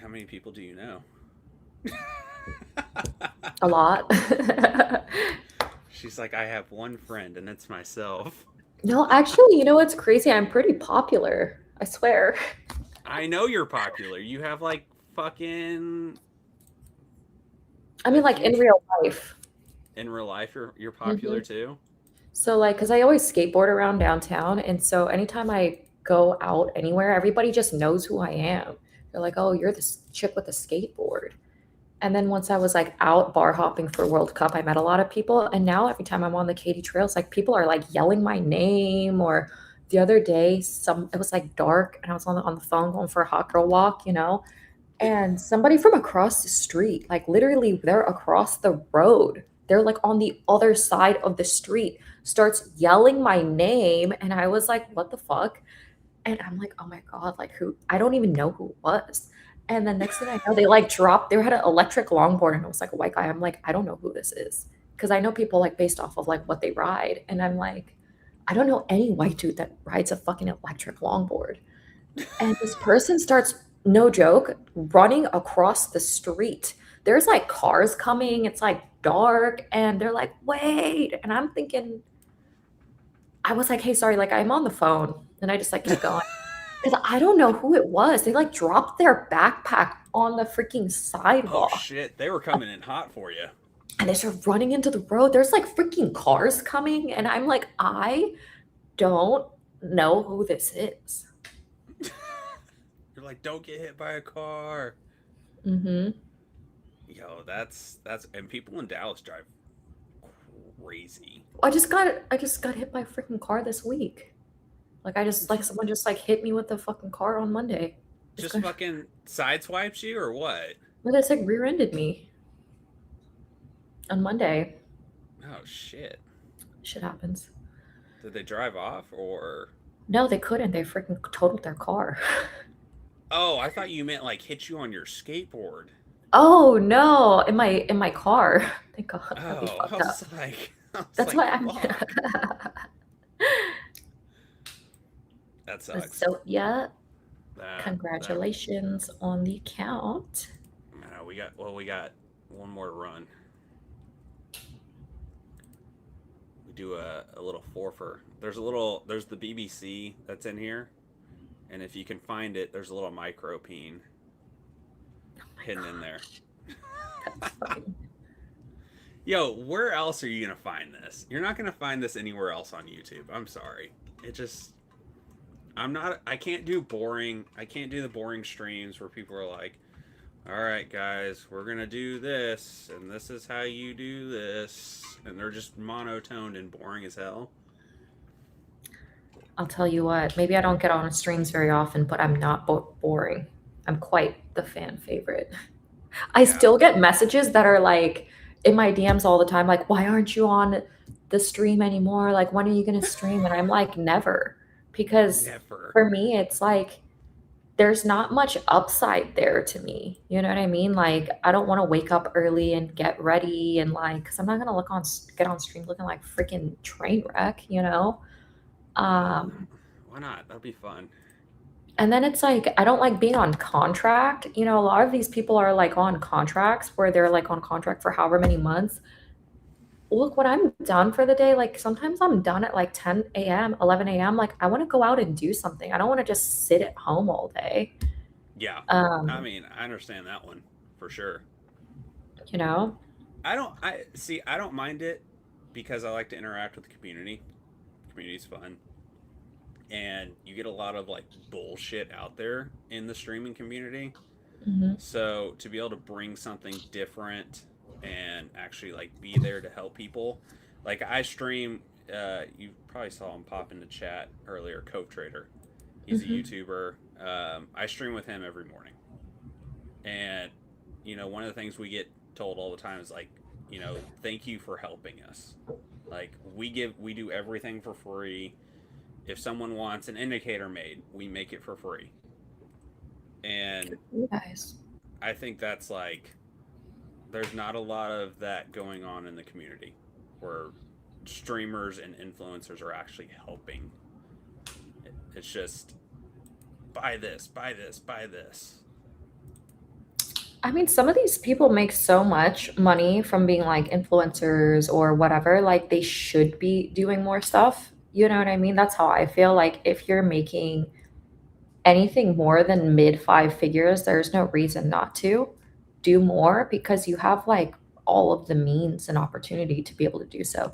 [SPEAKER 3] How many people do you know?
[SPEAKER 7] A lot.
[SPEAKER 3] She's like, I have one friend, and it's myself.
[SPEAKER 7] No, actually, you know what's crazy? I'm pretty popular. I swear.
[SPEAKER 3] I know you're popular. You have like fucking.
[SPEAKER 7] I mean, like in real life.
[SPEAKER 3] In real life, you're popular too.
[SPEAKER 7] So like, because I always skateboard around downtown, and so anytime I go out anywhere, everybody just knows who I am. They're like, "Oh, you're this chick with a skateboard," And then once I was like out bar hopping for World Cup, I met a lot of people. And now every time I'm on the Katy trails, like people are like yelling my name. Or the other day, it was like dark and I was on the phone going for a hot girl walk, you know, and somebody from across the street, like literally they're across the road. They're like on the other side of the street, starts yelling my name. And I was like, what the fuck? And I'm like, oh my God, like who? I don't even know who it was. And the next thing I know, they like dropped, they had an electric longboard and it was like a white guy. I'm like, I don't know who this is. Cause I know people like based off of like what they ride. And I'm like, I don't know any white dude that rides a fucking electric longboard. And this person starts, no joke, running across the street. There's like cars coming, it's like dark, and they're like, wait. And I'm thinking, I was like, hey, sorry, like I'm on the phone. And I just like keep going. Because I don't know who it was. They like dropped their backpack on the freaking
[SPEAKER 3] Oh
[SPEAKER 7] sidewalk.
[SPEAKER 3] shit, they were coming in hot for you.
[SPEAKER 7] And they start running into the road. There's like freaking cars coming. And I'm like, I don't know who this is.
[SPEAKER 3] You're like, don't get hit by a car.
[SPEAKER 7] Mm-hmm.
[SPEAKER 3] Yo, that's and people in Dallas drive crazy.
[SPEAKER 7] I just got hit by a freaking car this week. Like I just like someone just like hit me with the fucking car on Monday.
[SPEAKER 3] Just fucking sideswipes you or what?
[SPEAKER 7] Well, it's like rear-ended me on Monday.
[SPEAKER 3] Oh shit.
[SPEAKER 7] Shit happens.
[SPEAKER 3] Did they drive off or?
[SPEAKER 7] No, they couldn't. They freaking totaled their car.
[SPEAKER 3] Oh, I thought you meant like hit you on your skateboard.
[SPEAKER 7] Oh no, in my car. Thank God. That'd be
[SPEAKER 3] Oh,
[SPEAKER 7] fucked
[SPEAKER 3] I
[SPEAKER 7] up.
[SPEAKER 3] was like,
[SPEAKER 7] That's why I'm.
[SPEAKER 3] fuck. That sucks.
[SPEAKER 7] So yeah,
[SPEAKER 3] That-
[SPEAKER 7] congratulations on the account.
[SPEAKER 3] we got one more to run. We do a little forfeit. There's the BBC that's in here, and if you can find it, there's a little micro peen hidden in there.
[SPEAKER 7] That's fucking.
[SPEAKER 3] Yo, where else are you gonna find this? You're not gonna find this anywhere else on YouTube. I'm sorry. I can't do the boring streams where people are like, all right, guys, we're going to do this, and this is how you do this. And they're just monotoned and boring as hell.
[SPEAKER 7] I'll tell you what, maybe I don't get on streams very often, but I'm not boring. I'm quite the fan favorite. I still get messages that are like in my DMs all the time, like, why aren't you on the stream anymore? Like, when are you going to stream? And I'm like, never. Because
[SPEAKER 3] Never.
[SPEAKER 7] for me, it's like, there's not much upside there to me. You know what I mean? Like, I don't want to wake up early and get ready and like, because I'm not going to get on stream looking like freaking train wreck, you know?
[SPEAKER 3] Why not? That'd be fun.
[SPEAKER 7] And then it's like, I don't like being on contract. You know, a lot of these people are like on contracts where they're like on contract for however many months. Look, when I'm done for the day, like sometimes I'm done at like 10 a.m., 11 a.m. Like I want to go out and do something. I don't want to just sit at home all day.
[SPEAKER 3] Yeah. I mean, I understand that one for sure.
[SPEAKER 7] You know?
[SPEAKER 3] I don't mind it because I like to interact with the community. Community's fun. And you get a lot of like bullshit out there in the streaming community.
[SPEAKER 7] Mm-hmm.
[SPEAKER 3] So to be able to bring something different and actually like be there to help people, like I stream. You probably saw him pop into chat earlier. Trader, he's a YouTuber. I stream with him every morning, and you know one of the things we get told all the time is like, you know, thank you for helping us. Like we do everything for free. If someone wants an indicator made, we make it for free. And
[SPEAKER 7] You guys.
[SPEAKER 3] I think that's like, there's not a lot of that going on in the community where streamers and influencers are actually helping. It's just, buy this, buy this, buy this.
[SPEAKER 7] I mean, some of these people make so much money from being like influencers or whatever. Like they should be doing more stuff. You know what I mean? That's how I feel. Like if you're making anything more than mid 5 figures, there's no reason not to do more because you have like all of the means and opportunity to be able to do so.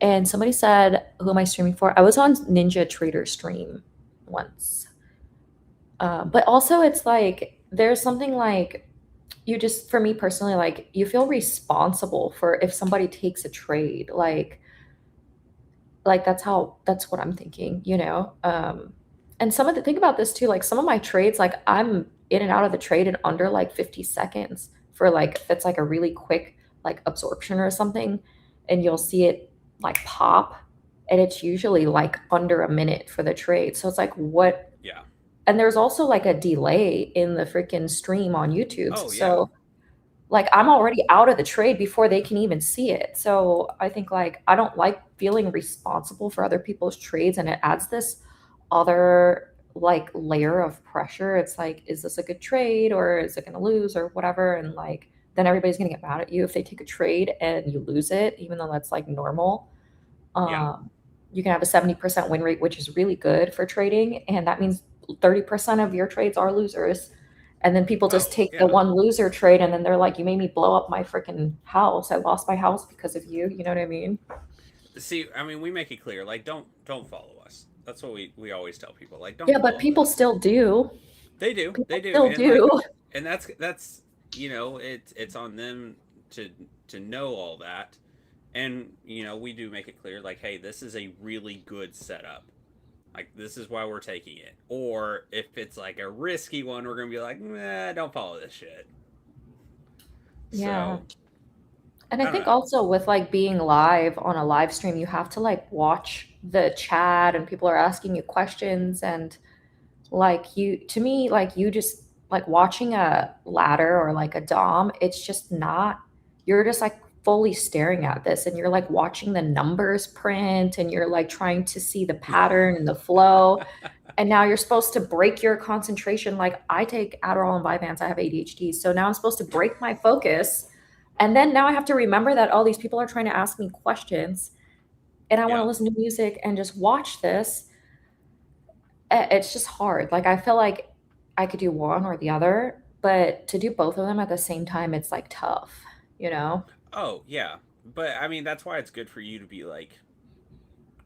[SPEAKER 7] And somebody said, who am I streaming for? I was on Ninja Trader stream once. But also it's like, there's something like, you just, for me personally, like you feel responsible for if somebody takes a trade, like that's what I'm thinking, you know? And some of the think about this too, like some of my trades, like I'm in and out of the trade in under like 50 seconds for like if it's like a really quick like absorption or something, and you'll see it like pop, and it's usually like under a minute for the trade. So it's like what,
[SPEAKER 3] Yeah.
[SPEAKER 7] and there's also like a delay in the freaking stream on YouTube.
[SPEAKER 3] Oh yeah.
[SPEAKER 7] So like I'm
[SPEAKER 3] Yeah.
[SPEAKER 7] already out of the trade before they can even see it. So I think like I don't like feeling responsible for other people's trades, and it adds this other like layer of pressure. It's like, is this a good trade or is it going to lose or whatever? And like then everybody's going to get mad at you if they take a trade and you lose it, even though that's like normal.
[SPEAKER 3] Yeah.
[SPEAKER 7] You can have a 70% win rate, which is really good for trading, and that means 30% of your trades are losers. And then people just
[SPEAKER 3] Oh
[SPEAKER 7] take the
[SPEAKER 3] yeah.
[SPEAKER 7] one loser trade and then they're like, you made me blow up my freaking house. I lost my house because of you. You know what I mean?
[SPEAKER 3] See, I mean, we make it clear, like, don't follow us. That's what we always tell people. Like, don't
[SPEAKER 7] Yeah, but
[SPEAKER 3] follow
[SPEAKER 7] people
[SPEAKER 3] us.
[SPEAKER 7] still do.
[SPEAKER 3] They do.
[SPEAKER 7] People
[SPEAKER 3] They do.
[SPEAKER 7] still
[SPEAKER 3] And like,
[SPEAKER 7] do.
[SPEAKER 3] and that's you know, it's on them to know all that. And you know, we do make it clear, like, hey, this is a really good setup. Like, this is why we're taking it. Or if it's like a risky one, we're gonna be like, nah, don't follow this shit.
[SPEAKER 7] Yeah.
[SPEAKER 3] So
[SPEAKER 7] And
[SPEAKER 3] I
[SPEAKER 7] I
[SPEAKER 3] don't
[SPEAKER 7] think
[SPEAKER 3] know.
[SPEAKER 7] also with like being live on a live stream, you have to like watch the chat and people are asking you questions, and like you, to me, like you just like watching a ladder or like a dom, it's just not, you're just like fully staring at this and you're like watching the numbers print and you're like trying to see the pattern and the flow. And now you're supposed to break your concentration. Like I take Adderall and Vyvanse, I have ADHD. So now I'm supposed to break my focus. And then now I have to remember that all these people are trying to ask me questions and I want to
[SPEAKER 3] Yeah.
[SPEAKER 7] listen to music and just watch this. It's just hard. Like I feel like I could do one or the other, but to do both of them at the same time, it's like tough, you know?
[SPEAKER 3] Oh yeah. But I mean, that's why it's good for you to be like.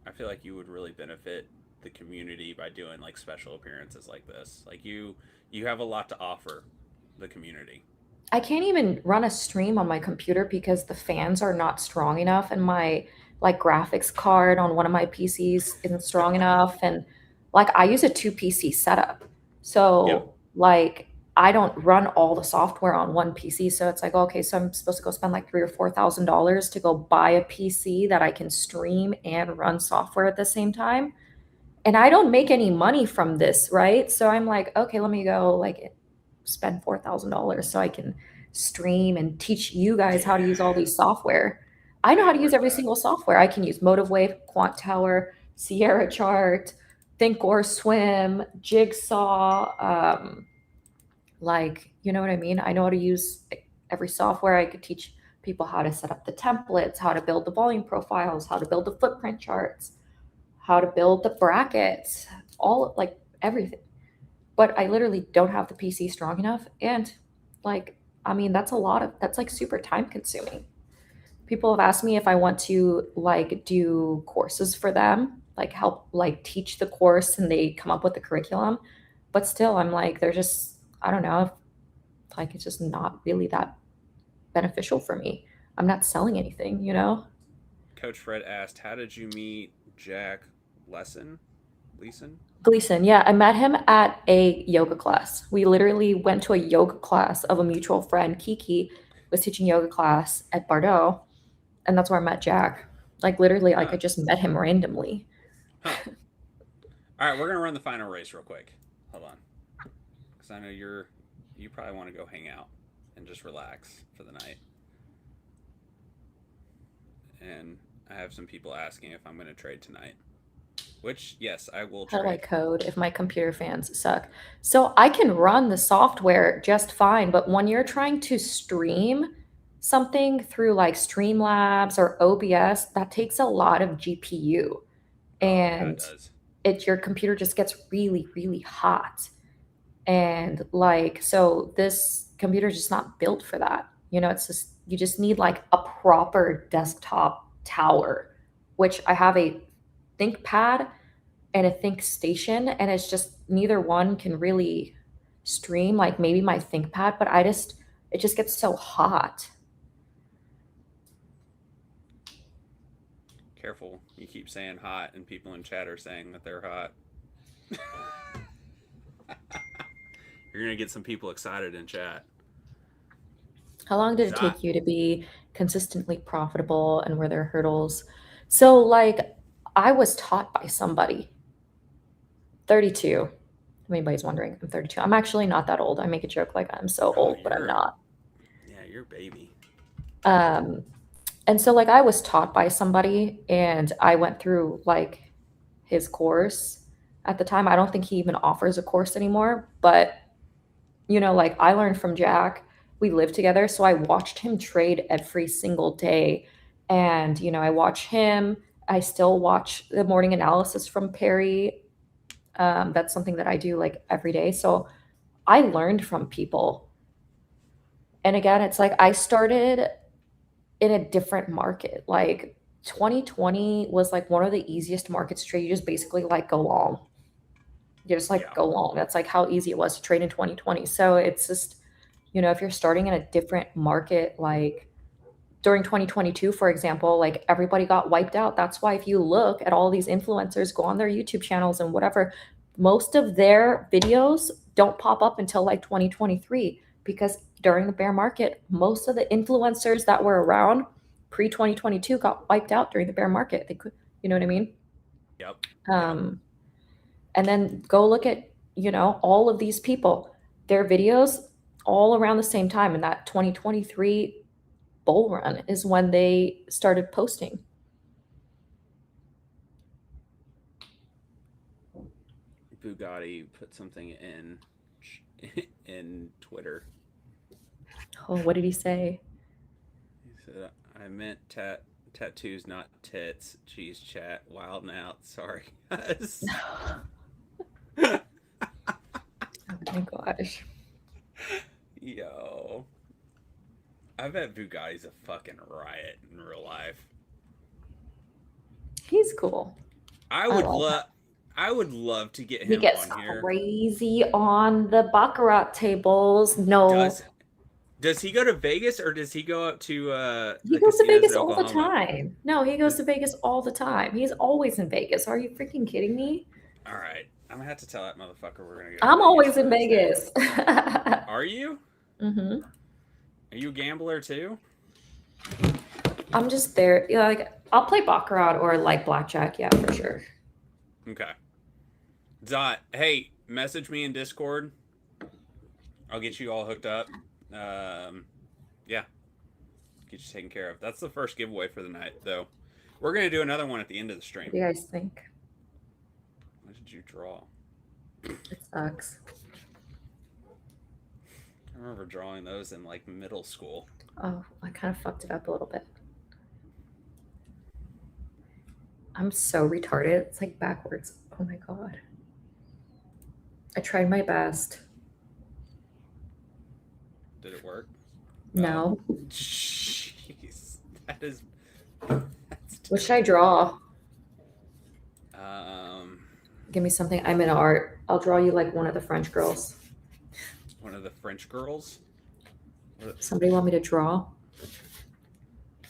[SPEAKER 3] I feel like you would really benefit the community by doing like special appearances like this. Like you have a lot to offer the community.
[SPEAKER 7] I can't even run a stream on my computer because the fans are not strong enough and my like graphics card on one of my PCs isn't strong enough, and like I use a two PC setup.
[SPEAKER 3] Yep.
[SPEAKER 7] So like I don't run all the software on one PC. So it's like, okay, so I'm supposed to go spend like $3,000 or $4,000 to go buy a PC that I can stream and run software at the same time. And I don't make any money from this, right? So I'm like, okay, let me go like spend $4,000 so I can stream and teach you guys how to use all these software. I
[SPEAKER 3] It
[SPEAKER 7] know how
[SPEAKER 3] ain't
[SPEAKER 7] to use
[SPEAKER 3] worth
[SPEAKER 7] every
[SPEAKER 3] that.
[SPEAKER 7] single software. I can use MotiveWave, Quant Tower, Sierra Chart, Think or Swim, Jigsaw, like, you know what I mean? I know how to use every software. I could teach people how to set up the templates, how to build the volume profiles, how to build the footprint charts, how to build the brackets, all like everything. But I literally don't have the PC strong enough. And like, I mean, that's like super time consuming. People have asked me if I want to like do courses for them, like help like teach the course and they come up with the curriculum. But still, I'm like, they're just, I don't know, like it's just not really that beneficial for me. I'm not selling anything, you know?
[SPEAKER 3] Coach Fred asked, "How did you meet Jack Lesson? Leeson?"
[SPEAKER 7] Gleason, yeah, I met him at a yoga class. We literally went to a yoga class of a mutual friend. Kiki was teaching yoga class at Bordeaux, and that's where I met Jack. Like literally, like I
[SPEAKER 3] Huh.
[SPEAKER 7] just met him randomly.
[SPEAKER 3] Huh. All right, we're gonna run the final race real quick. Hold on, because I know you probably want to go hang out and just relax for the night. And I have some people asking if I'm gonna trade tonight. Which yes, I will
[SPEAKER 7] How do I
[SPEAKER 3] trade.
[SPEAKER 7] code if my computer fans suck? So I can run the software just fine, but when you're trying to stream something through like Streamlabs or OBS, that takes a lot of GPU.
[SPEAKER 3] Oh yeah, it
[SPEAKER 7] And
[SPEAKER 3] does.
[SPEAKER 7] your computer just gets really, really hot. And like, so this computer is just not built for that. You know, it's just, you just need like a proper desktop tower, which I have a ThinkPad and a ThinkStation, and it's just neither one can really stream. Like maybe my ThinkPad, but I just it just gets so hot.
[SPEAKER 3] Careful, you keep saying hot, and people in chat are saying that they're hot. You're gonna get some people excited in chat.
[SPEAKER 7] How long did it
[SPEAKER 3] Zot.
[SPEAKER 7] take you to be consistently profitable, and were there hurdles? So, like, I was taught by somebody. 32. If anybody's wondering, I'm 32. I'm actually not that old. I make a joke like I'm so
[SPEAKER 3] Oh,
[SPEAKER 7] old, but I'm
[SPEAKER 3] you're-
[SPEAKER 7] not.
[SPEAKER 3] Yeah, you're a baby.
[SPEAKER 7] And so, like, I was taught by somebody, and I went through like his course at the time. I don't think he even offers a course anymore, but you know, like, I learned from Jack. We lived together, so I watched him trade every single day. And you know, I watch him. I still watch the morning analysis from Perry. That's something that I do like every day. So I learned from people. And again, it's like I started in a different market. Like 2020 was like one of the easiest markets to trade. You just basically like go long. You just like
[SPEAKER 3] Yeah.
[SPEAKER 7] go long. That's like how easy it was to trade in 2020. So it's just, you know, if you're starting in a different market, like during 2022, for example, like everybody got wiped out. That's why if you look at all these influencers, go on their YouTube channels and whatever, most of their videos don't pop up until like 2023, because during the bear market, most of the influencers that were around pre 2022 got wiped out during the bear market. They could, you know what I mean?
[SPEAKER 3] Yep.
[SPEAKER 7] And then go look at, you know, all of these people, their videos all around the same time. And that 2023 bull run is when they started posting.
[SPEAKER 3] Bugatti put something in Twitter.
[SPEAKER 7] Oh, what did he say?
[SPEAKER 3] He said, "I meant tattoos, not tits." Jeez, chat, wild and out. Sorry, guys.
[SPEAKER 7] Oh my gosh.
[SPEAKER 3] Yo, I bet Bugatti's a fucking riot in real life.
[SPEAKER 7] He's cool.
[SPEAKER 3] I would love to get
[SPEAKER 7] He
[SPEAKER 3] him
[SPEAKER 7] gets
[SPEAKER 3] on here.
[SPEAKER 7] crazy on the baccarat tables. No,
[SPEAKER 3] Does he go to Vegas, or does he go up to
[SPEAKER 7] he
[SPEAKER 3] the
[SPEAKER 7] goes to
[SPEAKER 3] casinos
[SPEAKER 7] Vegas
[SPEAKER 3] in
[SPEAKER 7] all the
[SPEAKER 3] Oklahoma?
[SPEAKER 7] time. No, he goes to Vegas all the time. He's always in Vegas. Are you freaking kidding me?
[SPEAKER 3] All right, I'm gonna have to tell that motherfucker we're gonna go. To
[SPEAKER 7] I'm
[SPEAKER 3] Vegas
[SPEAKER 7] always in
[SPEAKER 3] Wednesday.
[SPEAKER 7] Vegas.
[SPEAKER 3] Are you?
[SPEAKER 7] Mm-hmm.
[SPEAKER 3] Are you a gambler too?
[SPEAKER 7] I'm just there. Yeah, like I'll play baccarat or like blackjack. Yeah, for sure.
[SPEAKER 3] Okay. Zot, hey, message me in Discord. I'll get you all hooked up. Yeah. Get you taken care of. That's the first giveaway for the night, though. We're going to do another one at the end of the stream.
[SPEAKER 7] What do you guys think?
[SPEAKER 3] What did you draw?
[SPEAKER 7] It sucks.
[SPEAKER 3] I remember drawing those in, like, middle school.
[SPEAKER 7] Oh, I kind of fucked it up a little bit. I'm so retarded. It's like backwards. Oh my god. I tried my best.
[SPEAKER 3] Did it work?
[SPEAKER 7] No.
[SPEAKER 3] Jeez. That is...
[SPEAKER 7] What should I draw?
[SPEAKER 3] Um,
[SPEAKER 7] Give me something. I'm in art. I'll draw you like one of the French girls.
[SPEAKER 3] one of the French girls?
[SPEAKER 7] Somebody want me to draw?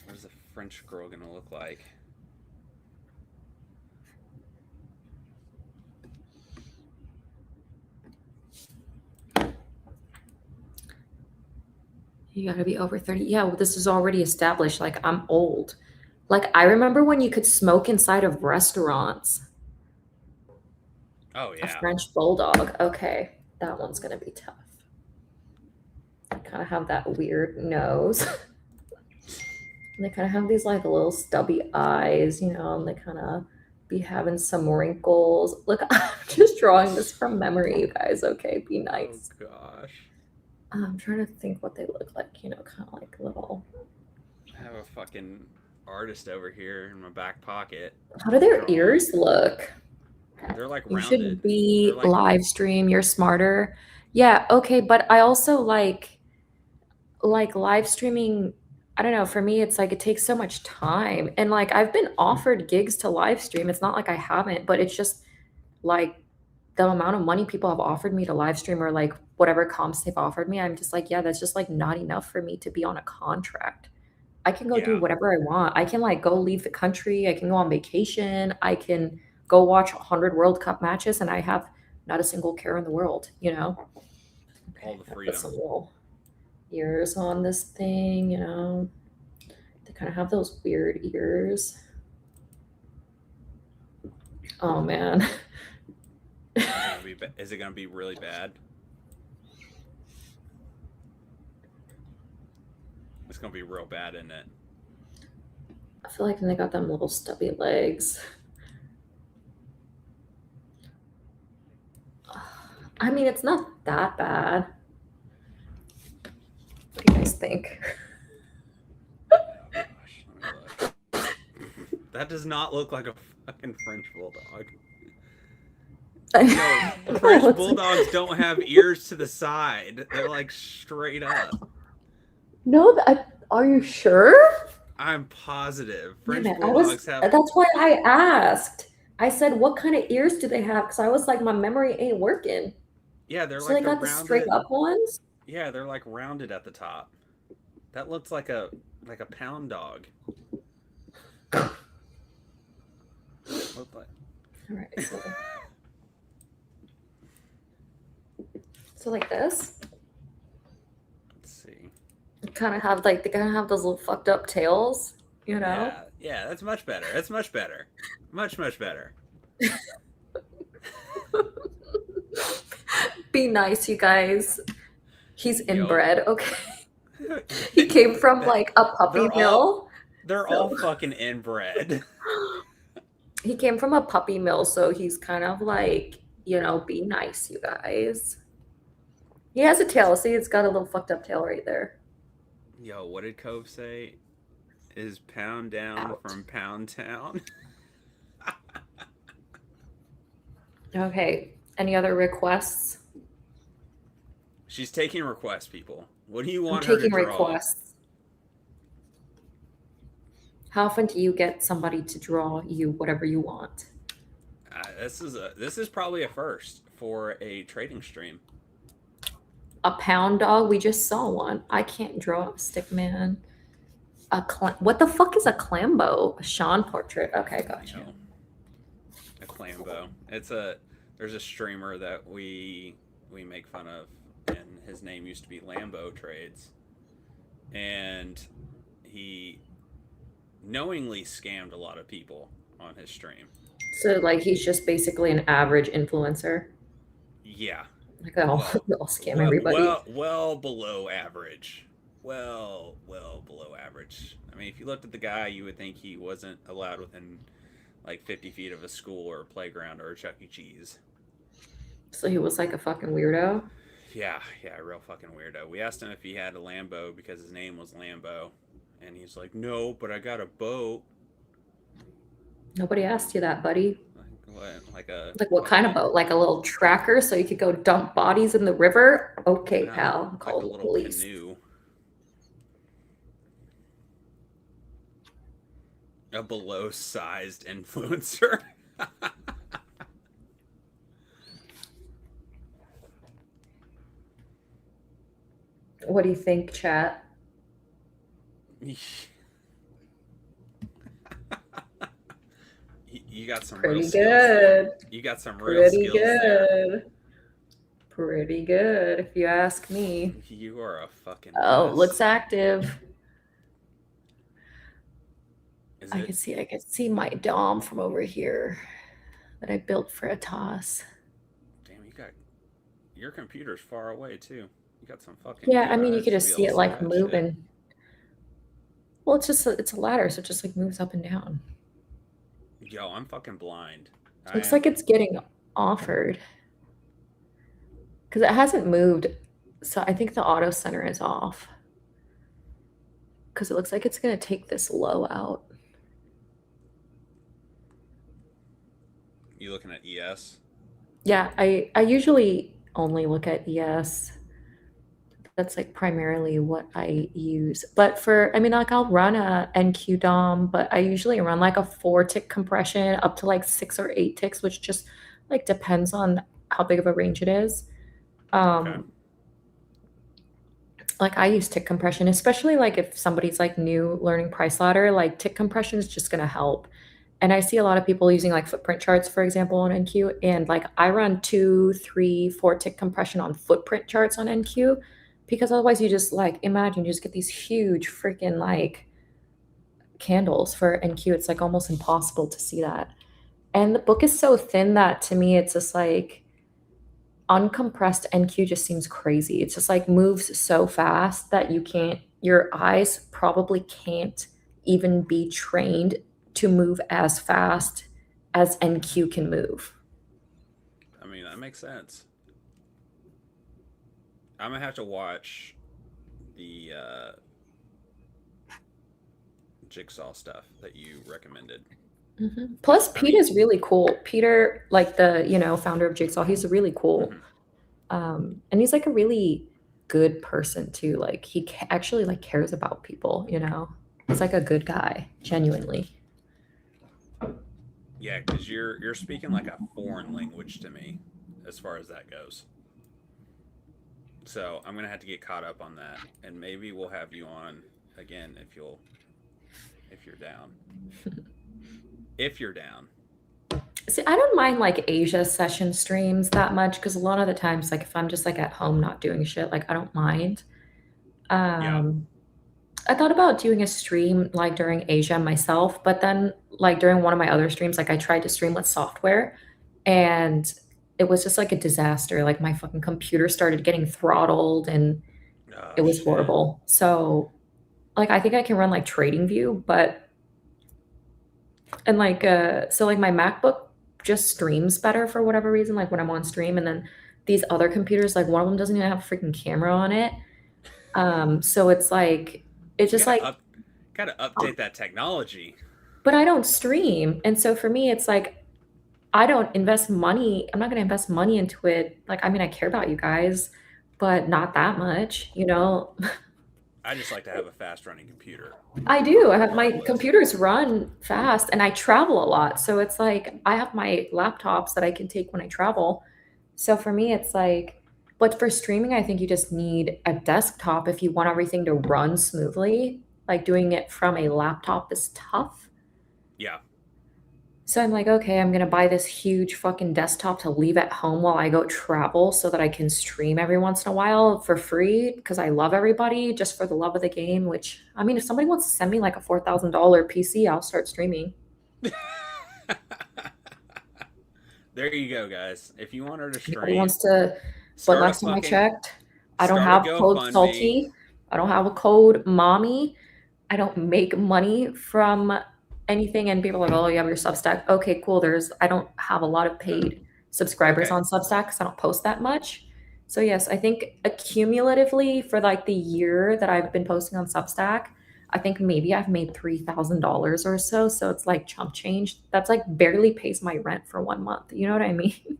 [SPEAKER 3] What is a French girl going to look like?
[SPEAKER 7] You gotta be over 30. Yeah, well, this is already established. Like, I'm old. Like, I remember when you could smoke inside of restaurants.
[SPEAKER 3] Oh,
[SPEAKER 7] A
[SPEAKER 3] yeah.
[SPEAKER 7] French bulldog. Okay, that one's gonna be tough. They kind of have that weird nose. And they kind of have these like little stubby eyes, you know, and they kind of be having some wrinkles. Look, I'm just drawing this from memory, you guys. Okay, be nice.
[SPEAKER 3] Oh, gosh.
[SPEAKER 7] I'm trying to think what they look like, you know, kind of like little.
[SPEAKER 3] I have a fucking artist over here in my back pocket.
[SPEAKER 7] How do their ears look?
[SPEAKER 3] They're like
[SPEAKER 7] You
[SPEAKER 3] rounded.
[SPEAKER 7] should be
[SPEAKER 3] They're like-
[SPEAKER 7] live stream. You're smarter. Yeah, okay, but I also like live streaming. I don't know. For me, it's like it takes so much time, and like I've been offered gigs to live stream. It's not like I haven't, but it's just like the amount of money people have offered me to live stream or like whatever comps they've offered me, I'm just like, yeah, that's just like not enough for me to be on a contract. I can go do
[SPEAKER 3] Yeah.
[SPEAKER 7] whatever I want. I can like go leave the country. I can go on vacation. I can go watch 100 World Cup matches and I have not a single care in the world, you know?
[SPEAKER 3] All the
[SPEAKER 7] I'll
[SPEAKER 3] freedom.
[SPEAKER 7] put some little ears on this thing, you know? They kind of have those weird ears. Oh man.
[SPEAKER 3] Is it gonna be really bad? It's gonna be real bad, isn't it?
[SPEAKER 7] I feel like they got them little stubby legs. I mean, it's not that bad. What do you guys think?
[SPEAKER 3] Oh, gosh, let me look. That does not look like a fucking French bulldog. No, French bulldogs don't have ears to the side. They're like straight up.
[SPEAKER 7] No, are you sure?
[SPEAKER 3] I'm positive. French
[SPEAKER 7] Damn it,
[SPEAKER 3] bulldogs have.
[SPEAKER 7] that's why I asked. I said, what kind of ears do they have? Because I was like, my memory ain't working.
[SPEAKER 3] Yeah, they're
[SPEAKER 7] So
[SPEAKER 3] like
[SPEAKER 7] they got the straight up ones?
[SPEAKER 3] Yeah, they're like rounded at the top. That looks like a pound dog. Look like.
[SPEAKER 7] All right. So like this.
[SPEAKER 3] Let's see.
[SPEAKER 7] Kind of have like they kind of have those little fucked up tails, you know?
[SPEAKER 3] Yeah, that's much better. That's much better. Much better.
[SPEAKER 7] Be nice, you guys. He's inbred, okay? He came from like a puppy mill.
[SPEAKER 3] They're all fucking inbred.
[SPEAKER 7] He came from a puppy mill, so he's kind of like, you know, be nice, you guys. He has a tail. See, it's got a little fucked up tail right there.
[SPEAKER 3] Yo, what did Cove say? Is pound down
[SPEAKER 7] Out.
[SPEAKER 3] from Pound Town?
[SPEAKER 7] Okay. Any other requests?
[SPEAKER 3] She's taking requests, people. What do you want
[SPEAKER 7] I'm
[SPEAKER 3] her to
[SPEAKER 7] taking
[SPEAKER 3] draw?
[SPEAKER 7] requests. How often do you get somebody to draw you whatever you want?
[SPEAKER 3] This is probably a first for a trading stream.
[SPEAKER 7] A pound dog? We just saw one. I can't draw a stick man. What the fuck is a Clambo? A Sean portrait. Okay, gotcha.
[SPEAKER 3] You know, a Clambo. There's a streamer that we make fun of, and his name used to be Lambo Trades, and he knowingly scammed a lot of people on his stream.
[SPEAKER 7] So like he's just basically an average influencer.
[SPEAKER 3] Yeah.
[SPEAKER 7] Like I'll scam everybody.
[SPEAKER 3] Well below average. Well below average. I mean, if you looked at the guy, you would think he wasn't allowed within like 50 feet of a school or a playground or a Chuck E. Cheese.
[SPEAKER 7] So he was like a fucking weirdo.
[SPEAKER 3] Yeah, a real fucking weirdo. We asked him if he had a Lambo because his name was Lambo, and he's like, "No, but I got a boat."
[SPEAKER 7] Nobody asked you that, buddy.
[SPEAKER 3] Like
[SPEAKER 7] What kind of boat? Like a little tracker so you could go dump bodies in the river? Okay,
[SPEAKER 3] No,
[SPEAKER 7] pal. Call
[SPEAKER 3] like a
[SPEAKER 7] the
[SPEAKER 3] little
[SPEAKER 7] police.
[SPEAKER 3] canoe. A below-sized influencer.
[SPEAKER 7] What do you think, chat?
[SPEAKER 3] You got some
[SPEAKER 7] Pretty
[SPEAKER 3] real skills.
[SPEAKER 7] good.
[SPEAKER 3] You got some real
[SPEAKER 7] Pretty
[SPEAKER 3] skills there.
[SPEAKER 7] good. Pretty good, if you ask me.
[SPEAKER 3] You are a fucking
[SPEAKER 7] Oh,
[SPEAKER 3] mess.
[SPEAKER 7] looks active.
[SPEAKER 3] Is
[SPEAKER 7] I
[SPEAKER 3] it?
[SPEAKER 7] can see my dom from over here that I built for a toss.
[SPEAKER 3] Damn, your computer's far away too. You got some fucking.
[SPEAKER 7] Yeah, I mean you
[SPEAKER 3] eyes
[SPEAKER 7] could
[SPEAKER 3] to
[SPEAKER 7] just
[SPEAKER 3] be
[SPEAKER 7] see
[SPEAKER 3] able
[SPEAKER 7] it
[SPEAKER 3] to
[SPEAKER 7] like
[SPEAKER 3] that shit.
[SPEAKER 7] moving. Well, it's a ladder, so it just like moves up and down.
[SPEAKER 3] Yo, I'm fucking blind.
[SPEAKER 7] Looks like it's getting offered. Because it hasn't moved. So I think the auto center is off. Because it looks like it's going to take this low out.
[SPEAKER 3] You looking at ES?
[SPEAKER 7] Yeah, I usually only look at ES. That's like primarily what I use. But like I'll run a NQ DOM, but I usually run like a 4 tick compression up to like 6 or 8 ticks, which just like depends on how big of a range it is.
[SPEAKER 3] Okay.
[SPEAKER 7] Like I use tick compression, especially like if somebody's like new learning price ladder, like tick compression is just gonna help. And I see a lot of people using like footprint charts, for example, on NQ. And like I run 2, 3, 4 tick compression on footprint charts on NQ because otherwise you just like imagine you just get these huge freaking like candles for NQ. It's like almost impossible to see that. And the book is so thin that to me it's just like uncompressed NQ just seems crazy. It's just like moves so fast that your eyes probably can't even be trained to move as fast as NQ can move.
[SPEAKER 3] I mean, that makes sense. I'm gonna have to watch the jigsaw stuff that you recommended.
[SPEAKER 7] Plus, Pete is really cool. Peter, like the founder of Jigsaw, he's really cool, and he's like a really good person too. Like he actually like cares about people. He's like a good guy, genuinely.
[SPEAKER 3] Yeah, because you're speaking like a foreign language to me, as far as that goes. So I'm gonna have to get caught up on that, and maybe we'll have you on again if you're down. If you're down.
[SPEAKER 7] See, I don't mind like Asia session streams that much because a lot of the times, like if I'm just like at home not doing shit, like I don't mind. I thought about doing a stream like during Asia myself, but then like during one of my other streams, like I tried to stream with software and it was just like a disaster. Like my fucking computer started getting throttled and it was horrible. So like I think I can run like TradingView, and like so like my MacBook just streams better for whatever reason, like when I'm on stream, and then these other computers, like one of them doesn't even have a freaking camera on it. So it's like it's just like
[SPEAKER 3] gotta update that technology.
[SPEAKER 7] But I don't stream, and so for me it's like I don't invest money. I'm not going to invest money into it. Like I mean I care about you guys, but not that much,
[SPEAKER 3] I just like to have a fast running computer.
[SPEAKER 7] I do. I have my computers run fast and I travel a lot. So it's like I have my laptops that I can take when I travel. So for me, it's like, but for streaming, I think you just need a desktop if you want everything to run smoothly. Like doing it from a laptop is tough.
[SPEAKER 3] Yeah.
[SPEAKER 7] So I'm like, okay, I'm going to buy this huge fucking desktop to leave at home while I go travel so that I can stream every once in a while for free because I love everybody just for the love of the game, which, I mean, if somebody wants to send me like a $4,000 PC, I'll start streaming.
[SPEAKER 3] There you go, guys. If you want her to stream.
[SPEAKER 7] Anybody wants to, but last time I checked, I don't have code Salty. I don't have a code Mommy. I don't make money from anything, and people are like, oh, you have your Substack. Okay, cool. I don't have a lot of paid subscribers on Substack because I don't post that much. So yes, I think accumulatively for like the year that I've been posting on Substack, I think maybe I've made $3,000 or so. So it's like chump change. That's like barely pays my rent for 1 month. You know what I mean?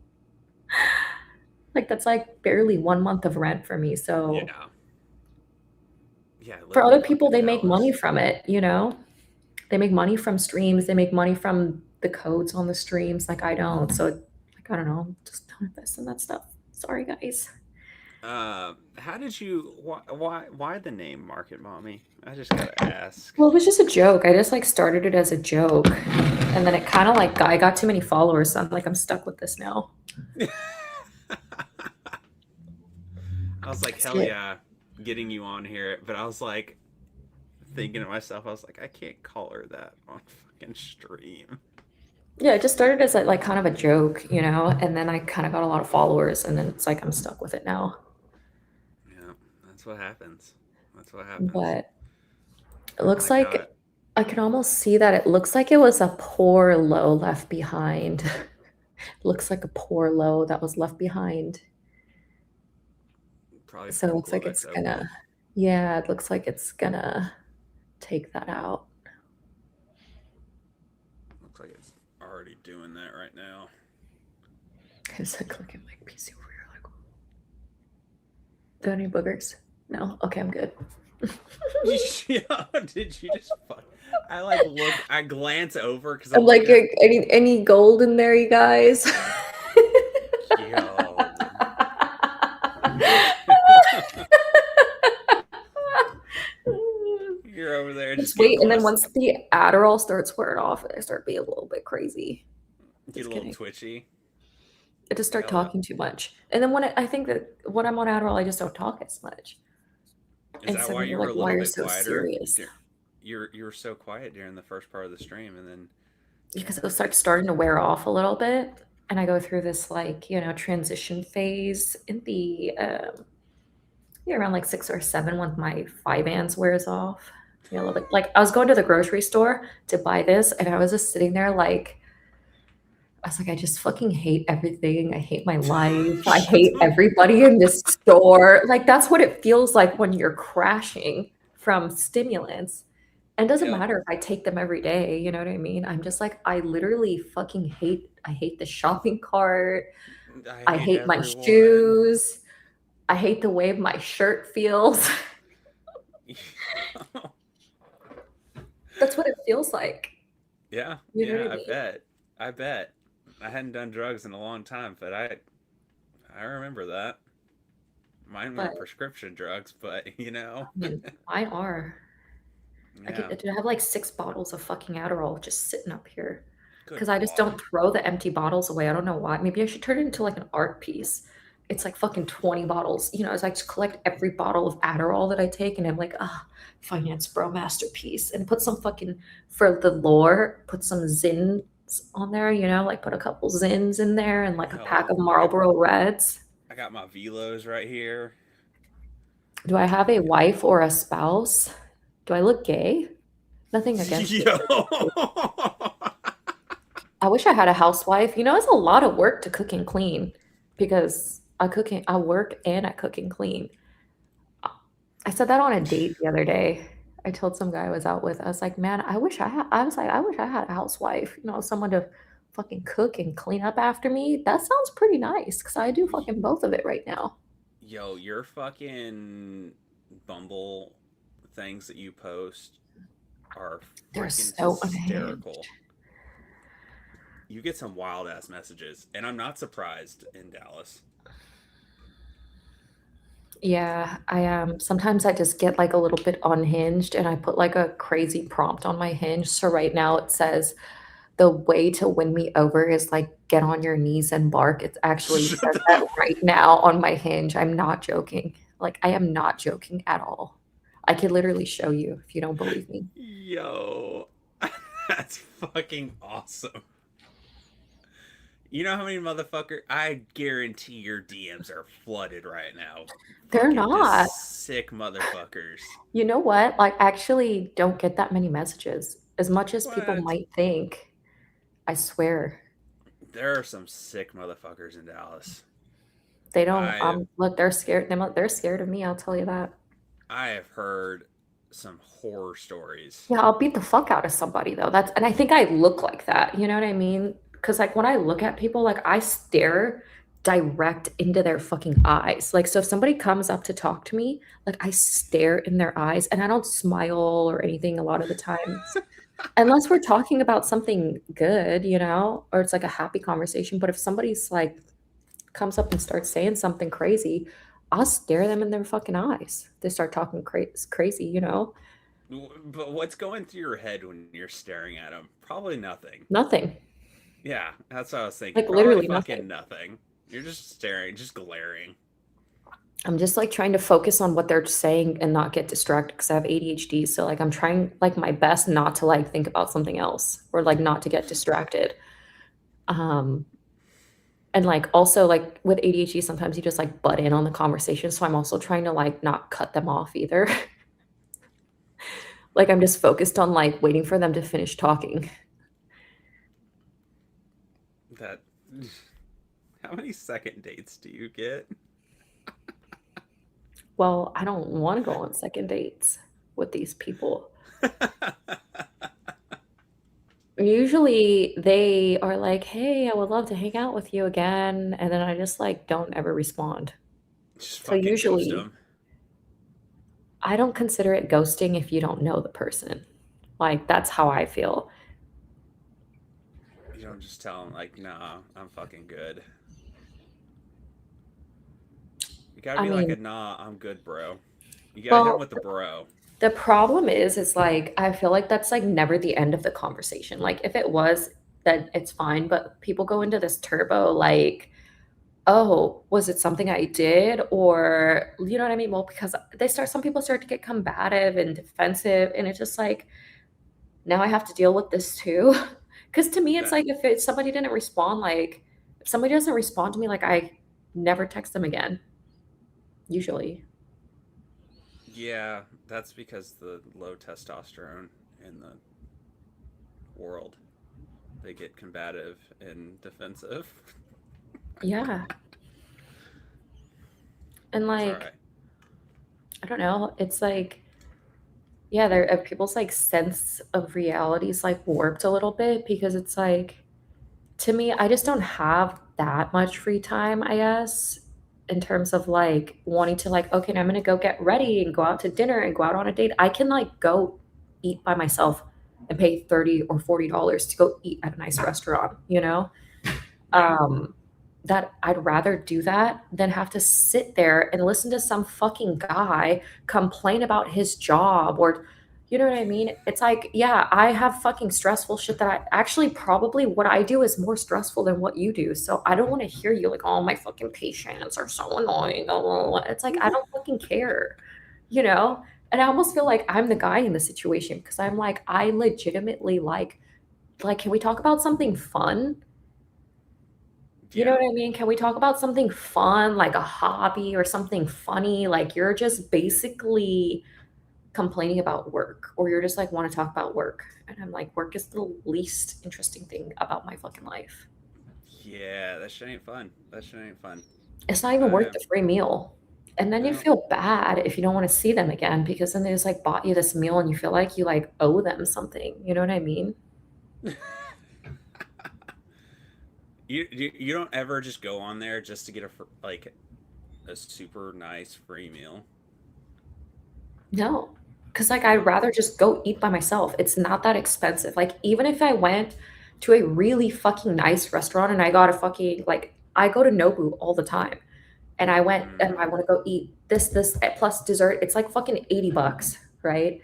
[SPEAKER 7] Like that's like barely 1 month of rent for me. So
[SPEAKER 3] yeah,
[SPEAKER 7] for other people, they make money from it, They make money from streams. They make money from the codes on the streams. Like I don't. So like I don't know. Just don't invest in that stuff. Sorry, guys.
[SPEAKER 3] How did you? Why the name Market Mommy? I just gotta ask.
[SPEAKER 7] Well, it was just a joke. I just like started it as a joke, and then it kind of like I got too many followers. So I'm like I'm stuck with this now.
[SPEAKER 3] I was like, hell yeah, getting you on here, but I was like, thinking to myself, I was like, I can't call her that on fucking stream.
[SPEAKER 7] Yeah, it just started as like kind of a joke, and then I kind of got a lot of followers, and then it's like I'm stuck with it now.
[SPEAKER 3] Yeah, that's what happens.
[SPEAKER 7] But it looks like I can almost see that it looks like it was a poor low left behind. Looks like a poor low that was left behind.
[SPEAKER 3] Probably
[SPEAKER 7] so it looks like it's gonna. Yeah, it looks like it's gonna take that out.
[SPEAKER 3] Looks like it's already doing that right now.
[SPEAKER 7] I just like look at my PC over here like, got any boogers? No? Okay, I'm good.
[SPEAKER 3] Yeah, did you just I like look, I glance over because
[SPEAKER 7] I'm like any gold in there, you guys?
[SPEAKER 3] Yo.
[SPEAKER 7] just
[SPEAKER 3] get
[SPEAKER 7] wait, and then
[SPEAKER 3] close.
[SPEAKER 7] once the Adderall starts wearing off, I start being a little bit crazy.
[SPEAKER 3] Get
[SPEAKER 7] Just
[SPEAKER 3] a little
[SPEAKER 7] kidding.
[SPEAKER 3] twitchy.
[SPEAKER 7] I just start
[SPEAKER 3] Hell yeah.
[SPEAKER 7] talking too much, and then I think that when I'm on Adderall, I just don't talk as much.
[SPEAKER 3] Is
[SPEAKER 7] And
[SPEAKER 3] that
[SPEAKER 7] so
[SPEAKER 3] why
[SPEAKER 7] they're
[SPEAKER 3] you were
[SPEAKER 7] like,
[SPEAKER 3] a
[SPEAKER 7] "Why
[SPEAKER 3] little
[SPEAKER 7] you're
[SPEAKER 3] bit
[SPEAKER 7] so
[SPEAKER 3] quieter?
[SPEAKER 7] serious?"
[SPEAKER 3] You were so quiet during the first part of the stream, and then
[SPEAKER 7] Because it was like starting to wear off a little bit, and I go through this like transition phase in the around like 6 or 7 when my 5 ans wears off. A little bit. Like I was going to the grocery store to buy this, and I was just sitting there like I was like, I just fucking hate everything. I hate my life. I
[SPEAKER 3] Shut
[SPEAKER 7] hate
[SPEAKER 3] the
[SPEAKER 7] everybody in this store. Like that's what it feels like when you're crashing from stimulants. And it doesn't
[SPEAKER 3] Yep.
[SPEAKER 7] matter if I take them every day, you know what I mean? I'm just like, I literally fucking I hate the shopping cart. I
[SPEAKER 3] I hate
[SPEAKER 7] hate my
[SPEAKER 3] everyone.
[SPEAKER 7] shoes. I hate the way my shirt feels. That's what it feels like.
[SPEAKER 3] Yeah,
[SPEAKER 7] You know
[SPEAKER 3] yeah,
[SPEAKER 7] what I
[SPEAKER 3] I
[SPEAKER 7] mean?
[SPEAKER 3] bet. I bet. I hadn't done drugs in a long time, but I remember that. Mine
[SPEAKER 7] But
[SPEAKER 3] weren't prescription drugs, but
[SPEAKER 7] I mean, mine are.
[SPEAKER 3] yeah.
[SPEAKER 7] I have like 6 bottles of fucking Adderall just sitting up here
[SPEAKER 3] Good
[SPEAKER 7] because I just
[SPEAKER 3] God.
[SPEAKER 7] don't throw the empty bottles away. I don't know why. Maybe I should turn it into like an art piece. It's like fucking 20 bottles. As I just collect every bottle of Adderall that I take, and I'm like, finance bro masterpiece. And put some fucking, for the lore, put some Zins on there, like put a couple Zins in there and like a pack of
[SPEAKER 3] Hell,
[SPEAKER 7] Marlboro Reds.
[SPEAKER 3] I got my velos right here.
[SPEAKER 7] Do I have a wife or a spouse? Do I look gay? Nothing against you.
[SPEAKER 3] Yo.
[SPEAKER 7] I wish I had a housewife. It's a lot of work to cook and clean because I work and I cook and clean. I said that on a date the other day. I told some guy I was out with. I was like, man, I was like, I wish I had a housewife. Someone to fucking cook and clean up after me. That sounds pretty nice because I do fucking both of it right now.
[SPEAKER 3] Yo, your fucking Bumble things that you post are
[SPEAKER 7] They're
[SPEAKER 3] freaking
[SPEAKER 7] so
[SPEAKER 3] hysterical.
[SPEAKER 7] unhinged.
[SPEAKER 3] You get some wild ass messages, and I'm not surprised in Dallas.
[SPEAKER 7] Yeah, I am. Sometimes I just get like a little bit unhinged and I put like a crazy prompt on my hinge. So right now it says the way to win me over is like get on your knees and bark. It actually
[SPEAKER 3] Shut
[SPEAKER 7] says that
[SPEAKER 3] the
[SPEAKER 7] right now on my hinge. I'm not joking. Like I am not joking at all. I could literally show you if you don't believe me.
[SPEAKER 3] Yo, that's fucking awesome. You know how many motherfucker? I guarantee your DMs are flooded right now.
[SPEAKER 7] They're
[SPEAKER 3] Fucking
[SPEAKER 7] not.
[SPEAKER 3] just sick motherfuckers.
[SPEAKER 7] You know what? Like I actually don't get that many messages as much as people
[SPEAKER 3] What?
[SPEAKER 7] might think. I swear.
[SPEAKER 3] There are some sick motherfuckers in Dallas.
[SPEAKER 7] They don't
[SPEAKER 3] I
[SPEAKER 7] look, they're scared. They're scared of me, I'll tell you that.
[SPEAKER 3] I have heard some horror stories.
[SPEAKER 7] Yeah, I'll beat the fuck out of somebody though. And I think I look like that. You know what I mean? Because like when I look at people, like I stare direct into their fucking eyes. Like so if somebody comes up to talk to me, like I stare in their eyes and I don't smile or anything a lot of the times. Unless we're talking about something good, or it's like a happy conversation. But if somebody's like comes up and starts saying something crazy, I'll stare them in their fucking eyes. They start talking crazy.
[SPEAKER 3] But what's going through your head when you're staring at them? Probably nothing.
[SPEAKER 7] Nothing.
[SPEAKER 3] Yeah, that's what I was thinking.
[SPEAKER 7] Like
[SPEAKER 3] Probably
[SPEAKER 7] literally
[SPEAKER 3] fucking
[SPEAKER 7] nothing.
[SPEAKER 3] nothing. You're just staring, just glaring.
[SPEAKER 7] I'm just like trying to focus on what they're saying and not get distracted because I have ADHD. So like I'm trying like my best not to like think about something else or like not to get distracted. And like also like with ADHD, sometimes you just like butt in on the conversation. So I'm also trying to like not cut them off either. Like I'm just focused on like waiting for them to finish talking.
[SPEAKER 3] That. How many second dates do you get?
[SPEAKER 7] Well, I don't want to go on second dates with these people. Usually they are like, "Hey, I would love to hang out with you again." And then I just like don't ever respond.
[SPEAKER 3] Just
[SPEAKER 7] So
[SPEAKER 3] fucking ghost
[SPEAKER 7] usually
[SPEAKER 3] them.
[SPEAKER 7] I don't consider it ghosting if you don't know the person. Like that's how I feel.
[SPEAKER 3] You don't just tell them like, "Nah, I'm fucking good." You gotta
[SPEAKER 7] I
[SPEAKER 3] be like
[SPEAKER 7] mean,
[SPEAKER 3] a "Nah, I'm good, bro." You gotta hit them
[SPEAKER 7] well,
[SPEAKER 3] with the bro.
[SPEAKER 7] The problem is like I feel like that's like never the end of the conversation. Like if it was, then it's fine. But people go into this turbo like, oh, was it something I did? Or you know what I mean? Well, because some people start to get combative and defensive, and it's just like now I have to deal with this too. Because to me, it's
[SPEAKER 3] That-
[SPEAKER 7] like if somebody didn't respond, like if somebody doesn't respond to me, like I never text them again. Usually,
[SPEAKER 3] Yeah, that's because the low testosterone in the world. They get combative and defensive.
[SPEAKER 7] yeah. And
[SPEAKER 3] It's
[SPEAKER 7] like
[SPEAKER 3] alright.
[SPEAKER 7] I don't know, it's like yeah, people's like sense of reality is like warped a little bit because it's like to me, I just don't have that much free time, I guess, in terms of like wanting to like, okay, now I'm gonna go get ready and go out to dinner and go out on a date. I can like go eat by myself and pay 30 or $40 to go eat at a nice restaurant, you know?
[SPEAKER 3] Yeah.
[SPEAKER 7] That I'd rather do that than have to sit there and listen to some fucking guy complain about his job or you know what I mean? It's like, yeah, I have fucking stressful shit that I actually probably what I do is more stressful than what you do. So I don't want to hear you like, oh, my fucking patients are so annoying. Oh, it's like I don't fucking care, you know? And I almost feel like I'm the guy in the situation because I'm like, I legitimately like, can we talk about something fun? You know
[SPEAKER 3] Yeah.
[SPEAKER 7] what I mean? Can we talk about something fun, like a hobby or something funny? Like you're just basically complaining about work, or you're just like want to talk about work. And I'm like, work is the least interesting thing about my fucking life.
[SPEAKER 3] Yeah, that shit ain't fun. That shit ain't fun.
[SPEAKER 7] It's not even worth
[SPEAKER 3] I
[SPEAKER 7] the free meal. And then you
[SPEAKER 3] no.
[SPEAKER 7] feel bad if you don't want to see them again because then they just like bought you this meal and you feel like you like owe them something. You know what I mean?
[SPEAKER 3] You don't ever just go on there just to get like a super nice free meal.
[SPEAKER 7] No. Because, like, I'd rather just go eat by myself. It's not that expensive. Like, even if I went to a really fucking nice restaurant and I got a fucking, like, I go to Nobu all the time. And I went and I
[SPEAKER 3] Mm.
[SPEAKER 7] want to go eat this plus dessert. It's like fucking $80, right?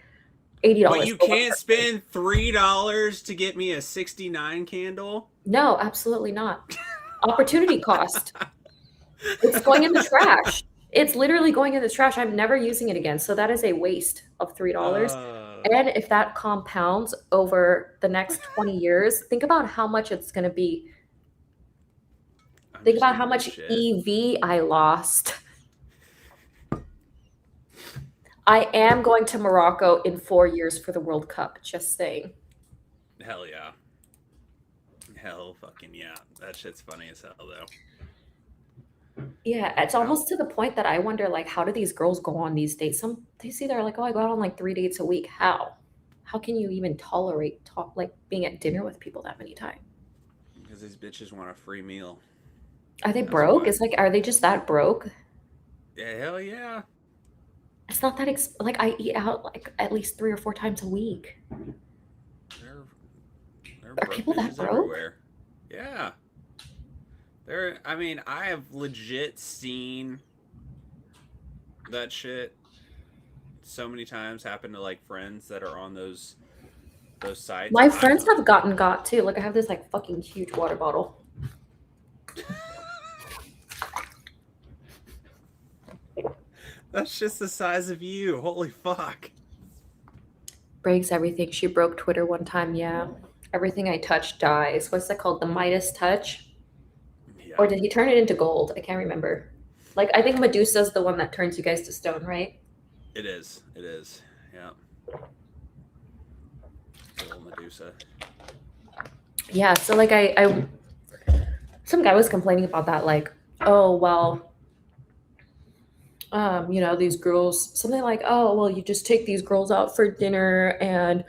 [SPEAKER 3] But
[SPEAKER 7] $80
[SPEAKER 3] you
[SPEAKER 7] for one
[SPEAKER 3] can't
[SPEAKER 7] person.
[SPEAKER 3] spend $3 to get me a 69 candle.
[SPEAKER 7] No, absolutely not. Opportunity cost. It's going in the trash. It's literally going in the trash. I'm never using it again. So that is a waste of $3.
[SPEAKER 3] Uh,
[SPEAKER 7] And if that compounds over the next 20 years, think about how much it's going to be.
[SPEAKER 3] I'm
[SPEAKER 7] Think
[SPEAKER 3] just
[SPEAKER 7] about how
[SPEAKER 3] eating this
[SPEAKER 7] much
[SPEAKER 3] shit.
[SPEAKER 7] EV I lost. I am going to Morocco in 4 years for the World Cup. Just saying.
[SPEAKER 3] Hell yeah. Hell fucking yeah. That shit's funny as hell though.
[SPEAKER 7] Yeah, it's
[SPEAKER 3] How?
[SPEAKER 7] almost to the point that I wonder, like, how do these girls go on these dates? Some they see they're like, oh, I go out on like 3 dates a week. How? How can you even tolerate like being at dinner with people that many times?
[SPEAKER 3] Because these bitches want a free meal.
[SPEAKER 7] Are they
[SPEAKER 3] That's
[SPEAKER 7] broke?
[SPEAKER 3] why.
[SPEAKER 7] It's like, are they just that broke?
[SPEAKER 3] Yeah, hell yeah.
[SPEAKER 7] It's not that like I eat out like at least 3 or 4 times a week.
[SPEAKER 3] They're they're
[SPEAKER 7] Are
[SPEAKER 3] broke
[SPEAKER 7] people that
[SPEAKER 3] bitches
[SPEAKER 7] broke?
[SPEAKER 3] everywhere. Yeah. I mean, I have legit seen that shit so many times happen to like friends that are on those sites.
[SPEAKER 7] My friends have got too. Like I have this like fucking huge water bottle.
[SPEAKER 3] That's just the size of you. Holy fuck.
[SPEAKER 7] Breaks everything. She broke Twitter one time, yeah. Everything I touch dies. What's that called? The Midas touch? Or
[SPEAKER 3] Yeah.
[SPEAKER 7] did he turn it into gold? I can't remember. Like I think Medusa's the one that turns you guys to stone, right?
[SPEAKER 3] It is. It is. Yeah. Little Medusa.
[SPEAKER 7] Yeah, so like I some guy was complaining about that, like, oh well, these girls, something like, oh, well, you just take these girls out for dinner and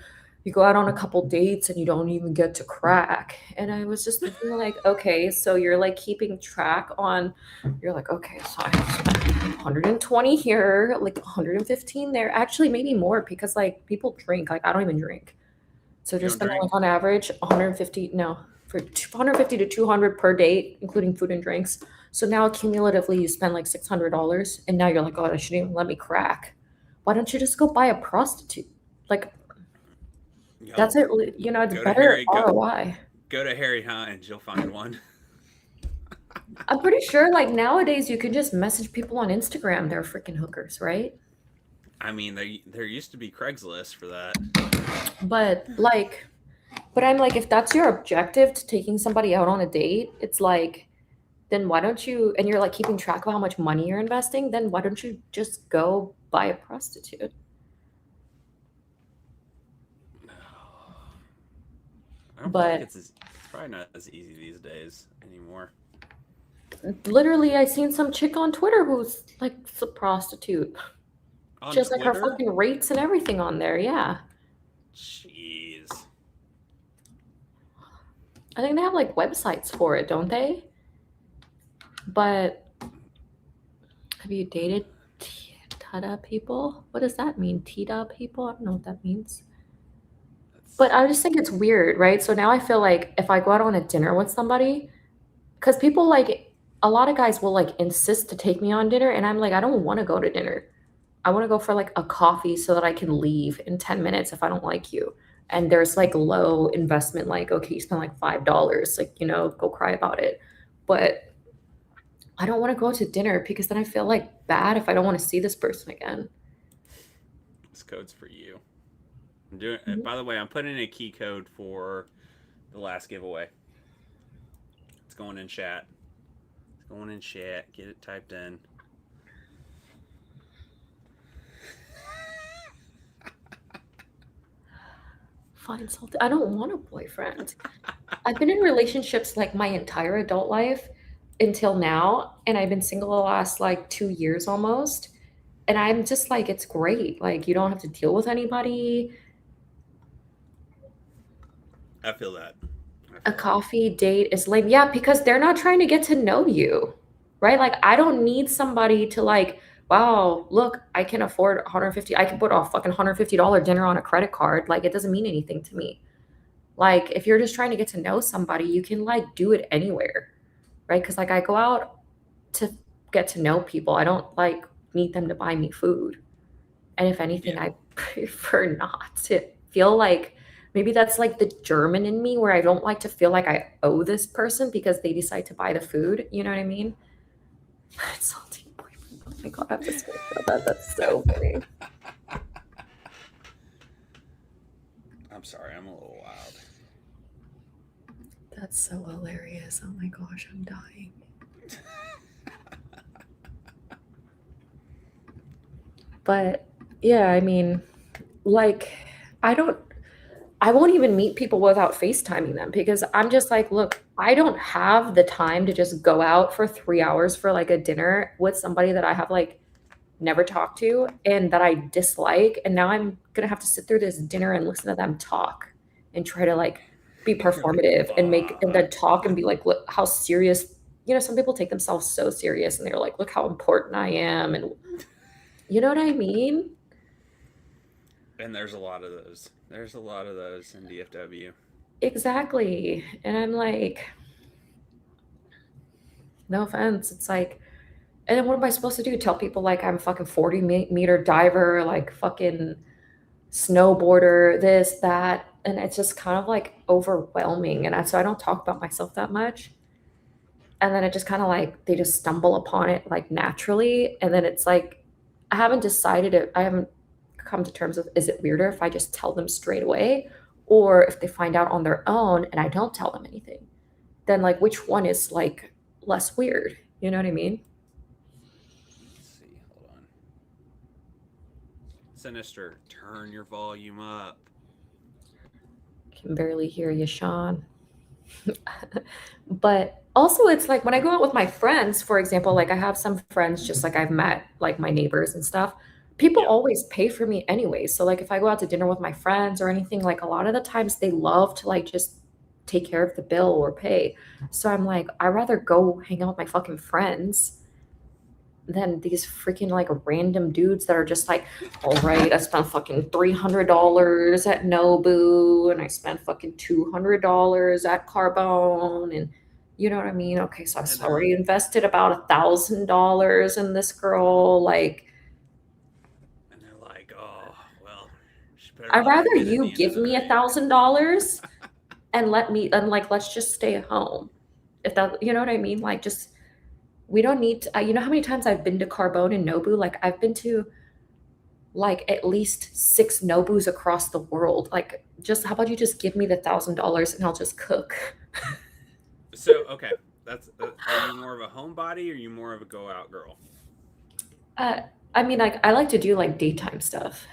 [SPEAKER 7] you go out on a couple dates and you don't even get to crack. And I was just thinking, like, okay, so you're like keeping track on, you're like, okay, so I spent 120 here, like 115 there. Actually, maybe more because like people drink. Like, I don't even drink. So
[SPEAKER 3] You
[SPEAKER 7] they're
[SPEAKER 3] don't
[SPEAKER 7] spending
[SPEAKER 3] drink?
[SPEAKER 7] like on average 150, no, for 150 to 200 per date, including food and drinks. So now cumulatively you spend like $600 and now you're like, oh, I shouldn't even let me crack. why don't you just go buy a prostitute? Like,
[SPEAKER 3] Yo,
[SPEAKER 7] that's it. You know, it's
[SPEAKER 3] go to
[SPEAKER 7] better
[SPEAKER 3] Harry.
[SPEAKER 7] ROI.
[SPEAKER 3] Go to Harry Hines. You'll find one.
[SPEAKER 7] I'm pretty sure, like, nowadays you can just message people on Instagram. They're freaking hookers, right?
[SPEAKER 3] I mean, there used to be Craigslist for that.
[SPEAKER 7] But like, but I'm like, if that's your objective to taking somebody out on a date, it's like, then why don't you, and you're like keeping track of how much money you're investing, then why don't you just go buy a prostitute?
[SPEAKER 3] I don't
[SPEAKER 7] But
[SPEAKER 3] think it's probably not as easy these days anymore.
[SPEAKER 7] literally, I seen some chick on Twitter who's like a prostitute.
[SPEAKER 3] On
[SPEAKER 7] She has like her
[SPEAKER 3] Twitter?
[SPEAKER 7] fucking rates and everything on there. Yeah.
[SPEAKER 3] Jeez.
[SPEAKER 7] I think they have like websites for it, don't they? But have you dated Tada people? What does that mean? Tita people? I don't know what that means. But I just think it's weird, right? So now I feel like if I go out on a dinner with somebody, because people like a lot of guys will like insist to take me on dinner, and I'm like, I don't want to go to dinner. I want to go for like a coffee so that I can leave in 10 minutes if I don't like you. And there's like low investment, like, okay, you spend like $5, like, you know, go cry about it. But I don't want to go to dinner because then I feel like bad if I don't want to see this person again.
[SPEAKER 3] This code's for you. I'm doing. By the way, I'm putting in a key code for the last giveaway. It's going in chat. It's going in chat. Get it typed in.
[SPEAKER 7] Find something. I don't want a boyfriend. I've been in relationships like my entire adult life until now, and I've been single the last like 2 years almost. And I'm just like, it's great. Like, you don't have to deal with anybody.
[SPEAKER 3] I feel that.
[SPEAKER 7] A coffee date is lame. Yeah, because they're not trying to get to know you, right? Like, I don't need somebody to like, wow, look, I can afford 150. I can put a fucking $150 dinner on a credit card. Like, it doesn't mean anything to me. Like, if you're just trying to get to know somebody, you can like do it anywhere, right? Because like I go out to get to know people. I don't like need them to buy me food. And if anything,
[SPEAKER 3] Yeah.
[SPEAKER 7] I prefer not to feel like maybe that's like the German in me where I don't like to feel like I owe this person because they decide to buy the food. You know what I mean? Salty boyfriend. Oh my god, I have to say that. That's so funny.
[SPEAKER 3] I'm sorry, I'm a little wild.
[SPEAKER 7] That's so hilarious. Oh my gosh, I'm dying. But yeah, I mean, like, I won't even meet people without FaceTiming them because I'm just like, look, I don't have the time to just go out for 3 hours for like a dinner with somebody that I have like never talked to and that I dislike. And now I'm gonna have to sit through this dinner and listen to them talk and try to like be performative and make and then talk and be like, look how serious, you know, some people take themselves so serious and they're like, look how important I am. And you know what I mean?
[SPEAKER 3] And there's a lot of those. There's a lot of those in DFW.
[SPEAKER 7] Exactly. And I'm like, no offense. It's like, and then what am I supposed to do? Tell people like I'm a fucking 40-meter diver, like fucking snowboarder, this, that. And it's just kind of like overwhelming. And so I don't talk about myself that much. And then it just kind of like they just stumble upon it like naturally. And then it's like, I haven't decided it. I haven't come to terms with is it weirder if I just tell them straight away or if they find out on their own and I don't tell them anything. Then like which one is like less weird? You know what I mean?
[SPEAKER 3] Let's see, hold on. Sinister, turn your volume up.
[SPEAKER 7] Can barely hear you, Sean. But also it's like when I go out with my friends, for example, like I have some friends just like I've met, like my neighbors and stuff. People
[SPEAKER 3] Yeah.
[SPEAKER 7] always pay for me anyway. So like if I go out to dinner with my friends or anything, like a lot of the times they love to like just take care of the bill or pay. So I'm like, I'd rather go hang out with my fucking friends than these freaking like random dudes that are just like, all right, I spent fucking $300 at Nobu and I spent fucking $200 at Carbone and you know what I mean? Okay, so I've already invested about $1,000 in this girl. Like,
[SPEAKER 3] And they're like, better
[SPEAKER 7] I'd
[SPEAKER 3] not
[SPEAKER 7] rather
[SPEAKER 3] forget at the
[SPEAKER 7] you
[SPEAKER 3] end of
[SPEAKER 7] give
[SPEAKER 3] the
[SPEAKER 7] me
[SPEAKER 3] night.
[SPEAKER 7] $1,000 and let's just stay home. If that, you know what I mean? Like, just, we don't need to, you know how many times I've been to Carbone and Nobu? Like, I've been to like at least 6 Nobus across the world. Like, just, how about you just give me the $1,000 and I'll just cook?
[SPEAKER 3] So, okay, that's are you more of a homebody or are you more of a go out girl?
[SPEAKER 7] I mean, like, I like to do like daytime stuff.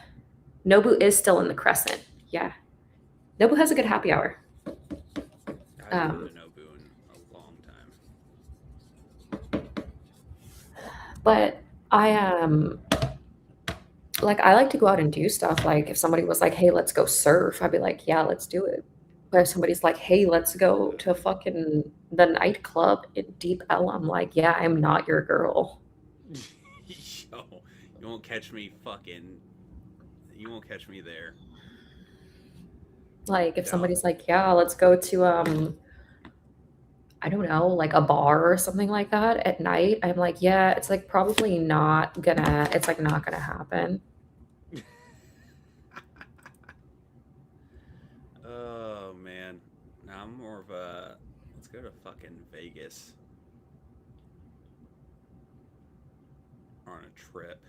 [SPEAKER 7] Nobu is still in the Crescent. Yeah. Nobu has a good happy hour.
[SPEAKER 3] I haven't been to Nobu in a long time.
[SPEAKER 7] But I like, I like to go out and do stuff. Like, if somebody was like, "Hey, let's go surf," I'd be like, "Yeah, let's do it." But if somebody's like, "Hey, let's go to fucking the nightclub in Deep Ellum," I'm like, "Yeah, I'm not your girl."
[SPEAKER 3] Yo, you won't catch me fucking. You won't catch me there.
[SPEAKER 7] Like, if
[SPEAKER 3] No.
[SPEAKER 7] somebody's like, "Yeah, let's go to I don't know, like a bar or something like that at night," I'm like, "Yeah, it's like probably not gonna. It's like not gonna happen."
[SPEAKER 3] Oh man, now I'm more of a let's go to fucking Vegas on a trip.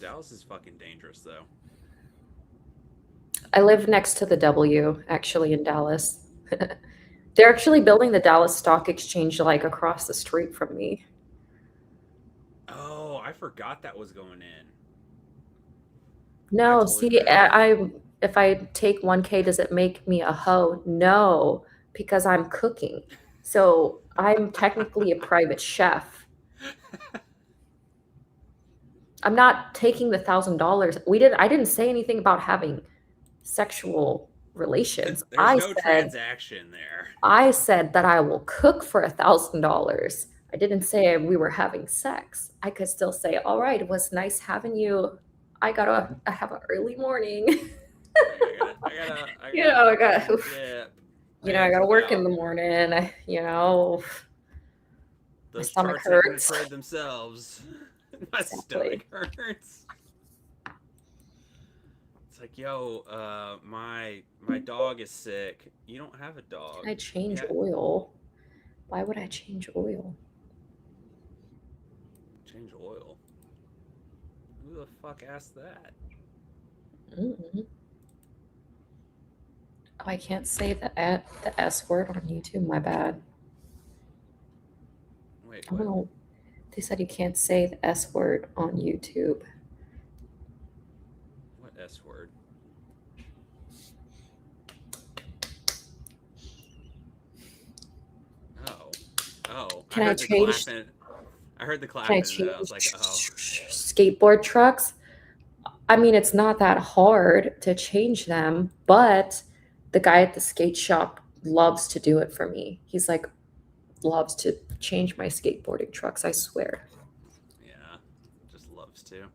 [SPEAKER 3] Dallas is fucking dangerous though.
[SPEAKER 7] I live next to the W, actually, in Dallas. They're actually building the Dallas Stock Exchange like across the street from me.
[SPEAKER 3] Oh, I forgot that was going in.
[SPEAKER 7] No,
[SPEAKER 3] totally
[SPEAKER 7] see,
[SPEAKER 3] forgot.
[SPEAKER 7] if I take 1K, does it make me a hoe? No, because I'm cooking. So I'm technically a private chef. I'm not taking the $1,000. I didn't say anything about having sexual relations.
[SPEAKER 3] There's no transaction there.
[SPEAKER 7] I said that I will cook for $1,000. I didn't say we were having sex. I could still say, all right, it was nice having you. I have an early morning.
[SPEAKER 3] I
[SPEAKER 7] You know, I got,
[SPEAKER 3] fucking dip.
[SPEAKER 7] I got to work in the morning. My
[SPEAKER 3] Those
[SPEAKER 7] stomach
[SPEAKER 3] charts ain't gonna
[SPEAKER 7] hurts.
[SPEAKER 3] trade themselves. My
[SPEAKER 7] Exactly.
[SPEAKER 3] stomach hurts. It's like, yo, my dog is sick. You don't have a dog.
[SPEAKER 7] I change
[SPEAKER 3] Yeah.
[SPEAKER 7] oil. Why would I change oil?
[SPEAKER 3] Change oil. Who the fuck asked that?
[SPEAKER 7] Mm-mm. Oh, I can't say the S word on YouTube. My bad.
[SPEAKER 3] Wait,
[SPEAKER 7] I don't
[SPEAKER 3] what?
[SPEAKER 7] know. They said you can't say the S word on YouTube.
[SPEAKER 3] What S word? Oh. Oh.
[SPEAKER 7] Can I change?
[SPEAKER 3] I heard the
[SPEAKER 7] Can I
[SPEAKER 3] clapping and
[SPEAKER 7] change
[SPEAKER 3] I was like, oh.
[SPEAKER 7] skateboard trucks? I mean, it's not that hard to change them, but the guy at the skate shop loves to do it for me. He's like, loves to change my skateboarding trucks, I swear.
[SPEAKER 3] Yeah. Just loves to.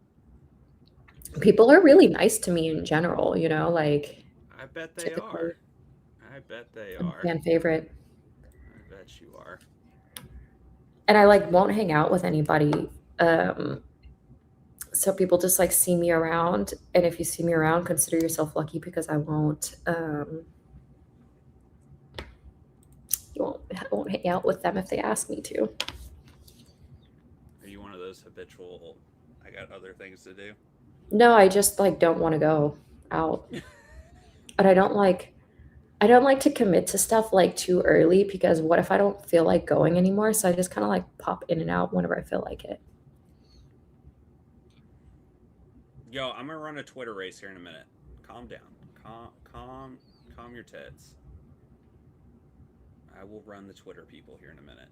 [SPEAKER 7] People are really nice to me in general, like
[SPEAKER 3] I bet they
[SPEAKER 7] typically.
[SPEAKER 3] are. I bet they
[SPEAKER 7] I'm a
[SPEAKER 3] are.
[SPEAKER 7] fan favorite.
[SPEAKER 3] I bet you are.
[SPEAKER 7] And I like won't hang out with anybody. So people just like see me around, and if you see me around, consider yourself lucky because I won't I won't hang out with them if they ask me to.
[SPEAKER 3] Are you one of those habitual I got other things to do?
[SPEAKER 7] No, I just like don't want to go out. But I don't like to commit to stuff like too early because what if I don't feel like going anymore? So I just kind of like pop in and out whenever I feel like it.
[SPEAKER 3] Yo, I'm gonna run a Twitter race here in a minute. Calm down. Calm your tits. I will run the Twitter people here in a minute.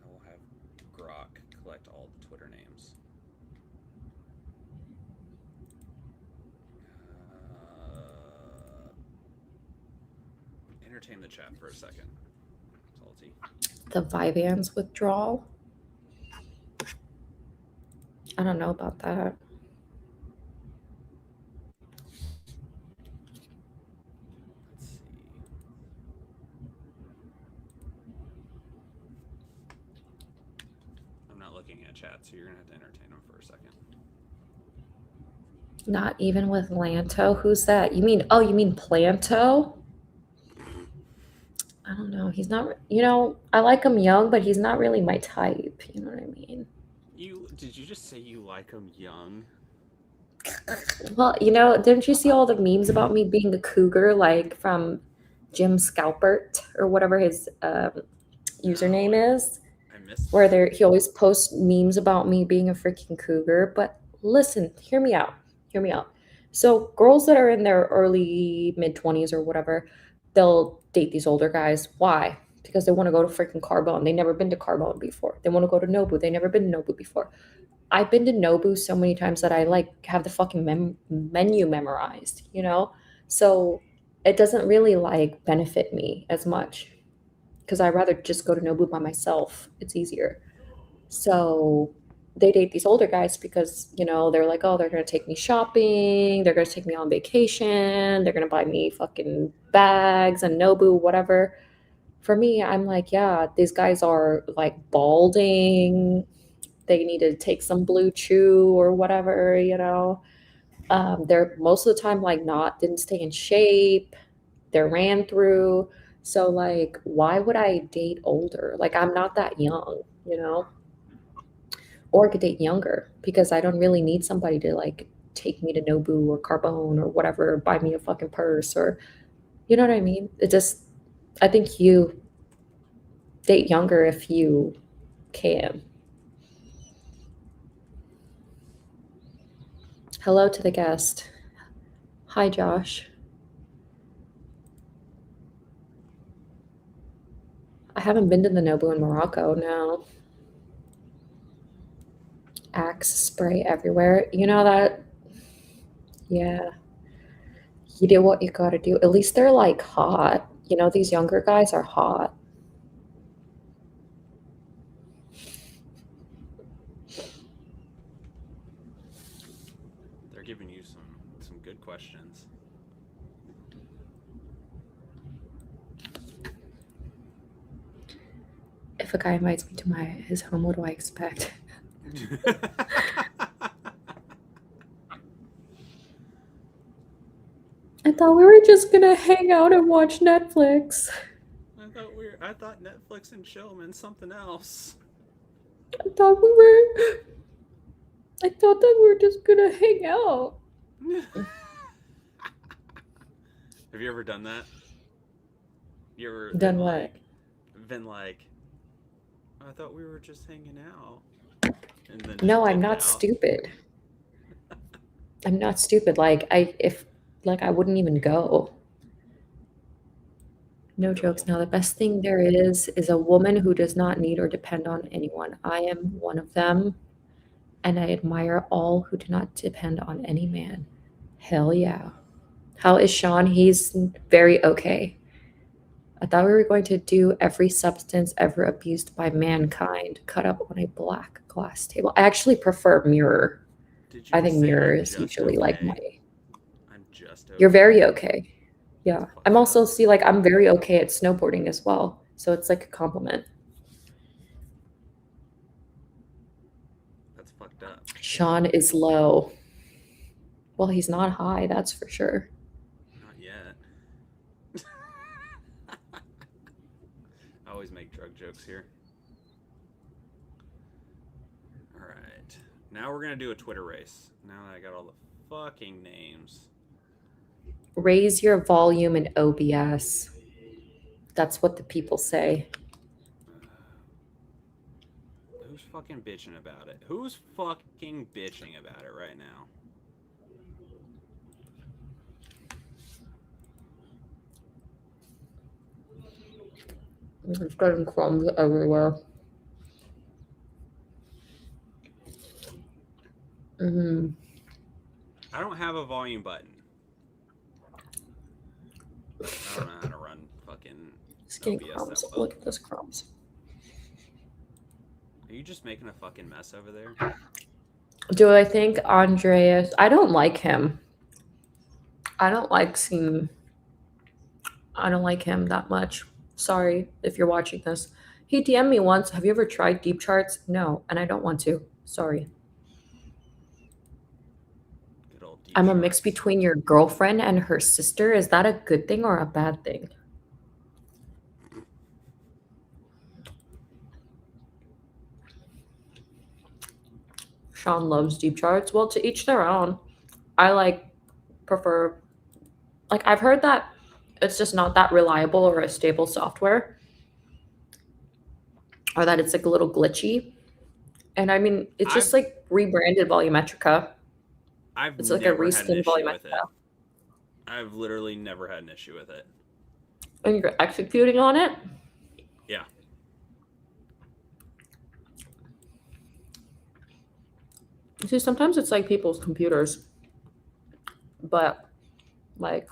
[SPEAKER 3] I will have Grok collect all the Twitter names. Entertain the chat for a second. Salty.
[SPEAKER 7] The Vyvanse withdrawal. I don't know about that.
[SPEAKER 3] Let's see. I'm not looking at chat, so you're gonna have to entertain them for a second.
[SPEAKER 7] Not even with Lanto. Who's that? You mean Planto? I don't know. He's not, I like him young, but he's not really my type. You know what I mean?
[SPEAKER 3] Did you just say you like him young?
[SPEAKER 7] Well, didn't you see all the memes about me being a cougar, like from Jim Scalpert or whatever his username is?
[SPEAKER 3] I missed
[SPEAKER 7] Where he always posts memes about me being a freaking cougar. But listen, hear me out. Hear me out. So girls that are in their early mid-20s or whatever, they'll date these older guys. Why? Because they want to go to freaking Carbone. They never been to Carbone before. They want to go to Nobu. They never been to Nobu before. I've been to Nobu so many times that I like have the fucking menu memorized, So it doesn't really like benefit me as much because I'd rather just go to Nobu by myself. It's easier. So they date these older guys because, they're like, oh, they're going to take me shopping. They're going to take me on vacation. They're going to buy me fucking bags and Nobu, whatever. For me, I'm like, yeah, these guys are like balding. They need to take some blue chew or whatever, They're most of the time like didn't stay in shape. They're ran through. So like, why would I date older? Like, I'm not that young, Or I could date younger because I don't really need somebody to like take me to Nobu or Carbone or whatever, buy me a fucking purse or, you know what I mean? I think you date younger if you can. Hello to the guest. Hi, Josh. I haven't been to the Nobu in Morocco, no. Axe spray everywhere. You know that? Yeah. You do what you gotta do. At least they're like hot. These younger guys are hot.
[SPEAKER 3] They're giving you some good questions.
[SPEAKER 7] If a guy invites me to his home, what do I expect? I thought we were just gonna hang out and watch Netflix.
[SPEAKER 3] I thought Netflix and chill meant something else.
[SPEAKER 7] I thought that we were just gonna hang out.
[SPEAKER 3] Have you ever done that? You ever
[SPEAKER 7] Done what?
[SPEAKER 3] Been like, I thought we were just hanging out. And then
[SPEAKER 7] No, I'm
[SPEAKER 3] dipped
[SPEAKER 7] not
[SPEAKER 3] out.
[SPEAKER 7] stupid. I'm not stupid. Like I wouldn't even go. No jokes. Now the best thing there is a woman who does not need or depend on anyone. I am one of them, and I admire all who do not depend on any man. Hell yeah. How is Sean? He's very okay. I thought we were going to do every substance ever abused by mankind cut up on a black glass table. I actually prefer mirror. I think mirror is usually like my.
[SPEAKER 3] I'm just okay.
[SPEAKER 7] You're very okay. Yeah. I'm also I'm very okay at snowboarding as well. So it's like a compliment.
[SPEAKER 3] That's fucked up.
[SPEAKER 7] Sean is low. Well, he's not high, that's for sure.
[SPEAKER 3] Not yet. I always make drug jokes here. Alright. Now we're gonna do a Twitter race. Now that I got all the fucking names.
[SPEAKER 7] Raise your volume in OBS. That's what the people say.
[SPEAKER 3] Who's fucking bitching about it? Who's fucking bitching about it right now?
[SPEAKER 7] It's getting crumbs everywhere.
[SPEAKER 3] I don't have a volume button. I don't know how to run fucking
[SPEAKER 7] It's getting
[SPEAKER 3] OBS
[SPEAKER 7] crumbs.
[SPEAKER 3] that well.
[SPEAKER 7] Look at this crumbs.
[SPEAKER 3] Are you just making a fucking mess over there?
[SPEAKER 7] Do I think Andreas? I don't like him. I don't like him that much. Sorry if you're watching this. He DM'd me once. Have you ever tried deep charts? No, and I don't want to. Sorry.
[SPEAKER 3] Good old deep
[SPEAKER 7] I'm a mix
[SPEAKER 3] charts.
[SPEAKER 7] between your girlfriend and her sister. Is that a good thing or a bad thing? Sean loves deep charts. Well, to each their own. I prefer, I've heard that it's just not that reliable or a stable software, or that it's like a little glitchy. And I mean, it's just
[SPEAKER 3] I've
[SPEAKER 7] like rebranded Volumetrica.
[SPEAKER 3] I've
[SPEAKER 7] It's like a
[SPEAKER 3] never had an
[SPEAKER 7] reskin
[SPEAKER 3] issue with it.
[SPEAKER 7] Volumetrica.
[SPEAKER 3] I've literally never had an issue with it.
[SPEAKER 7] And you're executing on it?
[SPEAKER 3] Yeah.
[SPEAKER 7] See, sometimes it's like people's computers. But like,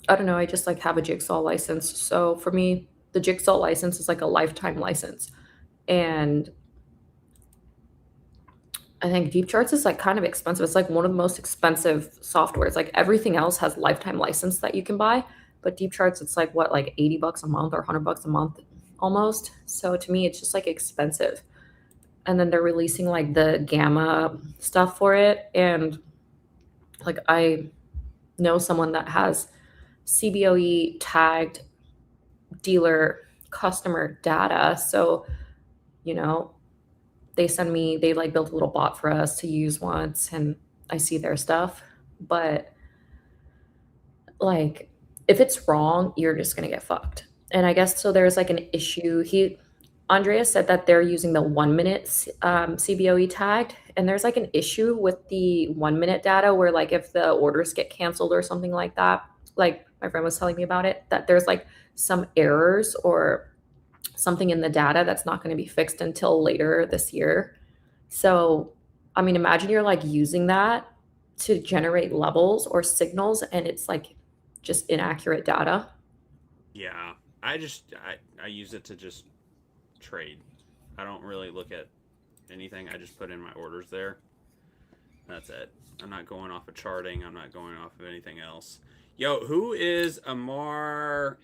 [SPEAKER 7] I don't know, I just like have a Jigsaw license. So for me, the Jigsaw license is like a lifetime license. And I think Deep Charts is like kind of expensive. It's like one of the most expensive softwares. Like everything else has lifetime license that you can buy, but Deep Charts, it's like what, like $80 a month or $100 a month almost. So to me, it's just like expensive. And then they're releasing like the Gamma stuff for it. And like I know someone that has CBOE tagged dealer customer data. So, you know, they like built a little bot for us to use once, and I see their stuff. But like, if it's wrong, you're just gonna get fucked. And I guess so there's like an issue. Andrea said that they're using the 1 minute CBOE tagged, and there's like an issue with the 1 minute data where like if the orders get canceled or something like that, like my friend was telling me about it, that there's like some errors or something in the data that's not going to be fixed until later this year. So, I mean, imagine you're like using that to generate levels or signals, and it's like just inaccurate data.
[SPEAKER 3] Yeah. I use it to just trade. I don't really look at anything. I just put in my orders there. That's it. I'm not going off of charting. I'm not going off of anything else. Yo, who is Amar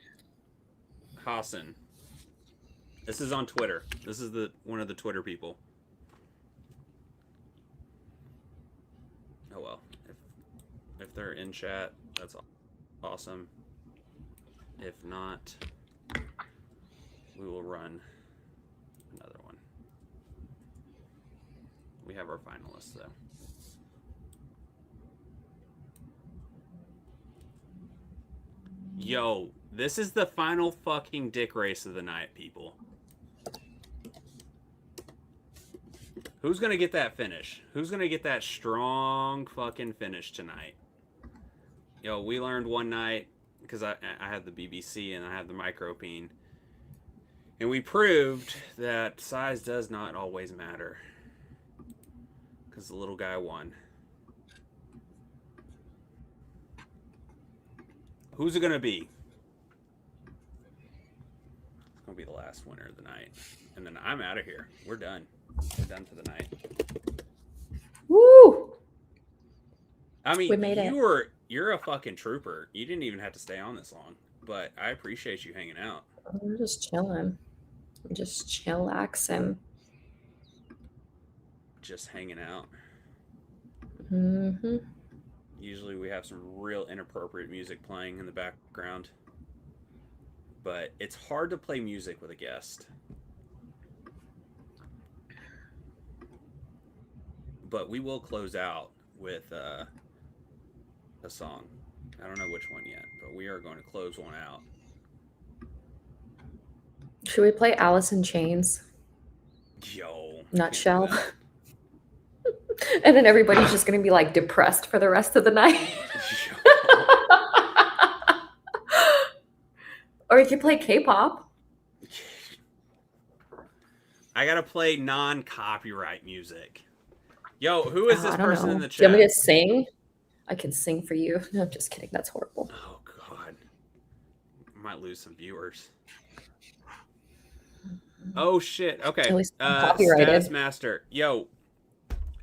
[SPEAKER 3] Hassan? This is on Twitter. This is one of the Twitter people. Oh well. If they're in chat, that's awesome. If not, we will run another one. We have our finalists though. Yo, this is the final fucking dick race of the night, people. Who's gonna get that finish? Who's gonna get that strong fucking finish tonight? Yo, we learned one night, because I had the BBC and I had the micropene, and we proved that size does not always matter, because the little guy won. Who's it gonna be? It's gonna be the last winner of the night, and then I'm out of here. We're done. We're done for the night.
[SPEAKER 7] Woo!
[SPEAKER 3] I mean,
[SPEAKER 7] We made it.
[SPEAKER 3] you're a fucking trooper. You didn't even have to stay on this long, but I appreciate you hanging out.
[SPEAKER 7] I'm just chilling. I'm just chillaxing.
[SPEAKER 3] Just hanging out.
[SPEAKER 7] Mm-hmm.
[SPEAKER 3] Usually we have some real inappropriate music playing in the background, but it's hard to play music with a guest. But we will close out with a song. I don't know which one yet, but we are going to close one out.
[SPEAKER 7] Should we play Alice in Chains?
[SPEAKER 3] Yo.
[SPEAKER 7] Nutshell. And then everybody's just gonna be like depressed for the rest of the night. Or you could play K-pop.
[SPEAKER 3] I gotta play non-copyright music. Yo, who is this
[SPEAKER 7] I don't
[SPEAKER 3] person
[SPEAKER 7] know.
[SPEAKER 3] in the
[SPEAKER 7] Do you want
[SPEAKER 3] chat?
[SPEAKER 7] me to sing? I can sing for you. No, I'm just kidding. That's horrible.
[SPEAKER 3] Oh god. I might lose some viewers. Oh shit. Okay.
[SPEAKER 7] At least I'm copyrighted.
[SPEAKER 3] Status Master. Yo,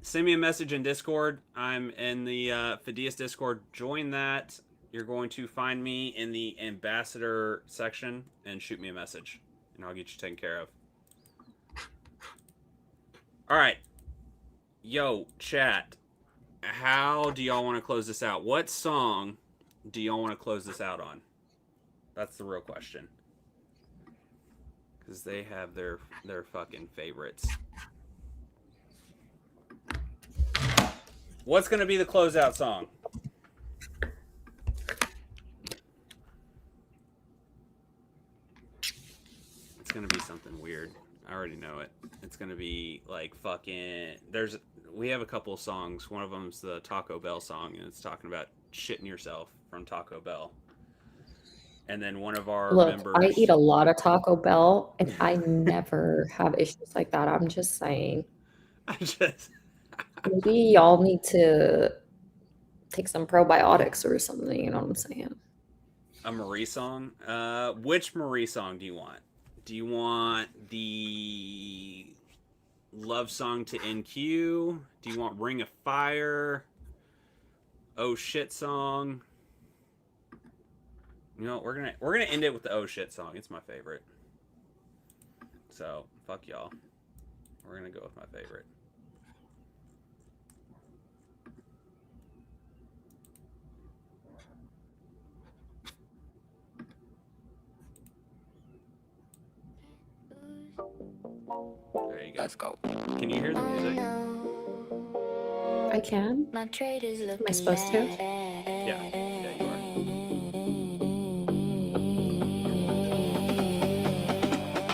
[SPEAKER 3] send me a message in Discord. I'm in the Phidias Discord. Join that. You're going to find me in the ambassador section and shoot me a message. and I'll get you taken care of. All right. Yo, chat. How do y'all want to close this out? What song do y'all want to close this out on? That's the real question. Because they have their fucking favorites. What's going to be the closeout song? It's going to be something weird. I already know it. It's going to be like fucking... We have a couple of songs. One of them's the Taco Bell song, and it's talking about shitting yourself from Taco Bell. And then one of our members...
[SPEAKER 7] I eat a lot of Taco Bell, and I never have issues like that. I'm just saying. Maybe y'all need to take some probiotics or something, you know what I'm saying?
[SPEAKER 3] A Marie song? Which Marie song do you want? Do you want the love song to NQ? Do you want Ring of Fire? Oh shit song? You know, we're gonna end it with the oh shit song. It's my favorite. So fuck y'all. We're gonna go with my favorite. There you go.
[SPEAKER 6] Let's go.
[SPEAKER 3] Can you hear the music?
[SPEAKER 7] I can.
[SPEAKER 1] My traders look.
[SPEAKER 7] Am I supposed to?
[SPEAKER 3] Yeah, you are.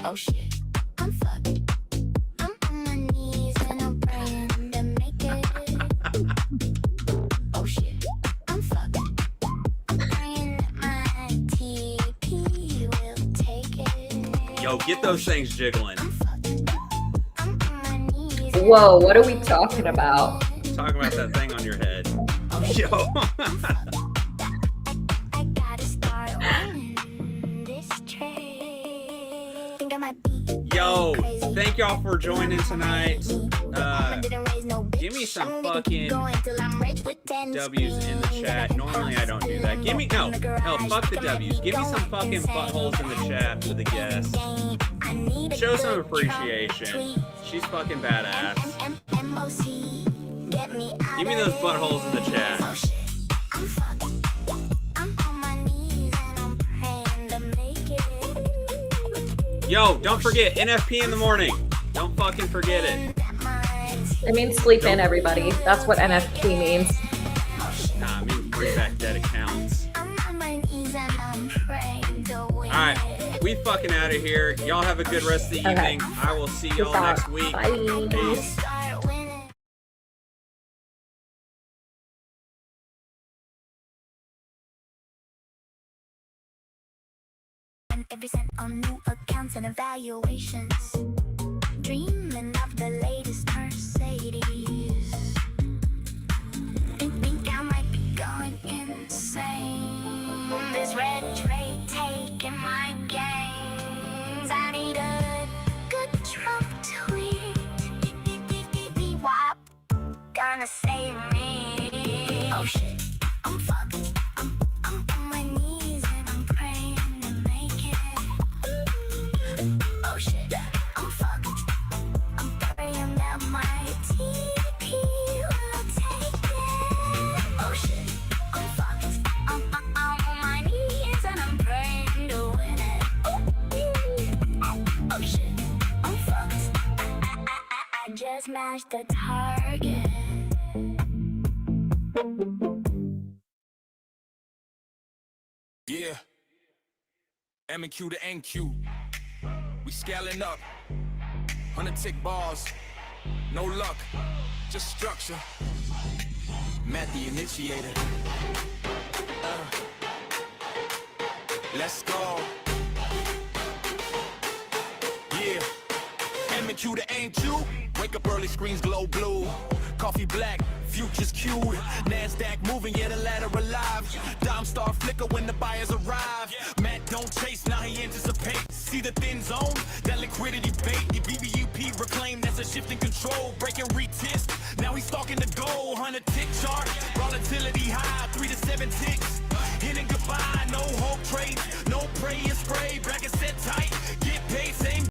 [SPEAKER 1] Oh shit, I'm fucked. I'm on my knees and I'm praying to make it. Oh shit, I'm fucked. I'm praying that my TP will take it.
[SPEAKER 3] Yo, get those things jiggling.
[SPEAKER 1] I'm fucked. I'm on my knees.
[SPEAKER 7] Whoa, what are we talking about?
[SPEAKER 3] Talking about that thing on your head. Yo.
[SPEAKER 1] I gotta start winning this trade. Think I might be
[SPEAKER 3] Yo,
[SPEAKER 1] crazy.
[SPEAKER 3] thank y'all for joining tonight.
[SPEAKER 1] Didn't raise no bitch.
[SPEAKER 3] Give me some
[SPEAKER 1] I'm gonna
[SPEAKER 3] fucking
[SPEAKER 1] keep going till I'm rich with 10
[SPEAKER 3] W's in the chat. Normally I don't do that. Give me no. Hell, fuck the W's. Give me some fucking buttholes in the chat for the guests. Show some appreciation. She's fucking badass. Give me those buttholes in the chat. Yo, don't forget NFP in the morning. Don't fucking forget it.
[SPEAKER 7] It means sleep in, everybody. That's what NFP means.
[SPEAKER 3] Nah, I mean bring back dead accounts. Alright, we fucking out of here. Y'all have a good rest of the
[SPEAKER 7] Okay.
[SPEAKER 3] evening. I will see y'all
[SPEAKER 7] Peace out.
[SPEAKER 3] next week.
[SPEAKER 7] Bye.
[SPEAKER 3] Peace.
[SPEAKER 1] Every cent on new accounts and evaluations. Dreaming of the latest Mercedes. Think I might be going insane. This red trade taking my gains. I need a good Trump tweet. WAP gonna save me. Oh shit, I'm fucked. I'm on my knees and I'm praying to make it. Oh shit, I'm fucked. I'm praying that my TP will take it. Oh shit, I'm fucked. I'm on my knees and I'm praying to win it. Oh shit, I'm fucked. I just mashed the target.
[SPEAKER 4] Yeah. M&Q to NQ. We scaling up. 100 tick balls. No luck. Just structure. Matt the initiator. Let's go.
[SPEAKER 2] Yeah. M&Q to NQ. Wake up early, screens glow blue. Coffee black, futures cued. NASDAQ moving, yeah, the ladder alive. Dime star flicker when the buyers arrive. Matt don't chase, now he anticipates. See the thin zone? That liquidity bait. The BBUP reclaim, that's a shift in control. Breaking retest, now he's stalking the goal. 100 tick chart, volatility high, 3 to 7 tick.